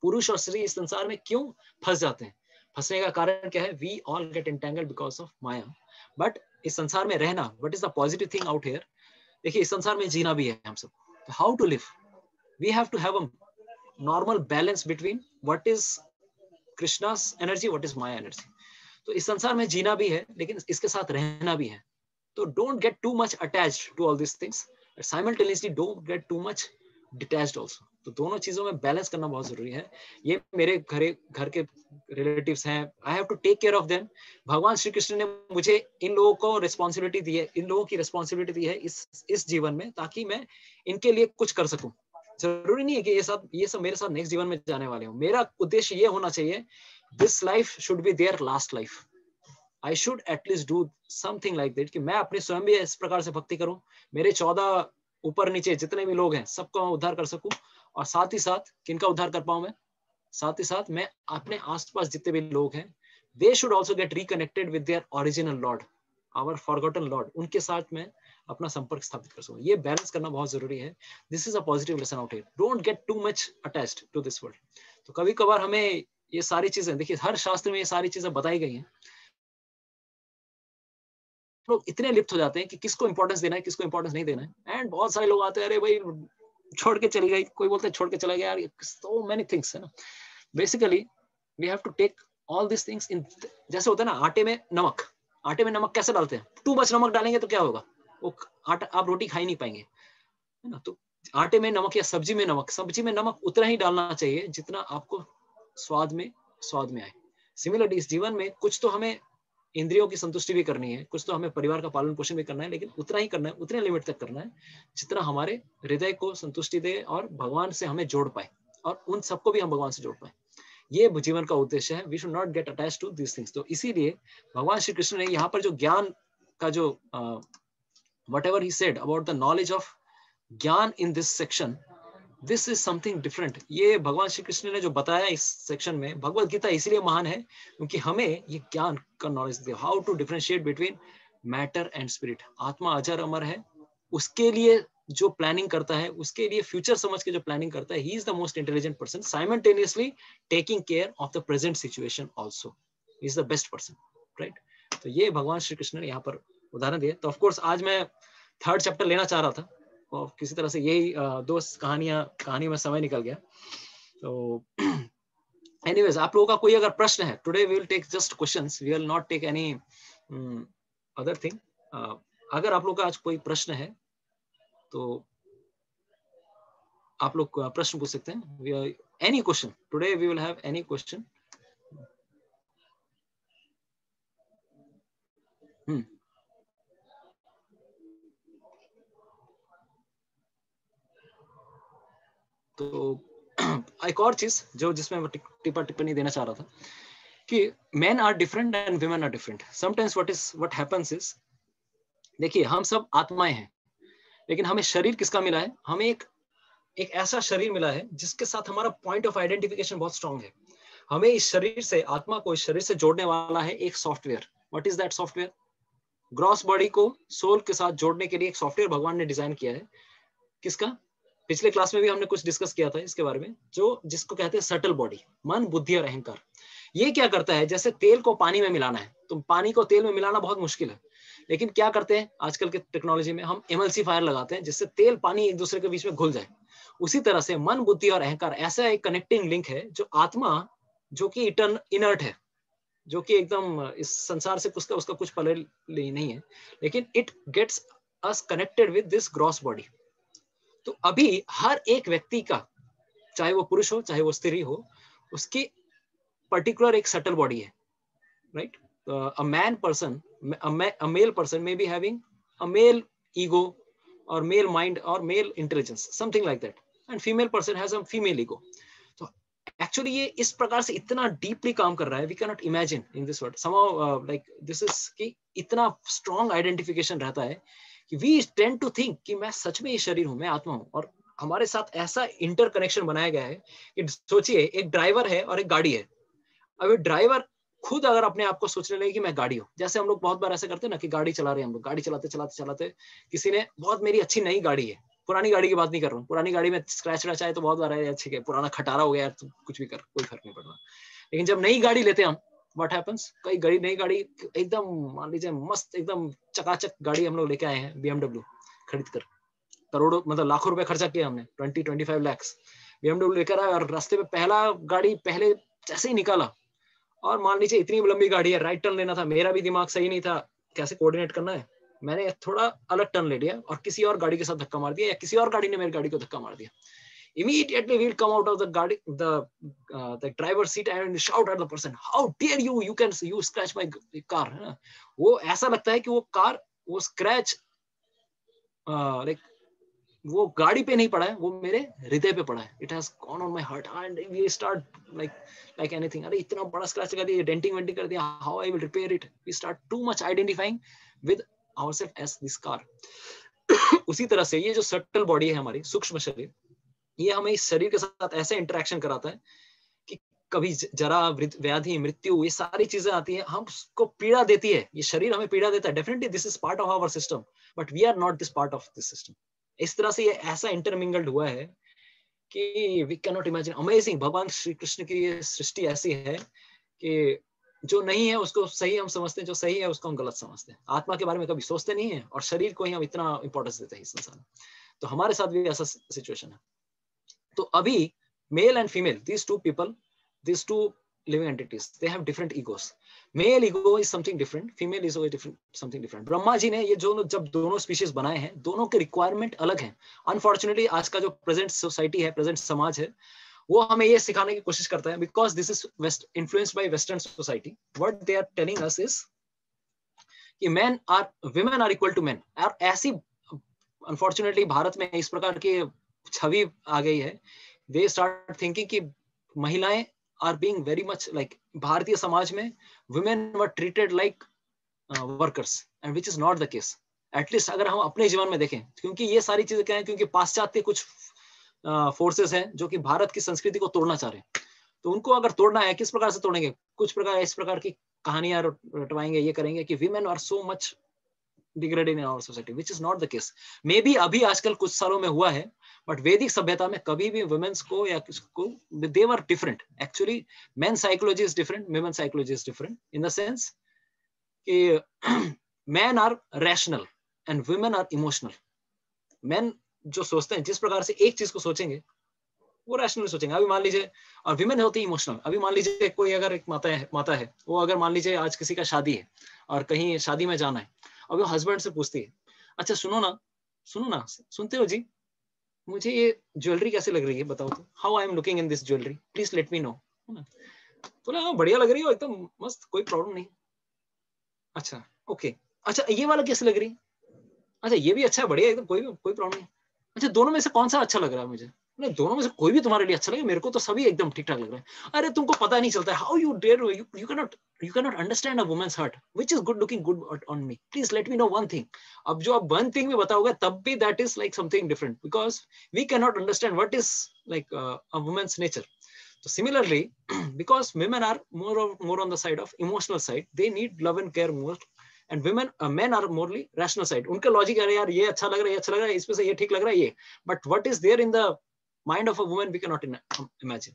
पुरुष और स्त्री इस संसार में क्यों फंस जाते हैं। फंसने का कारण क्या है, we all get entangled because of maya. But इस संसार में रहना, what is the positive thing out here, देखिए इस संसार में जीना भी है हम सब, how to live, we have to have a normal balance between what is Krishna's energy, what is maya energy. तो इस संसार में जीना भी है, लेकिन इसके साथ रहना भी है। तो don't get too much attached to all this things, simultaneously don't get too much detached also. तो दोनों चीजों में बैलेंस करना बहुत जरूरी है। ये मेरे घर के रिलेटिव्स हैं, I have to take care of them. भगवान श्री कृष्ण ने मुझे इन लोगों को रिस्पॉन्सिबिलिटी दी है, इन लोगों की रिस्पॉन्सिबिलिटी दी है इस जीवन में, ताकि मैं इनके लिए कुछ कर सकूं। जरूरी नहीं है कि ये सब मेरे साथ नेक्स्ट जीवन में जाने वाले हो। मेरा उद्देश्य ये होना चाहिए, this life should be their last life, I should at least do something like that, कि मैं अपने स्वयं भी इस प्रकार से भक्ति करूं, मेरे 14 ऊपर नीचे जितने भी लोग हैं सबको मैं उद्धार कर सकूं, और साथ ही साथ किनका उद्धार कर पाऊं मैं, साथ ही साथ मैं अपने आसपास जितने भी लोग हैं, they should also get reconnected with their original lord, our forgotten lord, उनके साथ में अपना संपर्क स्थापित कर सकूं। ये बैलेंस करना बहुत जरूरी है। This is a positive lesson out here, don't get too much attached to this world. तो कभी कभार हमें ये सारी चीजें, देखिए हर शास्त्र में ये सारी चीजें बताई गई हैं, लोग इतने लिप्त हो जाते हैं कि किसको इंपॉर्टेंस देना है, किसको इंपॉर्टेंस नहीं देना है। एंड बहुत सारे लोग आते हैं, अरे भाई छोड़ के चली गई, कोई बोलते हैं छोड़ के चला गया यार, सो मेनी थिंग्स है ना। Basically we have to take all this things in, जैसे होता है ना आटे में नमक, आटे में नमक कैसे डालते हैं, टू मच नमक डालेंगे तो क्या होगा, वो आटा आप रोटी खा ही नहीं पाएंगे, है ना। तो आटे में नमक या सब्जी में नमक, सब्जी में नमक उतना ही डालना चाहिए जितना आपको स्वाद में आए। सिमिलरली इस जीवन में कुछ तो हमें इंद्रियों की संतुष्टि भी करनी है, कुछ तो हमें परिवार का पालन पोषण भी करना है, लेकिन उतना ही करना है, उतने लिमिट तक करना है जितना हमारे हृदय को संतुष्टि दे और भगवान से हमें जोड़ पाए, और उन सबको भी हम भगवान से जोड़ पाए। ये जीवन का उद्देश्य है। We should not get attached to this things. तो इसीलिए भगवान श्री कृष्ण ने यहाँ पर जो ज्ञान का जो whatever he said about the knowledge of ज्ञान in this section, this is something different। ये भगवान श्री कृष्ण ने जो बताया इस सेक्शन में, भगवत गीता इसलिए महान है क्योंकि हमें ये ज्ञान का नॉलेज दे, how to differentiate between matter and spirit. आत्मा अजर अमर है, उसके लिए जो प्लानिंग करता है, उसके लिए फ्यूचर समझ के जो प्लानिंग करता है, he is the most intelligent person, simultaneously taking care of the present situation also, is the best person, right. तो ये भगवान श्री कृष्ण ने यहाँ पर उदाहरण दिए। तो ऑफकोर्स आज मैं थर्ड चैप्टर लेना चाह रहा था और किसी तरह से यही दो कहानी में समय निकल गया। तो एनीवेज, आप लोगों का कोई अगर प्रश्न है, today we will take just questions, we will not take any other thing. अगर आप लोगों का आज कोई प्रश्न है तो आप लोग प्रश्न पूछ सकते हैं। Any question, today we will have any question. तो एक और चीज जो जिसमें मैं टिप्पणी देना चाह रहा था कि men are different and women are different. Sometimes what happens is, देखिए हम सब आत्माएं हैं, लेकिन हमें शरीर किसका मिला है, हमें एक ऐसा शरीर मिला है जिसके साथ हमारा पॉइंट ऑफ आइडेंटिफिकेशन बहुत स्ट्रांग है। हमें इस शरीर से, आत्मा को इस शरीर से जोड़ने वाला है एक software. What is that software? Gross body को सोल के साथ जोड़ने के लिए एक सॉफ्टवेयर भगवान ने डिजाइन किया है। किसका? पिछले क्लास में भी हमने कुछ डिस्कस किया था इसके बारे में, जो जिसको कहते हैं सटल बॉडी, मन, बुद्धि और अहंकार। ये क्या करता है, जैसे तेल को पानी में मिलाना है, तो पानी को तेल में मिलाना बहुत मुश्किल है, लेकिन क्या करते हैं आजकल के टेक्नोलॉजी में, हम एमल्सीफायर लगाते हैं जिससे तेल पानी एक दूसरे के बीच में घुल जाए। उसी तरह से मन, बुद्धि और अहंकार ऐसा एक कनेक्टिंग लिंक है, जो आत्मा, जो कि इनर्ट है, जो कि एकदम इस संसार से उसका कुछ पले नहीं है, लेकिन it gets us connected with this gross body. तो अभी हर एक व्यक्ति का, चाहे वो पुरुष हो चाहे वो स्त्री हो, उसकी पर्टिकुलर एक सटल बॉडी है, right. A male person may be having a male ego और मेल माइंड और male intelligence, something like that, and female person has a female ego. तो एक्चुअली ये इस प्रकार से इतना डीपली काम कर रहा है, we can not imagine in this world somehow, like this is कि इतना स्ट्रॉन्ग आइडेंटिफिकेशन रहता है कि वी टेंड टू थिंक कि मैं सच में ये शरीर हूं, मैं आत्मा हूं, और हमारे साथ ऐसा इंटर कनेक्शन बनाया गया है कि सोचिए एक ड्राइवर है और एक गाड़ी है। अब ड्राइवर खुद अगर अपने आप को सोचने लगे कि मैं गाड़ी हूं, जैसे हम लोग बहुत बार ऐसे करते हैं ना कि गाड़ी चला रहे हैं, हम लोग गाड़ी चलाते चलाते चलाते किसी ने बहुत, मेरी अच्छी नई गाड़ी है, पुरानी गाड़ी की बात नहीं कर रहा हूँ, पुरानी गाड़ी में स्क्रैच व्रैच आए तो बहुत बार अच्छी है, पुराना खटारा हो गया यार, तो कुछ भी कर, कोई फर्क नहीं पड़ रहा। लेकिन जब नई गाड़ी लेते हैं हम, व्हाट हैपेंस, कई नई गाड़ी एकदम, मान लीजिए मस्त एकदम चकाचक गाड़ी हम लोग लेके आए हैं, BMW खरीद कर, करोड़ों मतलब लाखों रुपए खर्चा किया हमने, 20-25 लाख BMW लेकर आए, और रास्ते में पहले जैसे ही निकाला, और मान लीजिए इतनी लंबी गाड़ी है, राइट टर्न लेना था, मेरा भी दिमाग सही नहीं था कैसे कोऑर्डिनेट करना है, मैंने थोड़ा अलग टर्न ले लिया और किसी और गाड़ी के साथ धक्का मार दिया, या किसी और गाड़ी ने मेरी गाड़ी को धक्का मार दिया। Immediately we'll come out of the driver's seat and shout at the person, how dare you scratch my car, है ना। वो ऐसा लगता है कि वो कार, वो स्क्रैच लाइक वो गाड़ी पे नहीं पड़ा है, वो मेरे हृदय पे पड़ा है। It has gone on my heart and we start like anything, अरे इतना बड़ा स्क्रैच लगा दिया, डेंटिंग वेंटिंग कर दिया, how I will repair it. We start too much identifying with ourself as this car. उसी तरह से ये जो सटल बॉडी है हमारी, सूक्ष्म शरीर, ये हमें इस शरीर के साथ ऐसे इंटरेक्शन कराता है कि कभी जरा, व्याधि, मृत्यु, ये सारी चीजें आती है, हमको पीड़ा देती है, ये शरीर हमें पीड़ा देता है। Definitely this is part of our system, but we are not this part of this system. इस तरह से ये ऐसा इंटरमिंगल्ड हुआ है कि we can not imagine. Amazing, भगवान श्री कृष्ण की ये सृष्टि ऐसी है कि जो नहीं है उसको सही हम समझते हैं, जो सही है उसको हम गलत समझते हैं। आत्मा के बारे में कभी सोचते नहीं है, और शरीर को ही हम इतना इंपॉर्टेंस देते हैं इस संसार में। तो हमारे साथ भी ऐसा सिचुएशन है। तो अभी mail and female, these two living entities, they have different egos. Male ego is something different, female ego is different, something different. Brahma ji ने ये जो जब दोनों स्पीशीज बनाए हैं, दोनों के रिक्वायरमेंट अलग हैं। अनफॉर्चुनेटली आज का जो प्रेजेंट सोसाइटी है, प्रेजेंट समाज है, वो हमें ये सिखाने की कोशिश करता है, because this is influenced by western society. What they are telling us is कि women are equal to men। और ऐसी अनफॉर्चुनेटली भारत में इस प्रकार की छवि आ गई है। दे स्टार्ट थिंकिंग कि महिलाएं are being very much like, भारतीय समाज में women were treated like workers, and which is not the case। At least अगर हम अपने जीवन में देखें, क्योंकि ये सारी चीजें क्या है, क्योंकि पाश्चात्य कुछ फोर्सेस हैं जो कि भारत की संस्कृति को तोड़ना चाह रहे हैं। तो उनको अगर तोड़ना है, किस प्रकार से तोड़ेंगे? कुछ प्रकार इस प्रकार की कहानियां रटवाएंगे, ये करेंगे कि women are so much degraded in our society, which is not the case। May be अभी आजकल कुछ सालों में हुआ है, बट वैदिक सभ्यता में कभी भी वुमेन्स को या किसको, they were different actually। men psychology is different, women psychology is different in the sense कि men are rational and women are emotional। men जो सोचते हैं, जिस प्रकार से एक चीज को सोचेंगे वो रैशनली सोचेंगे। अभी मान लीजिए, और विमेन होती है इमोशनल। अभी मान लीजिए कोई अगर एक माता है, वो अगर मान लीजिए आज किसी का शादी है और कहीं शादी में जाना है, और वो हस्बैंड से पूछती है, अच्छा सुनो ना, सुनते हो जी, मुझे ये ज्वेलरी कैसे लग रही है बताओ तो, how I am looking in this jewellery, please let me no. बोला हाँ बढ़िया लग रही हो, एकदम मस्त, कोई प्रॉब्लम नहीं। अच्छा ओके, अच्छा ये वाला कैसे लग रही है, अच्छा ये भी अच्छा है, बढ़िया एकदम, कोई प्रॉब्लम नहीं। अच्छा दोनों में से कौन सा अच्छा लग रहा है मुझे? नहीं, दोनों में से कोई भी तुम्हारे लिए अच्छा लगे, मेरे को तो सभी एकदम ठीक ठाक लग रहा है। अरे तुमको पता नहीं चलता है, how you dare, you can not understand a woman's heart which is good looking good on me, please let me know one thing. अब जो आप वन थिंग में बताओगे तब भी that is like something different, because we can not understand what is like a woman's nature. So similarly, because women are more on the side of emotional side, they need love and care more, and men are morely rational side। उनका लॉजिक है यार, ये अच्छा लग रहा है, ये अच्छा लग रहा है, इसमें से ये ठीक लग रहा है ये, but what is there in the mind of a woman we can not imagine.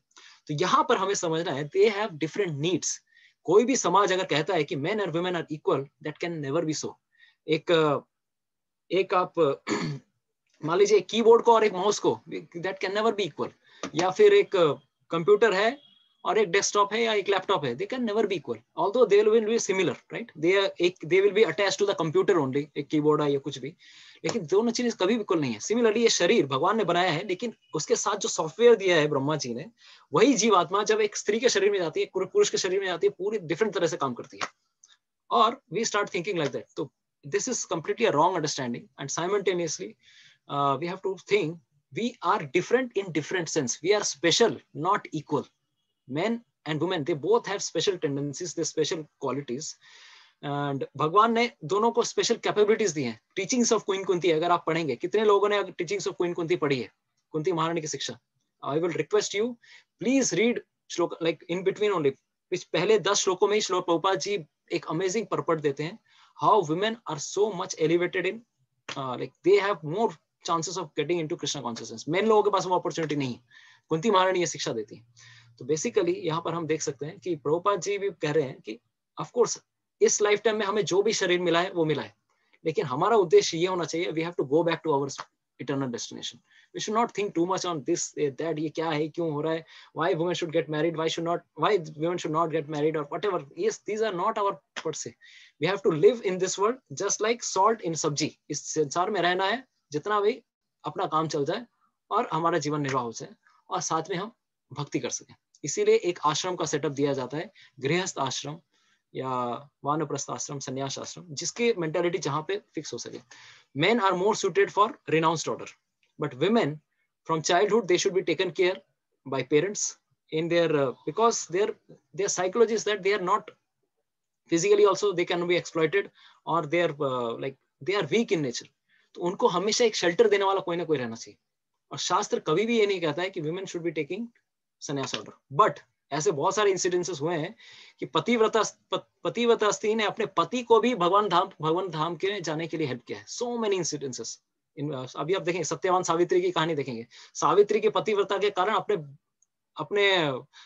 तो यहाँ पर हमें समझना है, दे हैव डिफरेंट नीड्स। कोई भी समाज अगर कहता है कि मेन और women are equal, that can never be so. एक आप मान लीजिए कीबोर्ड को और एक माउस को, that can never be equal. या फिर एक कंप्यूटर है और एक डेस्कटॉप है या एक लैपटॉप है, they can never be equal, although they will be similar, right. They will be attached to the computer only, एक कीबोर्ड है या कुछ भी, लेकिन दोनों चीजें कभी भी इक्वल नहीं है। सिमिलरली ये शरीर भगवान ने बनाया है, लेकिन उसके साथ जो सॉफ्टवेयर दिया है ब्रह्मा जी ने, वही जीवात्मा जब एक स्त्री के शरीर में जाती है, पुरुष के शरीर में जाती है, पूरी डिफरेंट तरह से काम करती है। और we start thinking like that. तो this is completely a wrong understanding, and simultaneously we have to think we are different in different sense, we are special not equal। men and women, they both have special tendencies, they special qualities, and भगवान ने दोनों को स्पेशल कैपेबिलिटीज दी हैं। टीचिंग्स ऑफ क्वीन कुंती अगर आप पढ़ेंगे, कितने लोगों ने टीचिंग्स ऑफ क्वीन कुंती पढ़ी है, कुंती महारानी की शिक्षा? I will request you, please read श्लोक लाइक इन बिटवीन ओनली। पहले 10 श्लोकों में ही श्लोक प्रभुपाद जी एक अमेजिंग परपट देते हैं, how women are so much elevated in like they have more chances of getting into Krishna consciousness। Main लोगों के पास वो अपॉर्चुनिटी नहीं है, कुंती महारानी ये शिक्षा देती है। तो बेसिकली यहाँ पर हम देख सकते हैं कि प्रभुपाद जी भी कह रहे हैं कि ऑफ कोर्स इस लाइफ टाइम में हमें जो भी शरीर मिला है वो मिला है, लेकिन हमारा उद्देश्य ये होना चाहिए, we have to go back to our eternal destination। We should not think too much on this, that ये क्या है, क्यों हो रहा है, why women should get married, why women should not get married or whatever। Yes, these are not our per se। We have to live in this world just like salt in सब्जी। इस संसार में रहना है, जितना भी अपना काम चल जाए और हमारा जीवन निर्वाह हो जाए, और साथ में हम भक्ति कर सकें। इसीलिए एक आश्रम का सेटअप दिया जाता है, गृहस्थ आश्रम या वानप्रस्थ आश्रम, संन्यास आश्रम, जिसकी मेंटालिटी जहां पे फिक्स हो सके। Men are more suited for renounced order, but women from childhood they should be taken care by parents in their because their psychology is that they are not physically also they can be exploited, or they are like they are weak in nature। तो उनको हमेशा एक शेल्टर देने वाला कोई ना कोई रहना चाहिए। और शास्त्र कभी भी ये नहीं कहता है कि women should be taking sannyas order, but ऐसे बहुत सारे इंसिडेंसेस हुए हैं कि पतिव्रता स्त्री ने अपने पति को भी भगवान धाम के जाने के लिए हेल्प किया है. So many incidences. अभी आप देखेंगे सत्यवान सावित्री की कहानी देखेंगे. सावित्री के पतिव्रता के कारण अपने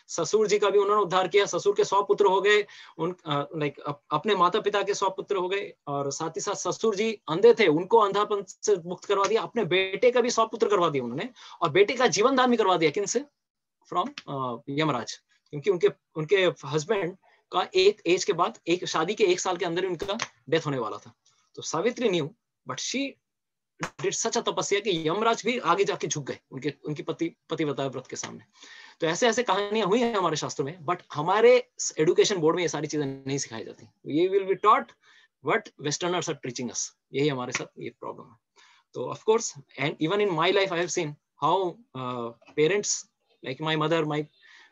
ससुर जी का भी उन्होंने उद्धार किया. ससुर के 100 पुत्र हो गए, लाइक अपने माता पिता के 100 पुत्र हो गए, और साथ ही साथ ससुर जी अंधे थे, उनको अंधापन से मुक्त करवा दिया. अपने बेटे का भी 100 पुत्र करवा दिया उन्होंने, और बेटे का जीवन दान भी करवा दिया. किनसे? फ्रॉम यमराज. क्योंकि उनके हस्बैंड का एक एज के बाद, एक शादी के 1 साल के अंदर उनका डेथ होने वाला था. तो Savitri knew, but she did such a tapasya कि यमराज भी आगे जाके झुक गए उनकी पतिव्रता व्रत के सामने. तो ऐसे ऐसे कहानियां हुई हैं हमारे शास्त्रों में, बट हमारे एजुकेशन बोर्ड में ये सारी चीजें नहीं सिखाई जाती. ये will be taught what westerners are teaching us. यही हमारे साथ ये प्रॉब्लम है. तो of course, and even in my life I have seen how parents like my mother,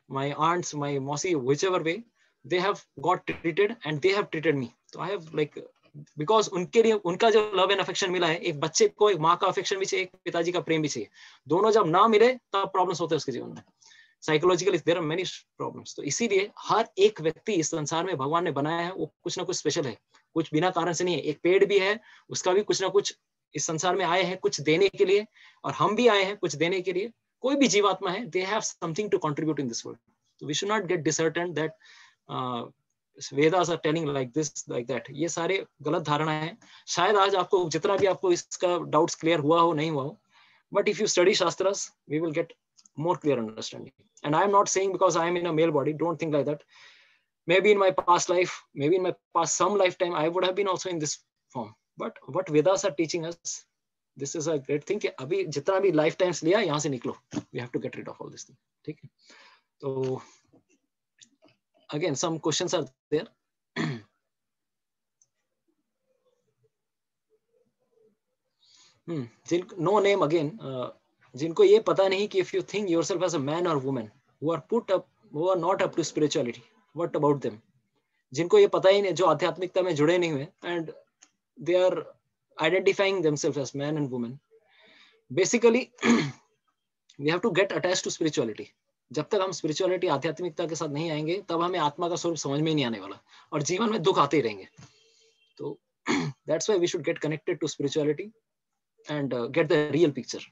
my aunts, my mosi, whichever way, they have got treated and they have treated me. So I have like, because उनके लिए उनका जो लव एंड अफेक्शन मिला है, एक बच्चे को एक माँ का अफेक्शन भी चाहिए, एक पिताजी का प्रेम भी चाहिए. दोनों जब ना मिले तब प्रॉब्लम्स होते हैं उसके जीवन में. Psychologically there are many problems. तो इसीलिए हर एक व्यक्ति इस संसार में भगवान ने बनाया है, वो कुछ ना कुछ स्पेशल है, कुछ बिना कारण से नहीं है. एक पेड़ भी है, उसका भी कुछ ना कुछ इस संसार में आए हैं कुछ देने के लिए, और हम भी आए हैं कुछ देने के लिए. कोई भी जीवात्मा है, they have something to contribute in this world. So we should not get disheartened that Vedas are telling like this, like that. ये सारे गलत धारणा है. शायद आज आपको जितना भी आपको इसका डाउट्स क्लियर हुआ हो नहीं हुआ हो, but if you study shastras, we will get more clear understanding. And I am not saying because I am in a male body, don't think like that. Maybe in my past life, maybe in my past some lifetime, I would have been also in this form. But what Vedas are teaching us, this is a great thing कि अभी जितना भी लाइफ टाइम्स लिया यहाँ से निकलो. We have to get rid of all this thing. ठीक है. तो again some questions are there. No name again. जिनको ये पता नहीं कि if you think yourself as a man or woman who are not up to spirituality, what about them? जिनको ये पता ही नहीं, जो आध्यात्मिकता में जुड़े नहीं हुए, and they are identifying themselves as man and woman. Basically, we have to get attached to spirituality. जब तक हम spirituality आध्यात्मिकता के साथ नहीं आएंगे, तब हमें आत्मा का स्वरूप समझ में नहीं आने वाला, और जीवन में दुख आते ही रहेंगे. तो that's why we should get connected to spirituality and get the real picture.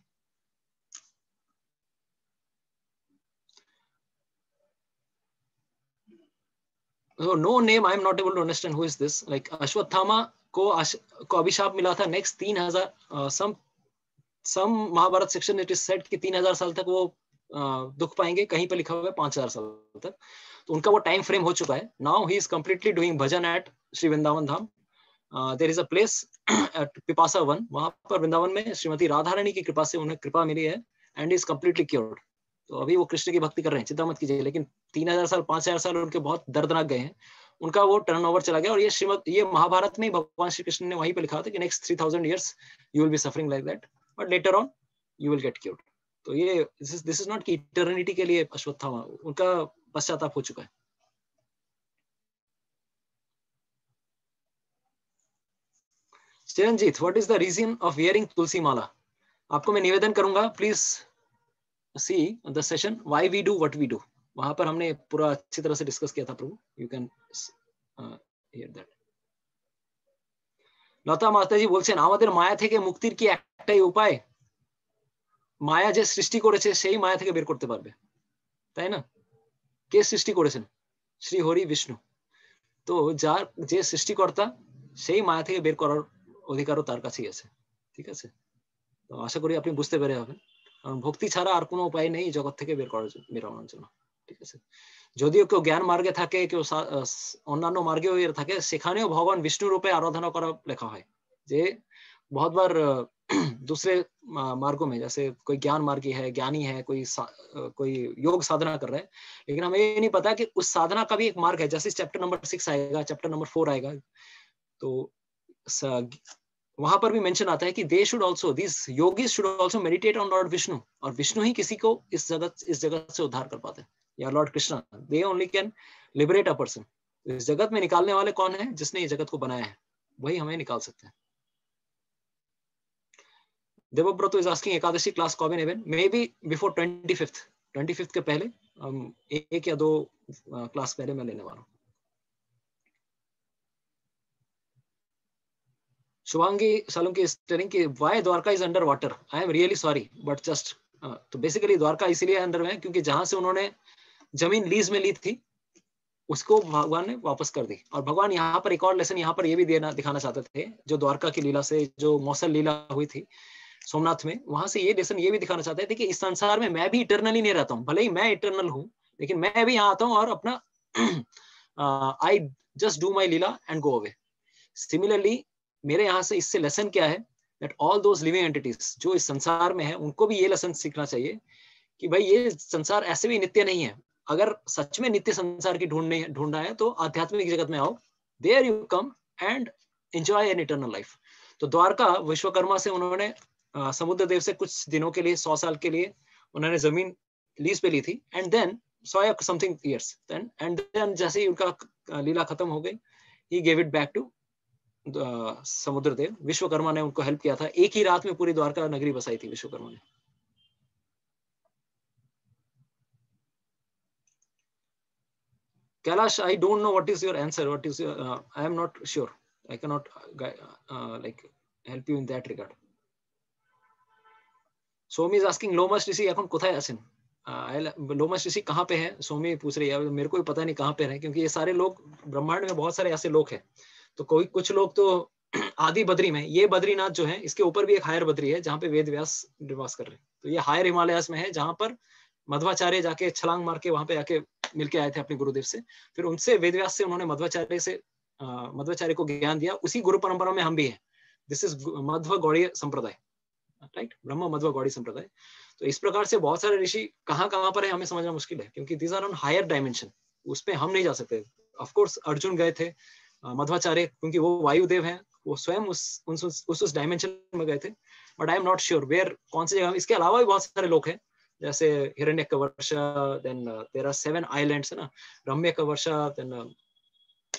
So no name, I am not able to understand who is this. Like Ashwatthama को अभिशाप मिला था next 3000 some Mahabharata section it is said कि 3000 साल तक वो दुख पाएंगे. कहीं पे लिखा हुआ है 5000 साल तक. तो उनका वो टाइम फ्रेम हो चुका है. Now he is completely doing bhajan at Shri Vrindavan Dham. There is a place at Pipasa Van. वहां पर वृंदावन में श्रीमती राधा रानी की कृपा से उन्हें कृपा मिली है, एंड इज कंप्लीटली क्योर्ड. तो अभी वो कृष्ण की भक्ति कर रहे हैं, चिंता मत कीजिए. लेकिन 3000 साल 5000 साल उनके बहुत दर्दनाक गए हैं. उनका वो टर्न ओवर चला गया. और ये महाभारत में भगवान श्री कृष्ण ने वहीं पे लिखा था कि next 3000 years you will be suffering like that, but later on you will get cured. तो ये this is not कि इटर्निटी के लिए अश्वत्थामा, उनका पश्चाताप हो चुका है. Chiranjit, what is the reason of wearing तुलसी माला? आपको मैं निवेदन करूंगा, please see the session why we do what we do. वहां पर हमने पूरा अच्छी तरह से डिस्कस किया था Prabhu. You can hear that. Lata Mataji বলছেন আমাদের মায়া থেকে মুক্তির কি একটাই উপায়? মায়া যে সৃষ্টি করেছে সেই মায়া থেকে বের করতে পারবে, তাই না? কে সৃষ্টি করেছেন? শ্রী হরি বিষ্ণু. তো যার যে সৃষ্টিকর্তা, সেই মায়া থেকে বের করার অধিকারও তার কাছেই আছে. ঠিক আছে? তো আশা করি আপনি বুঝতে পেরে হবেন. কারণ ভক্তি ছাড়া আর কোনো উপায় নেই জগৎ থেকে বেরোনোর জন্য. ঠিক আছে? যদিও কেউ জ্ঞান মার্গে থাকে, কেউ অন্যান্য মার্গেও থাকে, সেখানেও ভগবান বিষ্ণু রূপে আরাধনা করা লেখা হয়. যে बहुत बार दूसरे मार्गों में, जैसे कोई ज्ञान मार्गी है, ज्ञानी है, कोई योग साधना कर रहा है, लेकिन हमें ये नहीं पता कि उस साधना का भी एक मार्ग है. जैसे चैप्टर नंबर 6 आएगा, चैप्टर नंबर 4 आएगा, तो वहां पर भी मेंशन आता है कि they should also, this yogis should also meditate on Lord Vishnu. और विष्णु ही किसी को इस जगत से उद्धार कर पाते हैं, या Lord Krishna. They only can liberate a person. इस जगत में निकालने वाले कौन है? जिसने ये जगत को बनाया है, वही हमें निकाल सकते हैं. Devavrat is asking Ekadashi class कब in heaven? Maybe before 25th के पहले, 1 या 2 क्लास पहले मैं लेने वाला हूँ। शुभांगी सालुंकी is telling कि why Dwarka is under water. I am really sorry, but just तो बेसिकली द्वारका इसीलिए अंदर में है क्योंकि जहां से उन्होंने जमीन लीज में ली थी उसको भगवान ने वापस कर दी। और भगवान यहाँ पर एक और लेसन यहाँ पर ये भी दिखाना चाहते थे, जो द्वारका की लीला से, जो मौसल लीला हुई थी सोमनाथ में, वहां से ये लेसन ये भी दिखाना चाहते थे कि इस संसार में मैं भी इटरनली नहीं रहता हूँ, भले ही मैं इटरनल हूँ, लेकिन मैं भी यहाँ आता हूँ और अपना I just do my Leela and go away. Similarly मेरे यहाँ से इससे लेसन क्या है, that all those living entities जो इस संसार में है उनको भी ये लेसन सीखना चाहिए कि भाई ये संसार ऐसे भी नित्य नहीं है। अगर सच में नित्य संसार की ढूंढना है तो आध्यात्मिक जगत में आओ, there you come and enjoy an eternal life. तो द्वारका विश्वकर्मा से उन्होंने समुद्र देव से कुछ दिनों के लिए, 100 साल के लिए उन्होंने जमीन लीज पे ली थी, and then something years and then जैसे ही उनका लीला खत्म हो गई, he gave it back to Samudra Dev. Vishwakarma ने उनको हेल्प किया था, एक ही रात में पूरी द्वारका नगरी बसाई थी विश्वकर्मा ने। Kailash, I don't know what is your answer. What is your? I am not sure. I cannot like help you in that regard. Somi is asking Lomas ऋषि এখন কোথায় আছেন? लोमस ऋषि कहाँ पे है? सोमी पूछ रही है, मेरे को भी पता नहीं कहाँ पे है, क्योंकि ये सारे लोग, ब्रह्मांड में बहुत सारे ऐसे लोग हैं। तो कोई कुछ लोग तो आदि बद्री में, ये बद्रीनाथ जो है इसके ऊपर भी एक हायर बद्री है जहाँ पे वेद व्यास निवास कर रहे हैं। तो ये हायर हिमालयस में है जहाँ पर मध्वाचार्य जाके छलांग मार के वहां पे आके मिलके आए थे अपने गुरुदेव से, फिर उनसे वेदव्यास से उन्होंने मध्वाचार्य को ज्ञान दिया। उसी गुरु परंपरा में हम भी हैं। दिस इज मध्व गौड़ी संप्रदाय, राइट, ब्रह्म मध्व गौड़ी संप्रदाय। तो इस प्रकार से बहुत सारे ऋषि कहाँ कहाँ पर है हमें समझना मुश्किल है, क्योंकि these are on higher dimension, उस पे हम नहीं जा सकते। ऑफकोर्स अर्जुन गए थे, मध्वाचार्य क्योंकि वो वायुदेव हैं, वो स्वयं उस डायमेंशन में गए थे, but I am not sure where, कौन सी जगह। इसके अलावा भी बहुत सारे लोग हैं, जैसे हिरण्यकवर्ष, देन देयर आर 7 आइलैंड्स है ना, रम्यकवर्ष, देन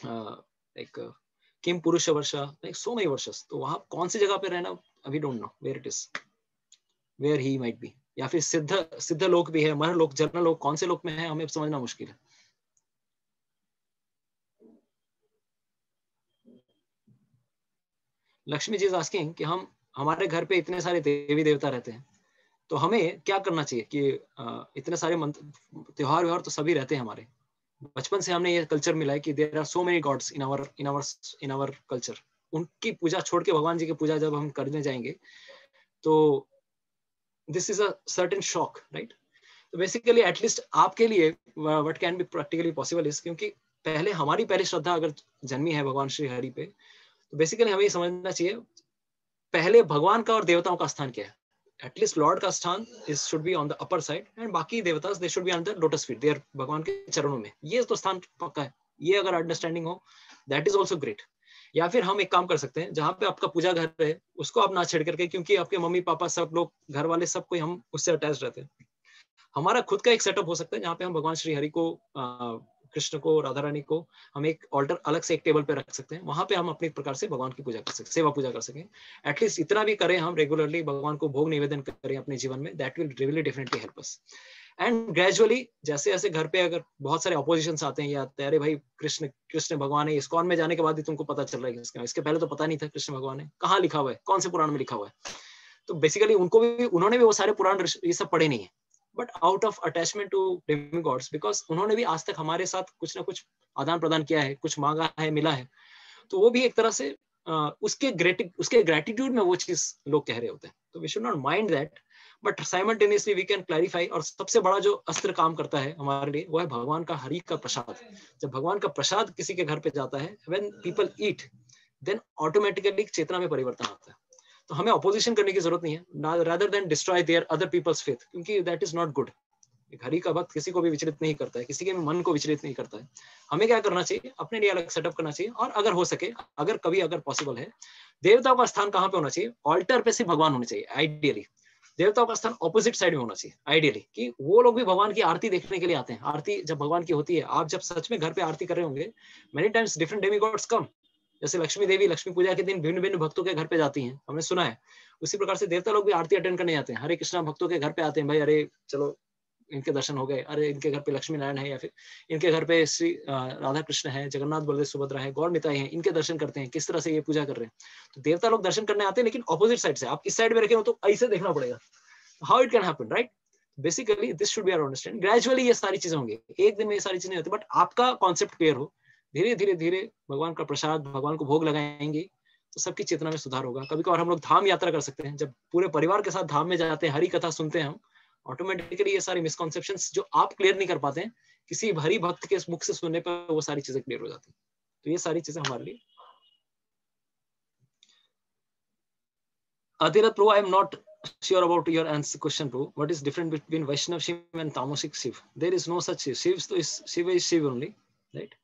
लाइक किम पुरुष वर्ष, लाइक सो मेनी वर्षस। तो वहां कौन सी जगह पे रहना, we don't know where it is, where he might be. या फिर सिद्ध लोक भी है, मर लोक, जन्म लोक, कौन से लोक में है हमें समझना मुश्किल है। लक्ष्मी जी इज आस्किंग कि हमारे घर पे इतने सारे देवी देवता रहते हैं, तो हमें क्या करना चाहिए कि इतने सारे त्योहार व्यवहार तो सभी रहते हैं हमारे, बचपन से हमने ये कल्चर मिला है कि there are so many gods in our culture. उनकी पूजा छोड़ के भगवान जी की पूजा जब हम करने जाएंगे तो this is a certain shock, right. तो बेसिकली एटलीस्ट आपके लिए what can be practically possible is, क्योंकि हमारी पहली श्रद्धा अगर जन्मी है भगवान श्री हरि पे, तो बेसिकली हमें ये समझना चाहिए पहले भगवान का और देवताओं का स्थान क्या है। एटलीस्ट लॉर्ड का स्थान should be on the upper side and बाकी देवतास they should be on the lotus feet, there भगवान के चरणों में। ये तो स्थान पक्का है, ये अगर अंडरस्टैंडिंग हो दैट इज ऑल्सो ग्रेट। या फिर हम एक काम कर सकते हैं, जहाँ पे आपका पूजा घर है उसको आप ना छेड़ करके, क्योंकि आपके मम्मी पापा सब लोग, घर वाले सब कोई, हम उससे अटैच रहते हैं। हमारा खुद का एक सेटअप हो सकता है जहाँ पे हम भगवान श्री हरि को, कृष्ण को, राधा रानी को हम एक ऑल्टर अलग से एक टेबल पे रख सकते हैं, वहां पे हम अपने प्रकार से भगवान की पूजा कर सकते, सेवा पूजा कर सकें। एटलीस्ट इतना भी करें हम रेगुलरली, भगवान को भोग निवेदन करें अपने जीवन में, that will really definitely help us. And gradually जैसे जैसे घर पे अगर बहुत सारे ऑपोजिशन आते हैं, या अरे भाई कृष्ण भगवान है, इस्कॉन में जाने के बाद ही तुमको पता चल रहा है, इसके पहले तो पता नहीं था कृष्ण भगवान है, कहाँ लिखा हुआ है, कौन से पुराण में लिखा हुआ है। तो बेसिकली उन्होंने भी वो सारे पुराण ये सब पढ़े नहीं है, but out of attachment to demigods, because उन्होंने भी आज तक हमारे साथ कुछ ना कुछ आदान प्रदान किया है, कुछ मांगा है, मिला है। तो वो भी एक तरह से उसके ग्रेटिट्यूड में वो चीज लोग कह रहे होते हैं। तो we should not mind that, but simultaneously we can clarify. और सबसे बड़ा जो अस्त्र काम करता है हमारे लिए वो है भगवान का हरि का प्रसाद। जब भगवान का प्रसाद किसी के घर पे जाता है, when people eat, then automatically चेतना में परिवर्तन आता है। तो हमें अपोजिशन करने की जरूरत नहीं है, rather than destroy their other people's faith, क्योंकि that is not good. Hari का भक्त किसी को भी विचलित नहीं करता है, किसी के मन को विचलित नहीं करता है। हमें क्या करना चाहिए, अपने लिए अलग सेटअप करना चाहिए, और अगर हो सके, अगर पॉसिबल है, देवताओं का स्थान कहाँ पे होना चाहिए, ऑल्टर पे सिर्फ भगवान होने चाहिए आइडियली। देवताओं का स्थान ऑपोजिट साइड में होना चाहिए आइडियली, कि वो लोग भी भगवान की आरती देखने के लिए आते हैं। आरती जब भगवान की होती है, आप जब सच में घर पे आरती कर रहे होंगे, मेनी टाइम्स डिफरेंट डेमिगॉड्स कम। जैसे लक्ष्मी देवी लक्ष्मी पूजा के दिन भिन्न भिन्न भक्तों के घर पे जाती हैं, हमने सुना है। उसी प्रकार से देवता लोग भी आरती अटेंड करने जाते हैं, हरे कृष्णा भक्तों के घर पे आते हैं, भाई अरे चलो इनके दर्शन हो गए, अरे इनके घर पे लक्ष्मी नारायण है, या फिर इनके घर पे श्री राधा कृष्ण है, जगन्नाथ बलदेव सुभद्रा है, गौर निताई है, इनके दर्शन करते हैं, किस तरह से ये पूजा कर रहे हैं। तो देवता लोग दर्शन करने आते हैं, लेकिन ऑपोजिट साइड से। आप इस साइड में रखे हो तो ऐसे देखना पड़ेगा। How it can happen, right? Basically this should be our understanding. Gradually ये सारी चीजें होंगी, एक दिन में ये सारी चीजें नहीं होती, बट आपका कॉन्सेप्ट क्लियर हो, धीरे धीरे धीरे भगवान का प्रसाद, भगवान को भोग लगाएंगे, तो सबकी चेतना में सुधार होगा। कभी कभार हम लोग धाम यात्रा कर सकते हैं, जब पूरे परिवार के साथ धाम में जाते हैं, हरी कथा सुनते हैं हम, ऑटोमेटिकली ये सारी मिसकॉन्सेप्शंस जो आप क्लियर नहीं कर पाते हैं, किसी हरि भक्त के मुख से सुनने पर वो सारी चीजें क्लियर हो जाती हैं। तो ये सारी चीजें हमारे लिए। Adirath Prabhu, I am not sure about your answer question, Prabhu. What is different between Vaishnav Shiv and Tamasic Shiv? There is no such Shiv. Shiva is Shiv only, right?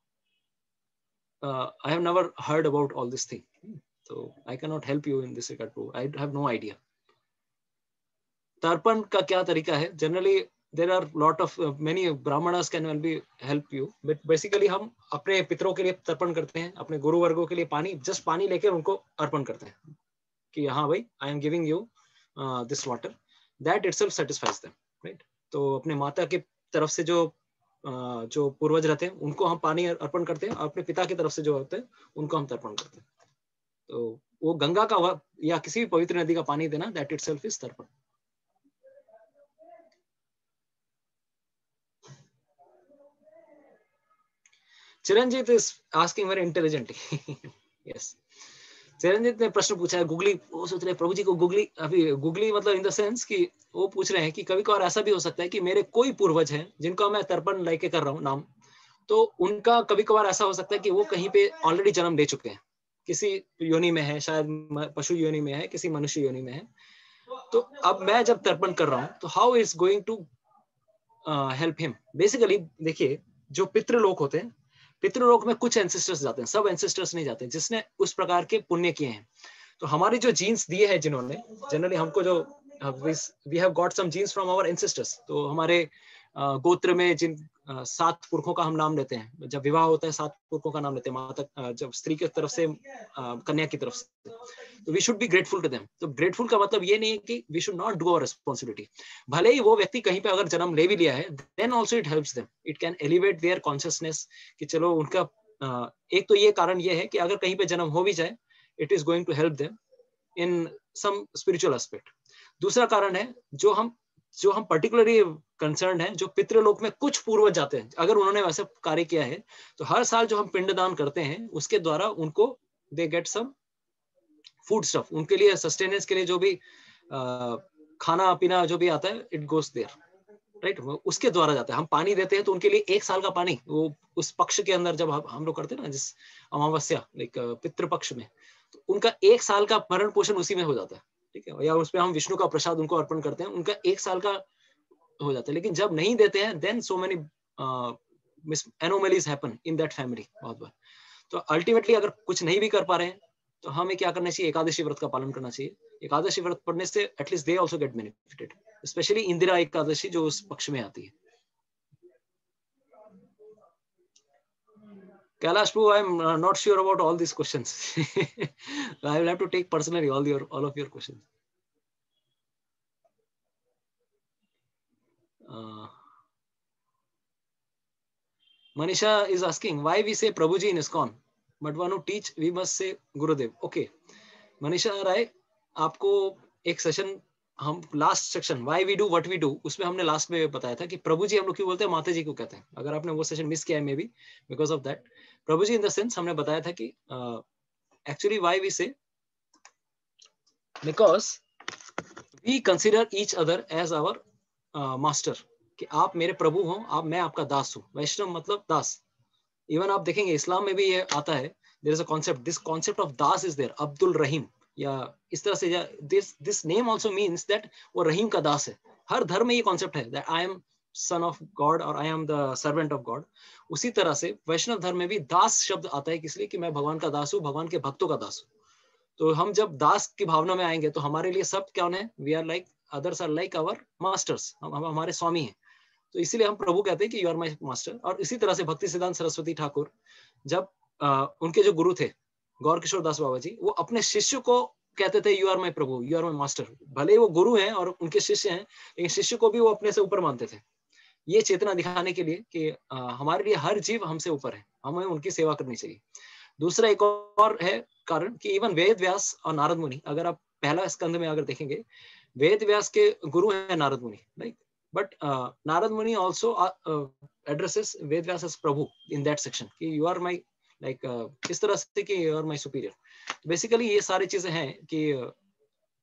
I have never heard about all this thing, so I cannot help you in this regard, Prabhu. I have no idea. तर्पण का क्या तरीका है? Generally, there are lot of many brahmanas can well be help you, but basically हम अपने पितरों के लिए तर्पण करते हैं, अपने गुरु वर्गों के लिए पानी, just पानी लेके उनको अर्पण करते हैं कि हाँ भाई, I am giving you this water. That itself satisfies them, right? तो अपने माता के तरफ से जो पूर्वज रहते हैं उनको हम पानी अर्पण करते हैं, अपने पिता की तरफ से जो होते हैं उनको हम तर्पण करते हैं। तो वो गंगा का या किसी भी पवित्र नदी का पानी देना, that itself is तर्पण। Chiranjit is asking very intelligently. Yes. Chiranjit ने प्रश्न पूछा है, गुगली, वो सोच रहे प्रभु जी को गुगली, अभी गुगली मतलब इन द सेंस कि वो पूछ रहे हैं कि कभी कभार ऐसा भी हो सकता है कि मेरे कोई पूर्वज हैं जिनको मैं तर्पण लेके कर रहा हूँ नाम, तो उनका कभी कभार ऐसा हो सकता है कि वो कहीं पे ऑलरेडी जन्म ले चुके हैं, किसी योनि में है, शायद पशु योनि में है, किसी मनुष्य योनि में है। तो अब मैं जब तर्पण कर रहा हूँ तो how is going to help him? Basically देखिए, जो पितृलोक होते हैं, पितृलोक में कुछ एंसेस्टर्स जाते हैं, सब एंसेस्टर्स नहीं जाते, जिसने उस प्रकार के पुण्य किए हैं। तो हमारे जो जीन्स दिए हैं जिन्होंने, जनरली हमको जो we have got some genes from our ancestors, तो हमारे गोत्र में जिन 7 पुरखों का हम नाम लेते हैं, जब विवाह होता है 7 पुरखों का नाम लेते हैं, माता जब स्त्री की तरफ से कन्या की तरफ से, तो we should be grateful to them. तो ग्रेटफुल का मतलब ये नहीं है कि we should not do our responsibility. भले ही वो व्यक्ति कहीं पे अगर जन्म ले भी लिया है, then also it helps them, it can elevate their consciousness कि चलो उनका एक तो ये कारण ये है कि अगर कहीं पे जन्म हो भी जाए, it is going to help them in some spiritual aspect. दूसरा कारण है, जो हम पर्टिकुलरली कंसर्न है, जो पितृलोक में कुछ पूर्वज जाते हैं, अगर उन्होंने वैसा कार्य किया है, तो हर साल जो हम पिंडदान करते हैं उसके द्वारा उनको they get some food stuff, उनके लिए सस्टेनेंस के लिए जो भी खाना पीना जो भी आता है, इट गोस देयर, राइट? उसके द्वारा जाता है। हम पानी देते हैं तो उनके लिए 1 साल का पानी, वो उस पक्ष के अंदर जब हम लोग करते हैं ना, जिस अमावस्या लाइक पितृपक्ष में, तो उनका 1 साल का भरण पोषण उसी में हो जाता है, ठीक है? या उसमें हम विष्णु का प्रसाद उनको अर्पण करते हैं, उनका 1 साल का हो जाता है। लेकिन जब नहीं देते हैं, then so many anomalies happen in that family बहुत बार। तो अल्टीमेटली अगर कुछ नहीं भी कर पा रहे हैं, तो हमें क्या करना चाहिए? एकादशी व्रत का पालन करना चाहिए। एकादशी व्रत पढ़ने से at least they also get benefited, specially Indira Ekadashi जो उस पक्ष में आती है। Kailash Prabhu, I'm not sure about all these questions. I will have to take personally all of your questions. Manisha is asking why we say Prabhuji in ISKCON, but one who teach we must say Gurudev. Okay, Manisha Rai, आपको एक सेशन हम last section why we do what we do, उसमें हमने लास्ट में बताया था कि प्रभु जी हम लोग क्यों बोलते हैं, माता जी को कहते हैं। अगर आपने वो सेशन मिस किया है, may be because of that, Prabhu ji in the sense हमने बताया था कि actually why we say, because we consider each other as our master, कि आप मेरे प्रभु हो, मैं आपका दास हूँ। वैष्णव मतलब दास। इवन आप देखेंगे इस्लाम में भी ये आता है, there is a concept, this concept of दास इज देयर, अब्दुल रहीम, या इस तरह से, this name also means that वो रहीम का दास है। हर धर्म में ये कॉन्सेप्ट है that I am son of God और I am the servant of God. उसी तरह से वैष्णव धर्म में भी दास शब्द आता है, इसलिए कि मैं भगवान का दास हूँ, भगवान के भक्तों का दास हूँ। तो हम जब दास की भावना में आएंगे तो हमारे लिए सब कौन है? We are like others are like our masters, हम हमारे स्वामी हैं। तो इसीलिए हम प्रभु कहते हैं कि यू आर माई मास्टर। और इसी तरह से भक्ति सिद्धांत सरस्वती ठाकुर, जब उनके जो गुरु थे गौर किशोर दास बाबा जी, वो अपने शिष्य को कहते थे you are my Prabhu, you are my master. भले ही वो गुरु हैं और उनके शिष्य हैं, लेकिन शिष्य को भी वो अपने से ऊपर मानते थे। ये चेतना दिखाने के लिए कि हमारे लिए हर जीव हमसे ऊपर है, हमें उनकी सेवा करनी चाहिए। दूसरा एक और है कारण कि इवन वेद व्यास और नारद मुनि, अगर आप पहला स्कंद में अगर देखेंगे, वेद व्यास के गुरु है नारद मुनि, right, but Narad Muni also addresses Ved Vyas as Prabhu in that section कि यू आर माई लाइक इस तरह से कि you are my superior. Basically ये सारी चीजें हैं कि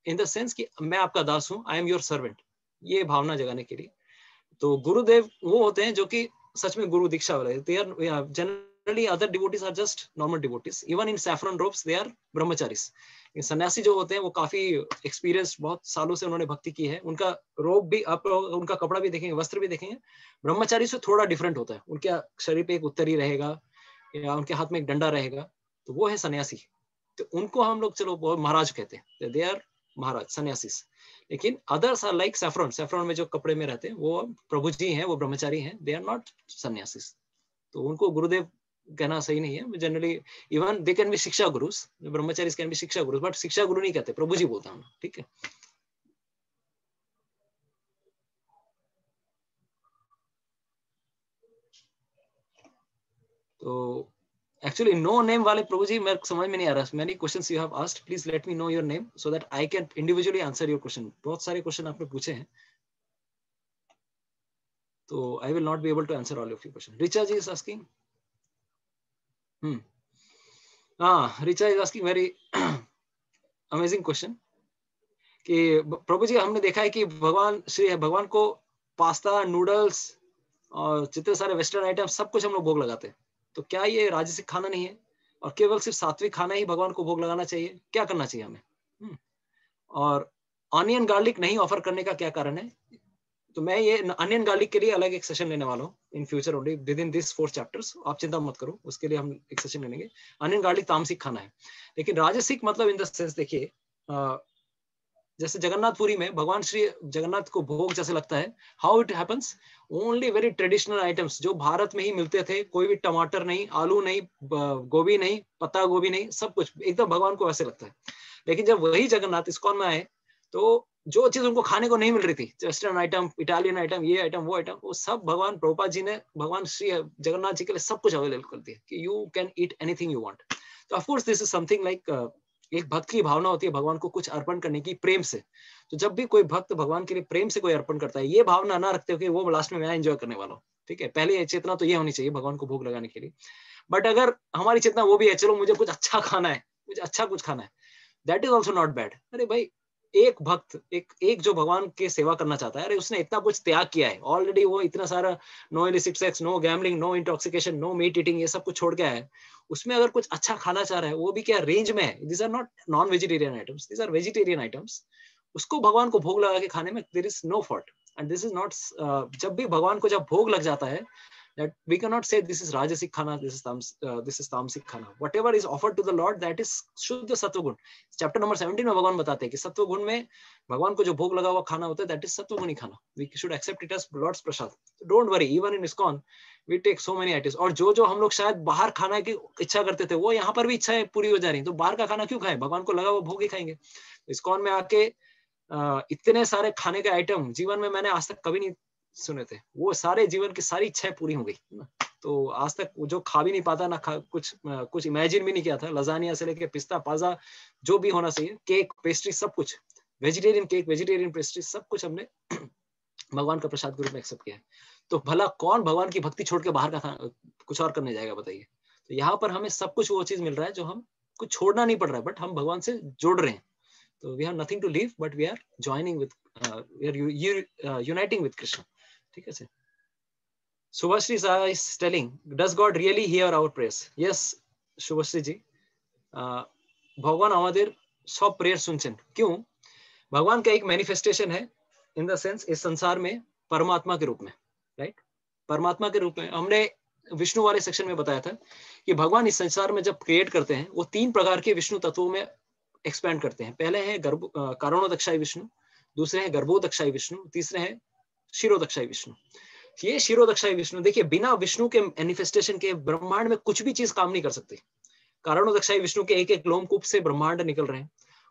इन द सेंस कि मैं आपका दास हूं, आई एम योर सर्वेंट, ये भावना जगाने के लिए। तो गुरुदेव वो होते हैं जो कि सच में गुरु दीक्षा वाले, they are generally other devotees are just normal devotees, even in saffron robes they are brahmacharis. सन्यासी जो होते हैं वो काफी एक्सपीरियंस, बहुत सालों से उन्होंने भक्ति की है, उनका रोब भी, आप उनका कपड़ा भी देखेंगे, वस्त्र भी देखेंगे, ब्रह्मचारी से थोड़ा डिफरेंट होता है। उनके शरीर पे एक उत्तरी रहेगा या उनके हाथ में एक डंडा रहेगा, तो वो है सन्यासी। तो उनको हम लोग चलो महाराज कहते हैं, दे आर महाराज सन्यासीस। लेकिन others are like saffron, saffron में जो कपड़े में रहते हैं वो प्रभु जी हैं, वो ब्रह्मचारी हैं, दे आर नॉट सन्यासीस। तो उनको गुरुदेव कहना सही नहीं है। Generally even they can be शिक्षा गुरुस, ब्रह्मचारी कैन बी शिक्षा गुरुस, बट शिक्षा गुरु नहीं कहते, प्रभु जी बोलता हूँ, ठीक है। तो एक्चुअली नो नेम वाले प्रभु जी मेरे समझ में नहीं आ रहा। Many questions you have asked, please let me know your name so that I can individually answer your question. बहुत सारे क्वेश्चन आपने पूछे हैं, तो I will not be able to answer all of your question. Richa ji is asking, हाँ, Richa is asking very amazing question कि प्रभु जी हमने देखा है कि भगवान को पास्ता, नूडल्स और जितने सारे वेस्टर्न आइटम सब कुछ हम लोग भोग लगाते हैं। तो क्या ये राजसिक खाना नहीं है और केवल सिर्फ सात्विक खाना ही भगवान को भोग लगाना चाहिए? क्या करना चाहिए हमें? और ऑनियन गार्लिक नहीं ऑफर करने का क्या कारण है? तो मैं ये अनियन गार्लिक के लिए अलग एक सेशन लेने वाला हूँ in future only with in this 4 chapters. आप चिंता मत करो, उसके लिए हम एक सेशन ले लेंगे। अनियन गार्लिक तामसिक खाना है, लेकिन राजसिक मतलब इन द सेंस देखिए, जैसे जगन्नाथपुरी में भगवान श्री जगन्नाथ को भोग जैसे लगता है, how it happens, only very traditional items जो भारत में ही मिलते थे, कोई भी टमाटर नहीं, आलू नहीं, गोभी नहीं, पत्ता गोभी नहीं, सब कुछ एकदम भगवान को वैसे लगता है। लेकिन जब वही जगन्नाथ इस्कॉन में आए तो जो चीज उनको खाने को नहीं मिल रही थी, वेस्टर्न आइटम, इटालियन आइटम, ये आइटम, वो आइटम, वो सब भगवान प्रभुपाद जी ने भगवान श्री जगन्नाथ जी के लिए सब कुछ अवेलेबल कर दिया कि you can eat anything you want. तो of course this is something like एक भक्त की भावना होती है भगवान को कुछ अर्पण करने की प्रेम से। तो जब भी कोई भक्त भगवान के लिए प्रेम से कोई अर्पण करता है, ये भावना ना रखते हो कि वो लास्ट में मैं एंजॉय करने वाला हूँ, ठीक है। पहले चेतना तो ये होनी चाहिए भगवान को भोग लगाने के लिए। बट अगर हमारी चेतना वो भी है, चलो मुझे कुछ अच्छा खाना है, मुझे अच्छा कुछ खाना है, that is also not bad. अरे भाई, एक भक्त, एक जो भगवान के सेवा करना चाहता है, अरे उसने इतना कुछ त्याग किया है ऑलरेडी, वो इतना सारा no illicit sex, no gambling, no intoxication, no meat eating, ये सब कुछ छोड़ के आया है। उसमें अगर कुछ अच्छा खाना चाह रहा है, वो भी क्या रेंज में है, this are not non vegetarian items, this are vegetarian items, उसको भगवान को भोग लगा के खाने में there is no fault. And this is not, जब भी भगवान को जब भोग लग जाता है, that we cannot say this is rajasic khana, this is tamasic khana. Whatever is offered to the Lord, that is शुद्ध सत्व गुण। चैप्टर नंबर 17 में भगवान बताते हैं कि सत्व गुण में भगवान को जो भोग लगा हुआ खाना होता है, that is सत्व गुणी खाना। We should accept it as Lord's Prasad. So don't worry, even in ISKCON we take so many items। और जो हम लोग शायद बाहर खाना की इच्छा करते थे, वो यहाँ पर भी इच्छाएं पूरी हो जा रही है। तो बाहर का खाना क्यों खाएं? भगवान को लगा हुआ भोग ही खाएंगे। ISKCON में आके इतने सारे खाने के आइटम जीवन में मैंने आज तक कभी नहीं सुने थे। वो सारे जीवन की सारी इच्छाएं पूरी हो गई ना। तो आज तक जो खा भी नहीं पाता ना, कुछ इमेजिन भी नहीं किया था, लजानिया से लेके पिस्ता पाजा जो भी होना चाहिए, केक, पेस्ट्री, सब कुछ, वेजिटेरियन केक, वेजिटेरियन पेस्ट्री, सब कुछ हमने भगवान का प्रसाद के रूप में एक्सेप्ट किया है। तो भला कौन भगवान की भक्ति छोड़ के बाहर का कुछ और करने जाएगा, बताइए। तो यहाँ पर हमें सब कुछ वो चीज मिल रहा है जो हम कुछ छोड़ना नहीं पड़ रहा है, बट हम भगवान से जोड़ रहे हैं। तो we have nothing to leave, but we are joining with, we are uniting with Krishna, ठीक है sir. Subhashri is telling, does God really hear our prayers? Yes, Subhashri जी, भगवान আমাদের सब प्रेयर सुनছেন। क्यों? भगवान का एक मैनिफेस्टेशन है इन द सेंस इस संसार में परमात्मा के रूप में, राइट? परमात्मा के रूप में हमने विष्णु वाले सेक्शन में बताया था कि भगवान इस संसार में जब क्रिएट करते हैं, वो 3 प्रकार के विष्णु तत्वों में एक्सपैंड करते हैं। पहले है कारणोदक्षाई विष्णु, दूसरे हैं गर्भोदक्षाई विष्णु, तीसरे हैं शिरोदक्षाई विष्णु। ये शिरोदक्षाई विष्णु, देखिए बिना विष्णु के मैनिफेस्टेशन के ब्रह्मांड में कुछ भी चीज काम नहीं कर सकती। कारणोदक्षाई विष्णु के एक एक लोमकूप से ब्रह्मांड निकल रहे हैं।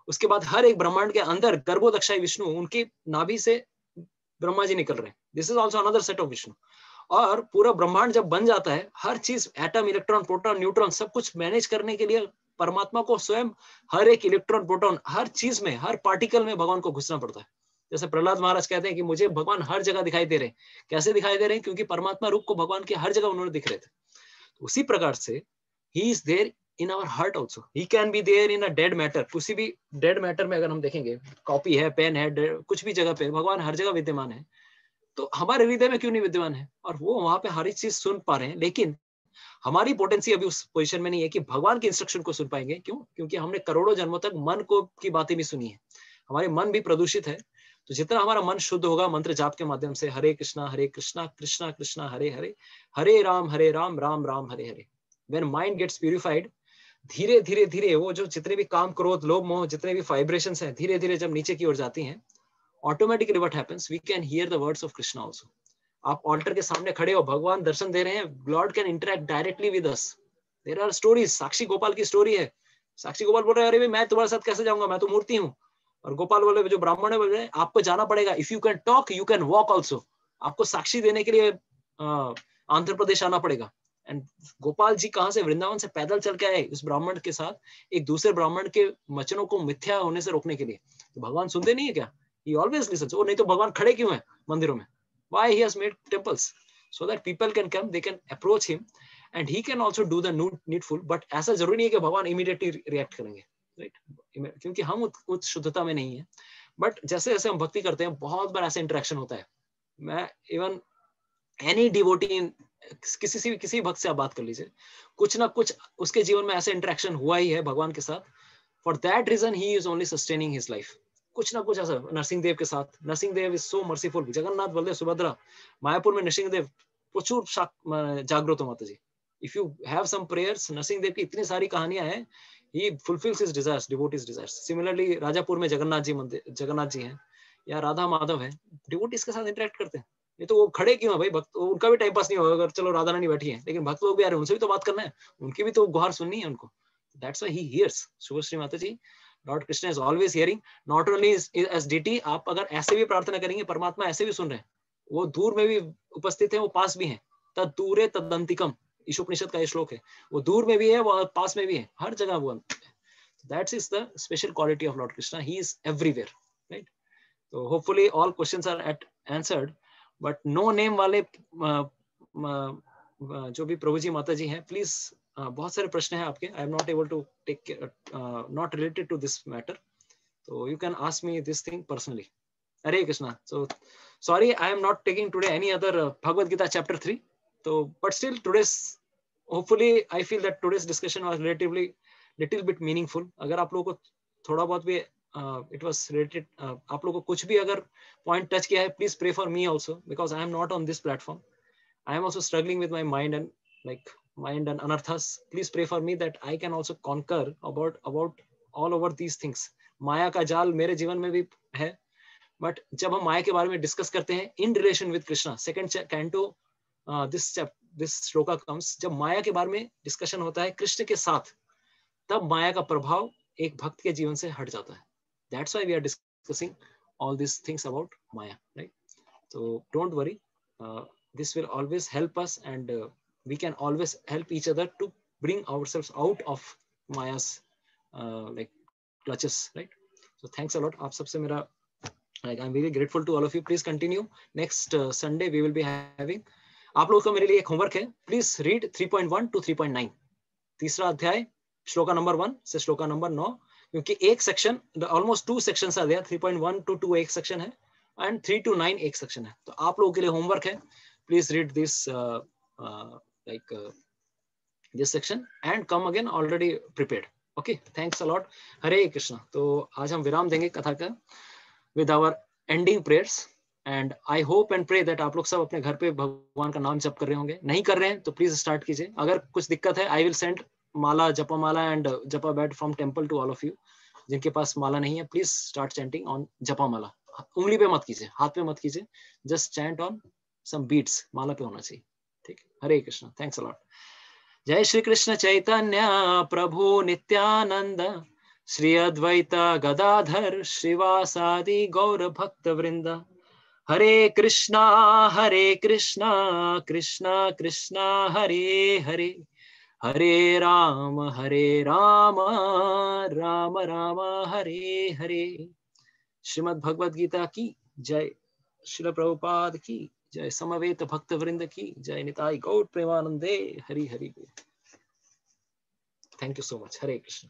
उसके बाद हर एक ब्रह्मांड के अंदर गर्भोदक्षाई विष्णु, उनकी नाभि से ब्रह्मा जी निकल रहे हैं, this is also another set of Vishnu. और पूरा ब्रह्मांड जब बन जाता है, हर चीज एटम, इलेक्ट्रॉन, प्रोटॉन, न्यूट्रॉन सब कुछ मैनेज करने के लिए परमात्मा को स्वयं हर एक इलेक्ट्रॉन, प्रोटॉन, हर चीज में, हर पार्टिकल में भगवान को घुसना पड़ता है। जैसे प्रहलाद महाराज कहते हैं कि मुझे भगवान हर जगह दिखाई दे रहे हैं। कैसे दिखाई दे रहे हैं? क्योंकि परमात्मा रूप को भगवान के हर जगह उन्होंने दिख रहे थे। उसी प्रकार से ही is there in our heart also, he can be there in a dead matter. किसी भी डेड मैटर में अगर हम देखेंगे, कॉपी है, पेन है, कुछ भी जगह पे भगवान हर जगह विद्यमान है। तो हमारे हृदय में क्यों नहीं विद्यमान है? और वो वहां पे हर एक चीज सुन पा रहे हैं, लेकिन हमारी पोटेंसी अभी उस पोजीशन में नहीं है कि भगवान के इंस्ट्रक्शन को सुन पाएंगे। क्यों? क्योंकि हमने करोड़ों जन्मों तक मन को की बातें भी सुनी है, हमारे मन भी प्रदूषित है। तो जितना हमारा मन शुद्ध होगा मंत्र जाप के माध्यम से, हरे कृष्णा कृष्णा कृष्णा हरे हरे, हरे Ram Ram Ram Hare Hare, when mind gets purified, धीरे धीरे धीरे वो जो जितने भी काम, क्रोध, लोभ, मोह, जितने भी वाइब्रेशंस हैं, धीरे धीरे जब नीचे की ओर जाती हैं, automatically what happens, we can hear the words of Krishna also. आप ऑल्टर के सामने खड़े हो, भगवान दर्शन दे रहे हैं, lord can interact directly with us. There are stories, Sakshi Gopal की स्टोरी है। साक्षी गोपाल बोल रहे हैं, अरे भाई मैं तुम्हारे साथ कैसे जाऊंगा, मैं तो मूर्ति हूँ। और गोपाल बोले, जो ब्राह्मण है, बोल रहे हैं आपको जाना पड़ेगा, if you can talk you can walk also. आपको साक्षी देने के लिए आंध्र प्रदेश आना पड़ेगा। एंड गोपाल जी कहाँ से? वृंदावन से पैदल चल के आए उस ब्राह्मण के साथ, एक दूसरे ब्राह्मण के वचनों को मिथ्या होने से रोकने के लिए। तो भगवान सुनते नहीं है क्या? He always listens. और नहीं तो भगवान खड़े क्यों हैं मंदिरों में? Why he has made temples? So that people can come, they can approach him, and he can also do the needful. But ऐसा जरूरी नहीं है कि भगवान immediately react करेंगे, right? क्योंकि हम उस शुद्धता में नहीं है। बट जैसे जैसे हम भक्ति करते हैं, बहुत बार ऐसा इंटरेक्शन होता है। मैं इवन एनी डिवोटी, किसी भक्त से आप बात कर लीजिए, कुछ ना कुछ उसके जीवन में ऐसा इंटरेक्शन हुआ ही है भगवान के साथ। For that reason he is only sustaining his life. कुछ ना कुछ ऐसा। नरसिंह देव के साथ, Narasimha Dev is so merciful. Jagannath, Baladev, Subhadra, Mayapur में नरसिंह देव प्रचुर जागृत हो माता जी। If you have some prayers, Narasimha Dev की इतनी सारी कहानियां हैं, he fulfills his desires, devotees desires. Similarly Rajapur में जगन्नाथ जी मंदिर, जगन्नाथ जी हैं, या राधा माधव है, डिवोटीज के साथ इंटरेक्ट करते हैं। नहीं तो वो खड़े क्यों है भाई? भक्त, उनका भी टाइम पास नहीं होगा अगर चलो राधा रानी बैठी है, लेकिन भक्त लोग भी आ रहे हैं, उनसे भी तो बात करना है, उनकी भी तो गुहार सुननी है उनको। That's why he hears. Shubhashri माता जी, lord Krishna is always hearing, not only as deity. आप अगर ऐसे भी प्रार्थना करेंगे, परमात्मा ऐसे भी सुन रहे हैं, वो दूर में भी उपस्थित है, वो पास भी है। तद दूरे तदंतिकम, ईशोपनिषद का ये श्लोक है। वो दूर में भी है, वो पास में भी है, हर जगह वो। That's is the special quality of lord Krishna, he is everywhere, right? तो hopefully all questions are answered, but no name वाले जो भी प्रभु जी, माता जी हैं, प्लीज, बहुत सारे प्रश्न हैं आपके। I am not able to take, not related to this matter, so you can ask me this thing personally. Hare Krishna. So sorry, I am not taking today any other Bhagavad Gita chapter 3. So but still today's, hopefully I feel that today's discussion was relatively little bit meaningful. अगर आप लोगों को थोड़ा बहुत भी it was related, आप लोगों को कुछ भी अगर point touch किया है, please pray for me also, because I am not on this platform. I am also struggling with my mind and anarthas. Please pray for me that I can also conquer about all over these things. माया का जाल मेरे जीवन में भी है, बट जब हम माया के बारे में डिस्कस करते हैं in relation with Krishna, second canto, this shloka comes, जब माया के बारे में डिस्कशन होता है कृष्ण के साथ, तब माया का प्रभाव एक भक्त के जीवन से हट जाता है। That's why we are discussing all this things about Maya, right? So don't worry, this will always help us, and we can always help each other to bring ourselves out of Maya's like clutches, right? So thanks a lot. आप सबसे मेरा, like, I'm very grateful to all of you. Please continue. Next Sunday we will be having, आप लोगों को मेरे लिए एक होमवर्क है, please read 3.1 to 3.9, तीसरा अध्याय श्लोका नंबर 1 से श्लोका नंबर 9, क्योंकि एक section, almost 2 sections are there, 3.1 to 2 एक सेक्शन है, and 3 to 9 एक सेक्शन है। तो आप लोगों के लिए होमवर्क है, please read this this section and come again already prepared. Okay, thanks a lot. हरे कृष्णा। तो आज हम विराम देंगे कथा का with our ending prayers, and I hope and pray that आप लोग सब अपने घर पे भगवान का नाम जप कर रहे होंगे। नहीं कर रहे हैं तो प्लीज स्टार्ट कीजिए। अगर कुछ दिक्कत है, I will send माला, जपा माला and जपा bat from temple to all of you. जिनके पास माला नहीं है, प्लीज स्टार्ट चैंटिंग ऑन जपा माला। उंगली पे मत कीजिए, हाथ पे मत कीजिए, just chant on some beats, माला पे होना चाहिए, ठीक? Hare Krishna, thanks a lot. जय श्री कृष्ण चैतन्य प्रभु नित्यानंद, श्री अद्वैत गदाधर श्रीवासादि गौर भक्त वृंद, हरे कृष्णा कृष्णा कृष्णा हरे हरे, हरे राम राम राम हरे हरे। श्रीमद् भगवद गीता की जय, श्रील प्रभुपाद की जय, समवेत भक्त वृंद की जय, निताई गौर प्रेमानंदे, हरि हरि बोल। Thank you so much. Hare Krishna.